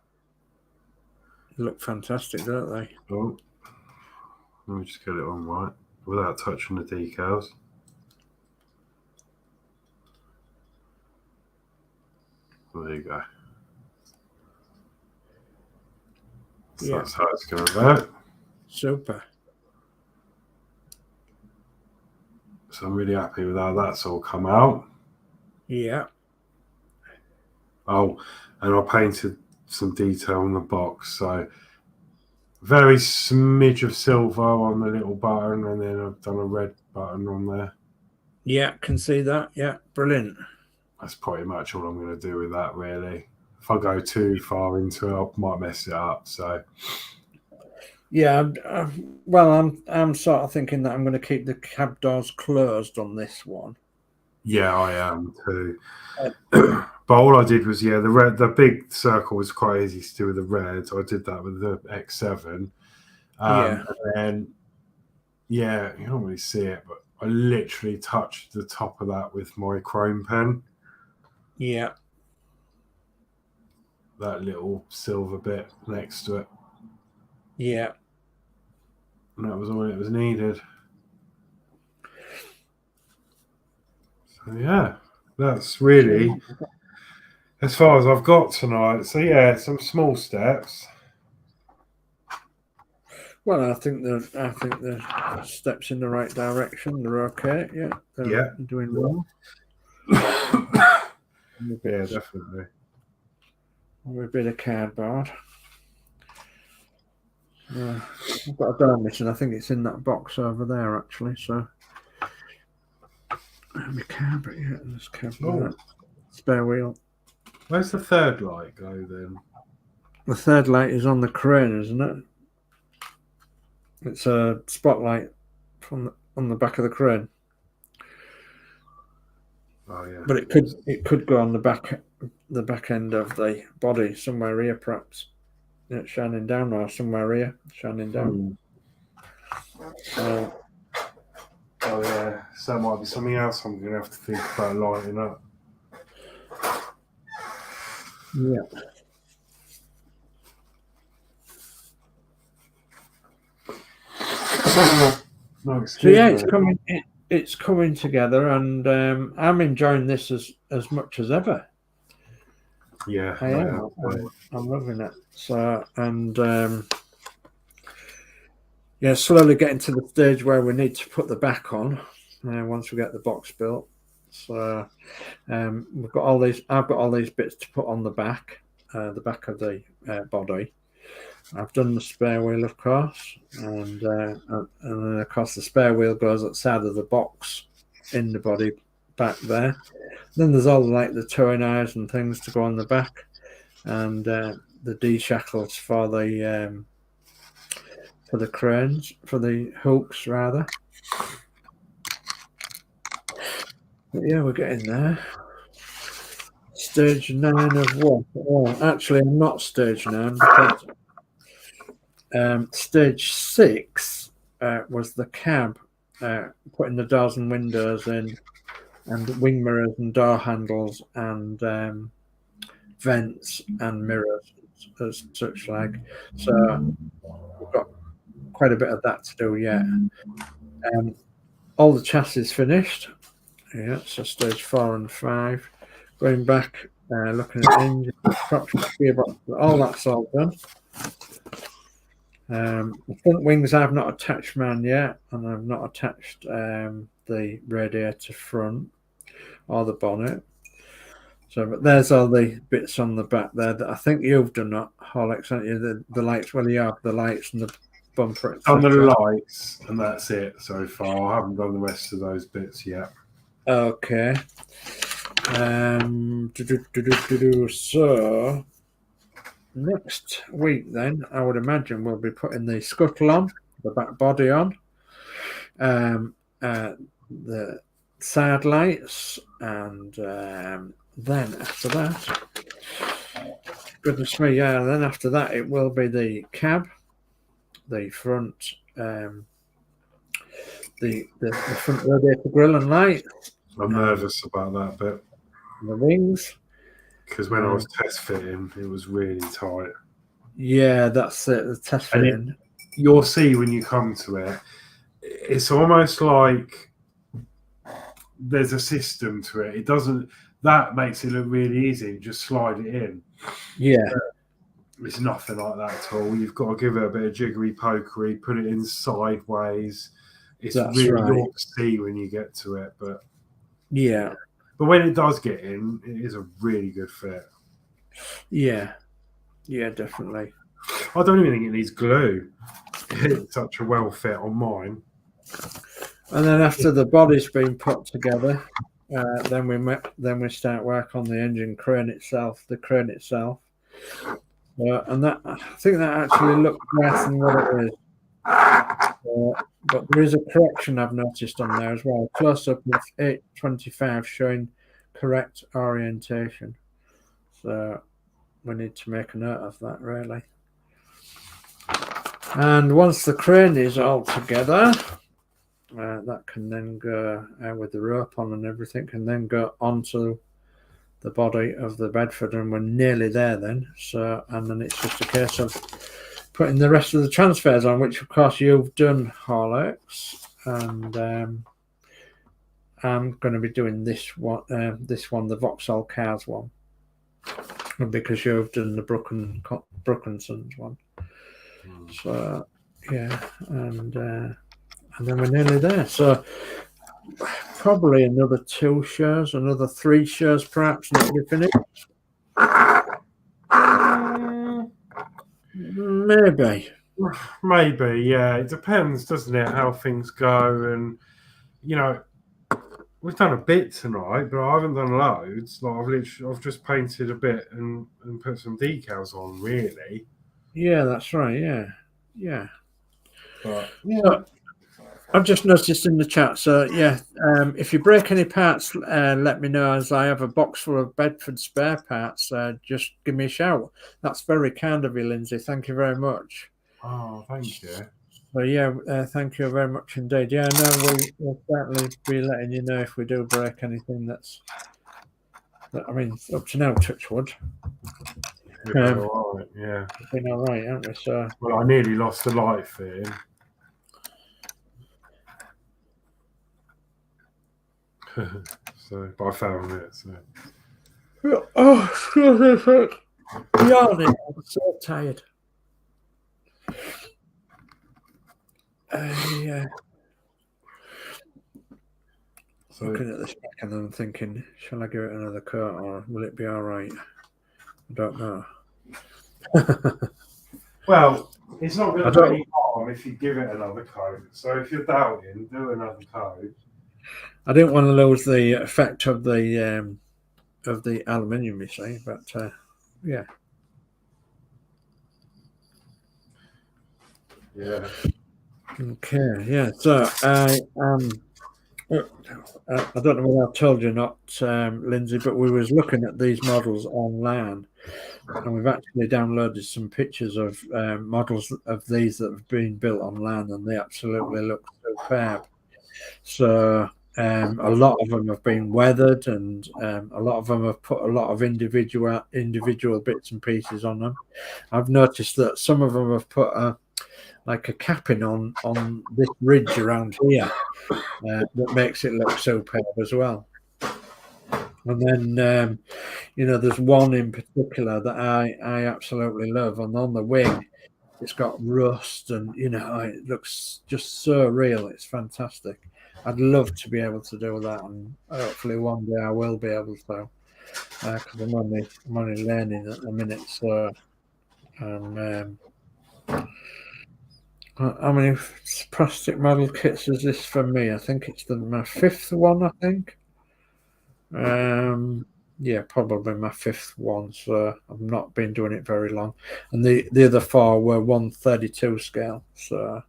Look fantastic, don't they? Oh, let me just get it on right without touching the decals. There you go. So that's how it's going to look. Super. So I'm really happy with how that's all come out. Yeah. Oh, and I painted some detail on the box. So very smidge of silver on the little button, and then I've done a red button on there. Yeah, can see that. Yeah, brilliant. That's pretty much all I'm going to do with that, really. If I go too far into it, I might mess it up. So, yeah, well, I'm sort of thinking that I'm going to keep the cab doors closed on this one. Yeah, I am too. But all I did was, the big circle was quite easy to do with the red. I did that with the X7. And then, you don't really see it, but I literally touched the top of that with my chrome pen. Yeah. That little silver bit next to it. Yeah. And that was all it was needed. So, yeah, that's really as far as I've got tonight. So, yeah, some small steps. Well, I think the steps in the right direction. They're okay. Yeah. They're doing well. Yeah, definitely. With a bit of cardboard. I've got a door missing. I think it's in that box over there, actually. So, the cardboard. Yeah, there's cardboard. Spare wheel. Where's the third light go then? The third light is on the crane, isn't it? It's a spotlight on the back of the crane. Oh yeah. But it could go on the back end of the body somewhere here, perhaps. It's shining down, or somewhere here, shining down. Oh yeah. So that might be something else I'm gonna have to think about lighting up. Yeah. No, So yeah, it's coming together, and I'm enjoying this as much as ever. Yeah, I am. I'm loving it. So, and yeah, slowly getting to the stage where we need to put the back on once we get the box built. So we've got all these. I've got all these bits to put on the back of the body. I've done the spare wheel, of course, and then of course the spare wheel goes outside of the box in the body back there. Then there's all like the towing eyes and things to go on the back, and the D shackles for the cranes, for the hooks rather. But yeah, we're getting there. Stage 9 of what? Oh, actually, I'm not stage 9 because stage 6 was the cab, putting the doors and windows in, and wing mirrors and door handles and vents and mirrors as such like. So we've got quite a bit of that to do yet. All the chassis finished. Yeah, so stage 4 and 5. Going back, looking at engine, gearbox, all that's all done. The front wings I've not attached mine yet, and I've not attached the radiator front or the bonnet. So, but there's all the bits on the back there that I think you've done, not Horlicks, haven't you? The lights. Well, you have the lights and the bumper. On the lights, and that's it so far. I haven't done the rest of those bits yet. Okay. So next week, then I would imagine we'll be putting the scuttle on, the back body on, the side lights, and then after that, goodness me, yeah. Then after that, it will be the cab, the front, the front radiator grill and light. I'm nervous about that bit. The wings. Because when I was test fitting, it was really tight. Yeah, that's it. The test fitting. You'll see when you come to it. It's almost like there's a system to it. It doesn't. That makes it look really easy. Just slide it in. Yeah. It's nothing like that at all. You've got to give it a bit of jiggery pokery, put it in sideways. It's really right. You'll see when you get to it, but yeah. But when it does get in, it is a really good fit. Yeah. Yeah, definitely. I don't even think it needs glue. It's such a well fit on mine. And then after the body's been put together, then we start work on the engine crane itself, the crane itself. And that, I think that actually looks worse than what it is. But there is a correction I've noticed on there as well. Close up of 825 showing correct orientation. So we need to make a note of that, really. And once the crane is all together, that can then go with the rope on and everything, can then go onto the body of the Bedford, and we're nearly there then. So, and then it's just a case of putting the rest of the transfers on, which of course you've done, Horlicks, and I'm going to be doing this one, the Vauxhall Cars one, because you've done the Brookensons one. So yeah, and then we're nearly there. So probably another 2 shows, another 3 shows perhaps, and it'll be finished. Maybe, yeah. It depends, doesn't it, how things go. And you know, we've done a bit tonight, but I haven't done loads. Like I've just painted a bit and put some decals on, really. Yeah, that's right. Yeah. But yeah. I've just noticed in the chat. So yeah, if you break any parts, let me know, as I have a box full of Bedford spare parts. Just give me a shout. That's very kind of you, Lindsay. Thank you very much. Oh, thank you. So yeah, thank you very much indeed. Yeah, no, we'll certainly be letting you know if we do break anything. I mean, up to now, touch wood. We've been all right, yeah. We've been all right, haven't we? So well, I nearly lost the light fitting. So, but I found it. So. Oh, excuse me. Yawning. I'm so tired. Yeah. So, looking at this back and I'm thinking, shall I give it another coat or will it be all right? I don't know. well, it's not going I to do don't- any harm if you give it another coat. So if you're doubting, do another coat. I didn't want to lose the effect of the aluminium, you see, but yeah. Yeah. Okay, yeah. So I don't know whether I told you or not, Lindsay, but we was looking at these models online, and we've actually downloaded some pictures of models of these that have been built online, and they absolutely look superb. So a lot of them have been weathered, and a lot of them have put a lot of individual bits and pieces on them. I've noticed that some of them have put like a capping on this ridge around here that makes it look superb as well. And then there's one in particular that I absolutely love, and on the wing it's got rust, and it looks just so real. It's fantastic. I'd love to be able to do that, and hopefully one day I will be able to, because I'm only learning at the minute. So, and how many plastic model kits is this for me? I think it's my fifth one. I think. Yeah, probably my fifth one. So I've not been doing it very long, and the other four were 132 scale. So,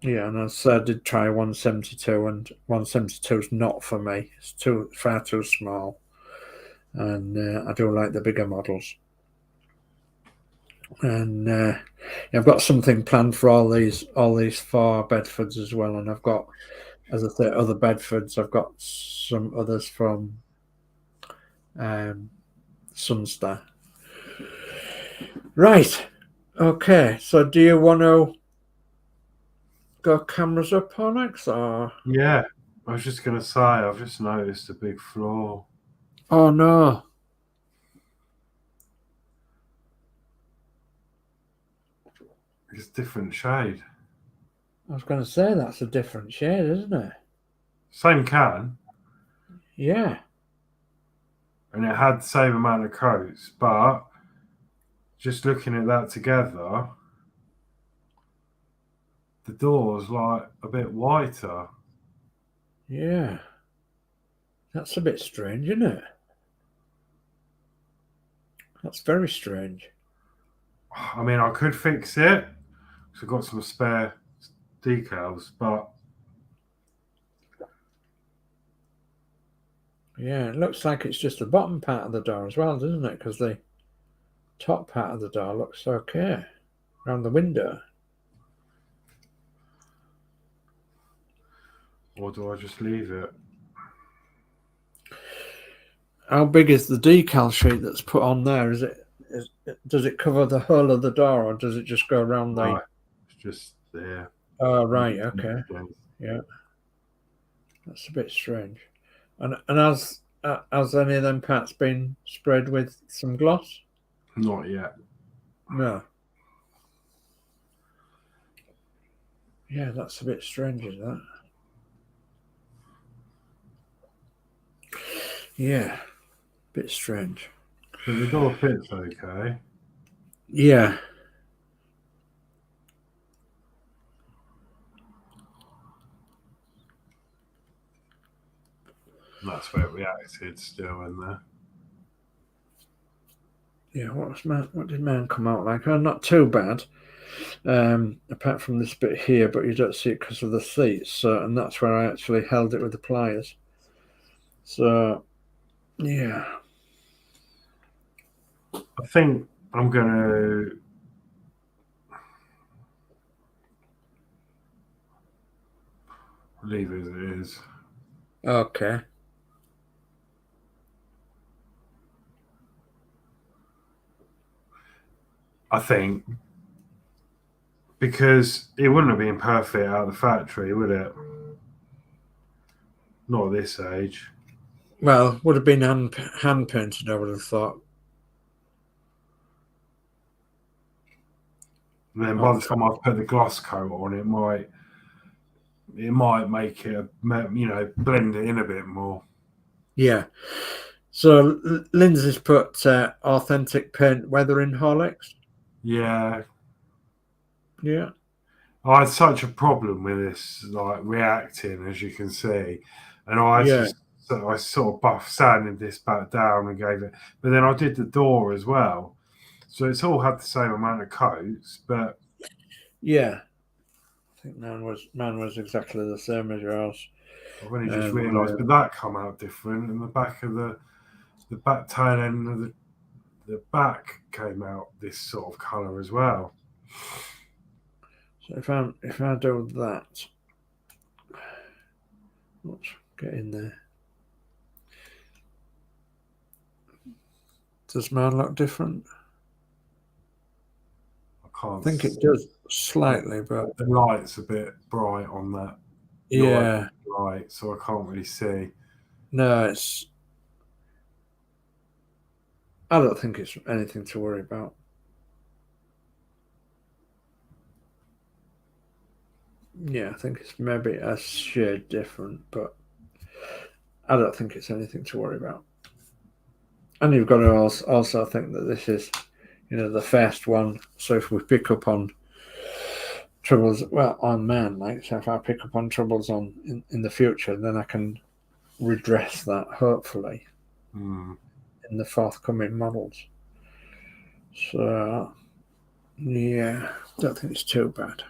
yeah, and I did try 172, and 172 is not for me. It's far too small, and I do like the bigger models. And I've got something planned for all these four Bedfords as well, and I've got, as I say, other Bedfords. I've got some others from Sunstar. Right. Okay. So, do you want to go cameras up on X or? Yeah. I was just going to say, I've just noticed a big flaw. Oh no. It's a different shade. I was going to say that's a different shade, isn't it? Same can. Yeah. And it had the same amount of coats, but just looking at that together, the door's like a bit whiter. Yeah. That's a bit strange, isn't it? That's very strange. I mean, I could fix it because I've got some spare decals, but Yeah, it looks like it's just the bottom part of the door as well, doesn't it? Because the top part of the door looks okay around the window. or do I just leave it? How big is the decal sheet that's put on there? Does it cover the whole of the door, or does it just go around the? It's just there. Oh, right. Okay. Yeah. That's a bit strange. And has any of them parts been sprayed with some gloss? Not yet. No. Yeah, that's a bit strange, isn't that? Yeah, bit strange. But the door fits okay. Yeah. And that's where it reacted still in there. Yeah, what did mine come out like? Oh, not too bad. Apart from this bit here, but you don't see it because of the seats. So, and that's where I actually held it with the pliers. So, yeah. I think I'm gonna leave it as it is. Okay. I think because it wouldn't have been perfect out of the factory, would it? Not at this age. Well, would have been hand painted, I would have thought. And then by the time I put the gloss coat on, it might make it, blend it in a bit more. Yeah. So Lindsay's put authentic paint weather in Horlicks. Yeah. Yeah. I had such a problem with this, like reacting, as you can see, and I sort of sanded this back down and gave it, but then I did the door as well, so it's all had the same amount of coats, but yeah, I think mine was exactly the same as yours. I've only just realised, but that come out different, and the back of the back tail end of the back came out this sort of colour as well. So if I do that, let's get in there. Does mine look different? I think it does slightly, but the light's a bit bright on that. Yeah. Light, so I can't really see. No, I don't think it's anything to worry about. Yeah, I think it's maybe a shade different, but I don't think it's anything to worry about. And you've got to also think that this is, the first one. So if we pick up on troubles, well, on man, so if I pick up on troubles in the future, then I can redress that, hopefully, in the forthcoming models. So, yeah, don't think it's too bad.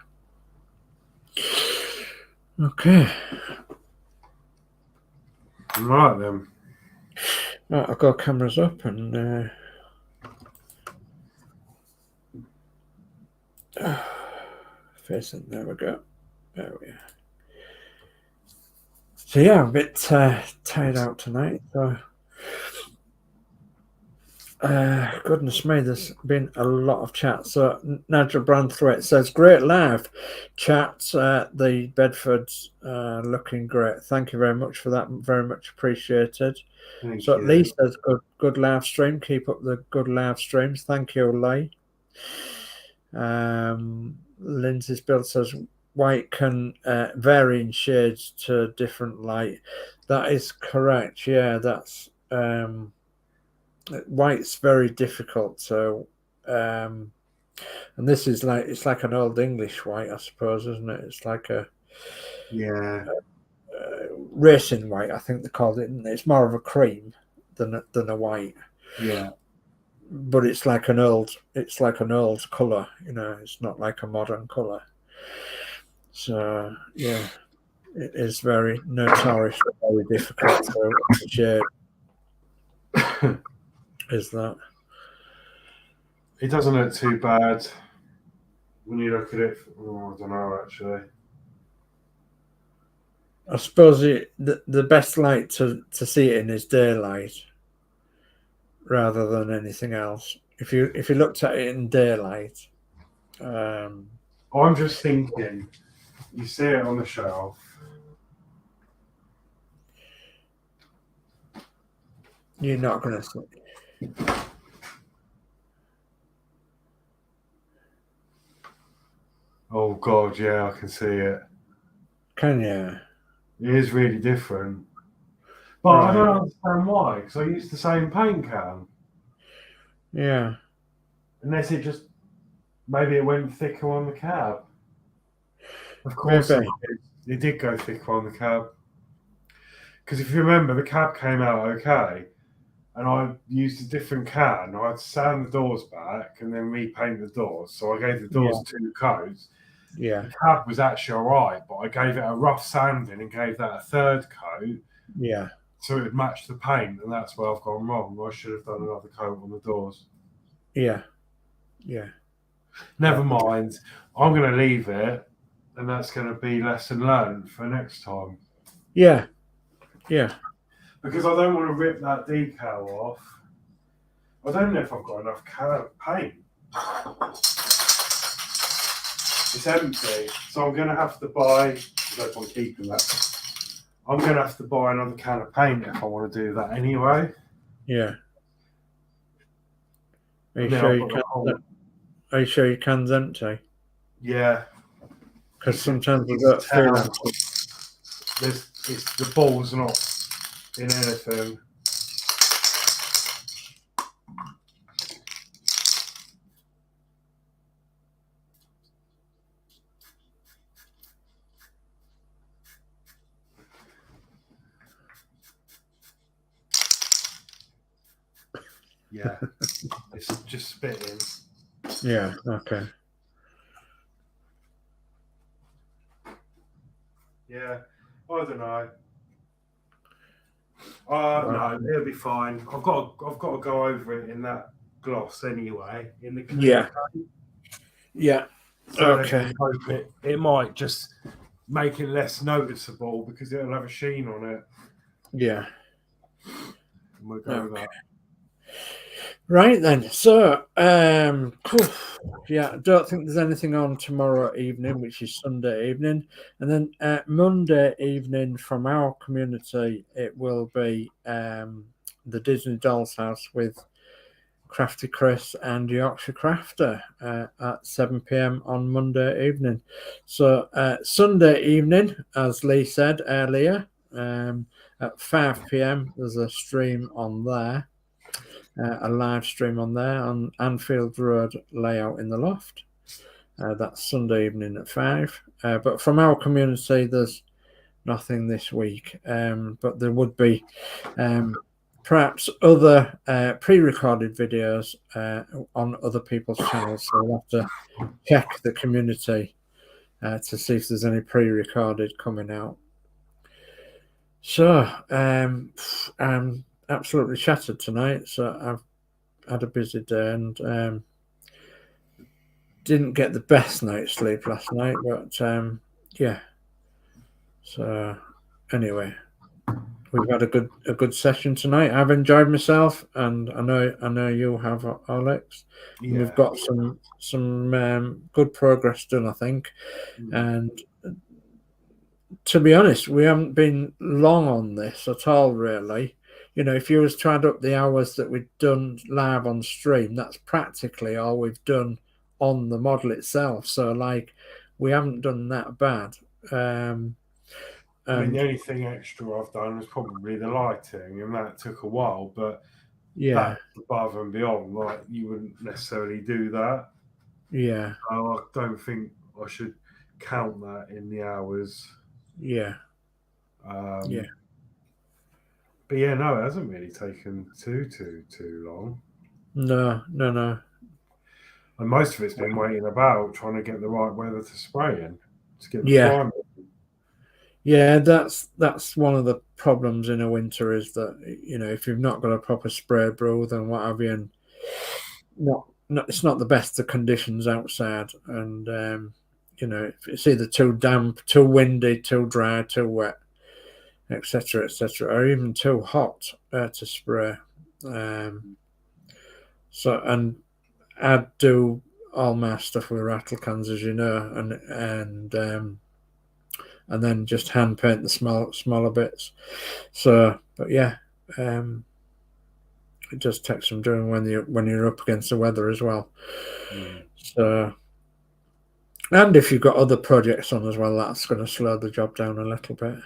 Okay. Right then. Right, I'll go cameras up and facing. There we go. There we are. So yeah, I'm a bit tired out tonight. So goodness me, there's been a lot of chat. So Nigel Branthwaite says, great live chat. The Bedfords looking great. Thank you very much for that. Very much appreciated. Thank you. Lee says, good live stream. Keep up the good live streams. Thank you, Lee. Lindsay's build says, white can vary in shades to different light. That is correct. Yeah, that's white's very difficult. So, and this is it's like an old English white, I suppose, isn't it? It's like a racing white, I think they called it. It's more of a cream than a white. Yeah. But it's like an old colour, it's not like a modern colour. So yeah, it is very notoriously very difficult to shade. Is that? It doesn't look too bad when you look at it. Oh, I don't know actually. I suppose the best light to see it in is daylight, rather than anything else. If you looked at it in daylight, I'm just thinking, you see it on the shelf. You're not going to see. Oh God, yeah, I can see it. Can you? It is really different. But right. I don't understand why, because I used the same paint can. Yeah. Unless maybe it went thicker on the cab. Of course it did go thicker on the cab. Because if you remember, the cab came out okay, and I used a different can. I had to sand the doors back and then repaint the doors. So I gave the doors 2 coats. Yeah. The cab was actually all right, but I gave it a rough sanding and gave that a 3rd coat. Yeah. So it would match the paint, and that's where I've gone wrong. I should have done another coat on the doors. Yeah. Yeah. Never mind. I'm going to leave it, and that's going to be lesson learned for next time. Yeah. Yeah. Because I don't want to rip that decal off. I don't know if I've got enough paint. It's empty, so I'm going to have to buy. I don't want to keep that. I'm going to have to buy another can of paint if I want to do that anyway. Yeah. Are you Then sure I've you got the whole- Are you sure your can's empty? Yeah. Because sometimes we it's don't feel town. empty. It's the ball's not in anything. Yeah, it's just spitting. Yeah, okay. Yeah, I don't know. No, it'll be fine. I've got to go over it in that gloss anyway. In the clear coat. Yeah. So Okay. hope it might just make it less noticeable because it'll have a sheen on it. Yeah. And we'll go with that. Right then. So, yeah, I don't think there's anything on tomorrow evening, which is Sunday evening, and then Monday evening from our community, it will be the Disney Doll's House with Crafty Chris and Yorkshire Crafter at 7 p.m. on Monday evening. So Sunday evening, as Lee said earlier, at 5 p.m. there's a stream on there. A live stream on there on Anfield Road layout in the loft. That's Sunday evening at 5. But from our community, there's nothing this week. But there would be perhaps other pre-recorded videos on other people's channels. So we'll have to check the community to see if there's any pre-recorded coming out. So I'm absolutely shattered tonight. So I've had a busy day and didn't get the best night's sleep last night, but yeah. So anyway, we've had a good session tonight. I've enjoyed myself, and I know you have, Horlixs. Yeah. We've got some good progress done, I think, and to be honest, we haven't been long on this at all, really. You know, if you was to add up the hours that we've done live on stream, that's practically all we've done on the model itself. So, like, we haven't done that bad. I mean, the only thing extra I've done was probably the lighting, and that took a while, but yeah, that's above and beyond. Like, you wouldn't necessarily do that. Yeah. So I don't think I should count that in the hours. Yeah. Yeah. But yeah, no, it hasn't really taken too long. No. And most of it's been waiting about, trying to get the right weather to spray in, to get the Yeah. climate. Yeah, that's one of the problems in a winter is that, you know, if you've not got a proper spray brew and what have you, and it's not the best of conditions outside, and you know, if it's either too damp, too windy, too dry, too wet, etc., or even too hot to spray. So, and I do all my stuff with rattle cans, as you know, and then just hand paint the smaller bits. So, but yeah, it just takes some doing when you're up against the weather as well. So, and if you've got other projects on as well, that's going to slow the job down a little bit.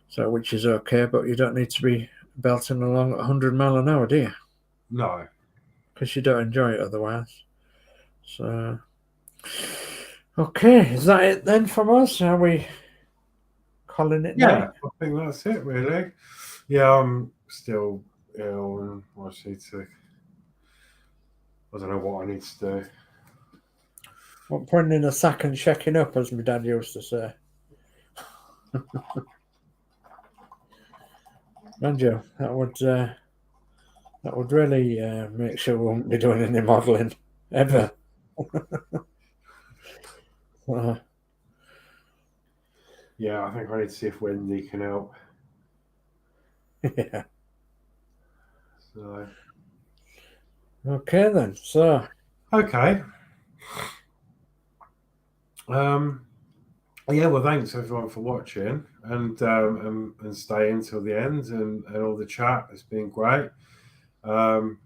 So, which is okay, but you don't need to be belting along at 100 mile an hour, do you? No, because you don't enjoy it otherwise. So, okay, is that it then from us? Are we calling it night? I think that's it, really. Yeah, I'm still ill and I don't know what I need to do. Well, putting in a sack and checking up, as my dad used to say. Mind you, that would really make sure we won't be doing any modelling ever. Yeah, I think I need to see if Wendy can help. Yeah. So. Okay then. So. Okay. Yeah, well, thanks everyone for watching and staying till the end and all the chat. It's been great. I'm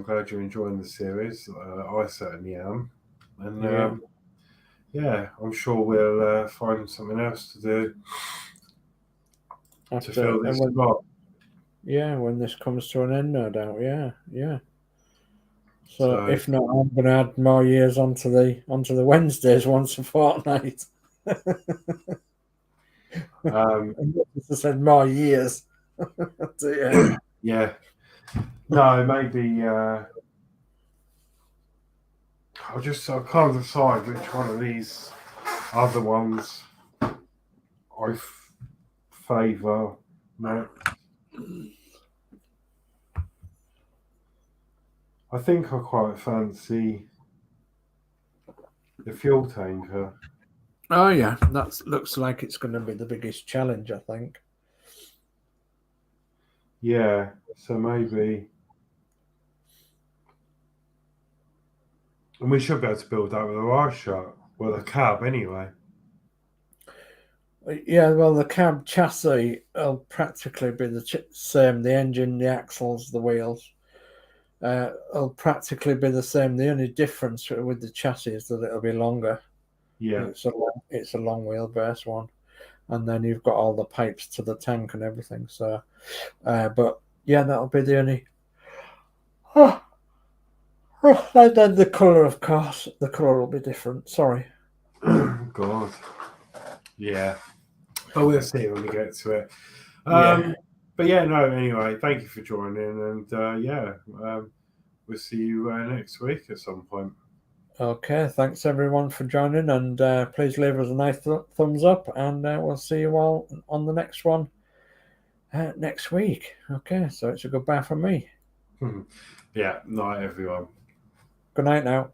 glad you're enjoying the series. I certainly am. And yeah, I'm sure we'll find something else to do to fill this spot. Yeah, when this comes to an end, no doubt. Yeah. So if not, I'm going to add more years onto the Wednesdays once a fortnight. I said more years. Yeah. No, maybe. I can't decide which one of these other ones I favour. No. I think I quite fancy the fuel tanker. Oh yeah, that looks like it's going to be the biggest challenge, I think. Yeah, so maybe. And we should be able to build that with a ride shot. Well, a cab anyway. Yeah, well, the cab chassis will practically be the same. The engine, the axles, the wheels will practically be the same. The only difference with the chassis is that it'll be longer. Yeah. It's a long wheelbase one. And then you've got all the pipes to the tank and everything. So, but yeah, that'll be the only... And then the colour, of course. The colour will be different. Sorry. God. Yeah. But we'll see when we get to it. Yeah. But yeah, no, anyway, thank you for joining. And we'll see you next week at some point. Okay, thanks everyone for joining. And please leave us a nice thumbs up. And we'll see you all on the next one next week. Okay, so it's a goodbye from me. Yeah, night, everyone. Good night now.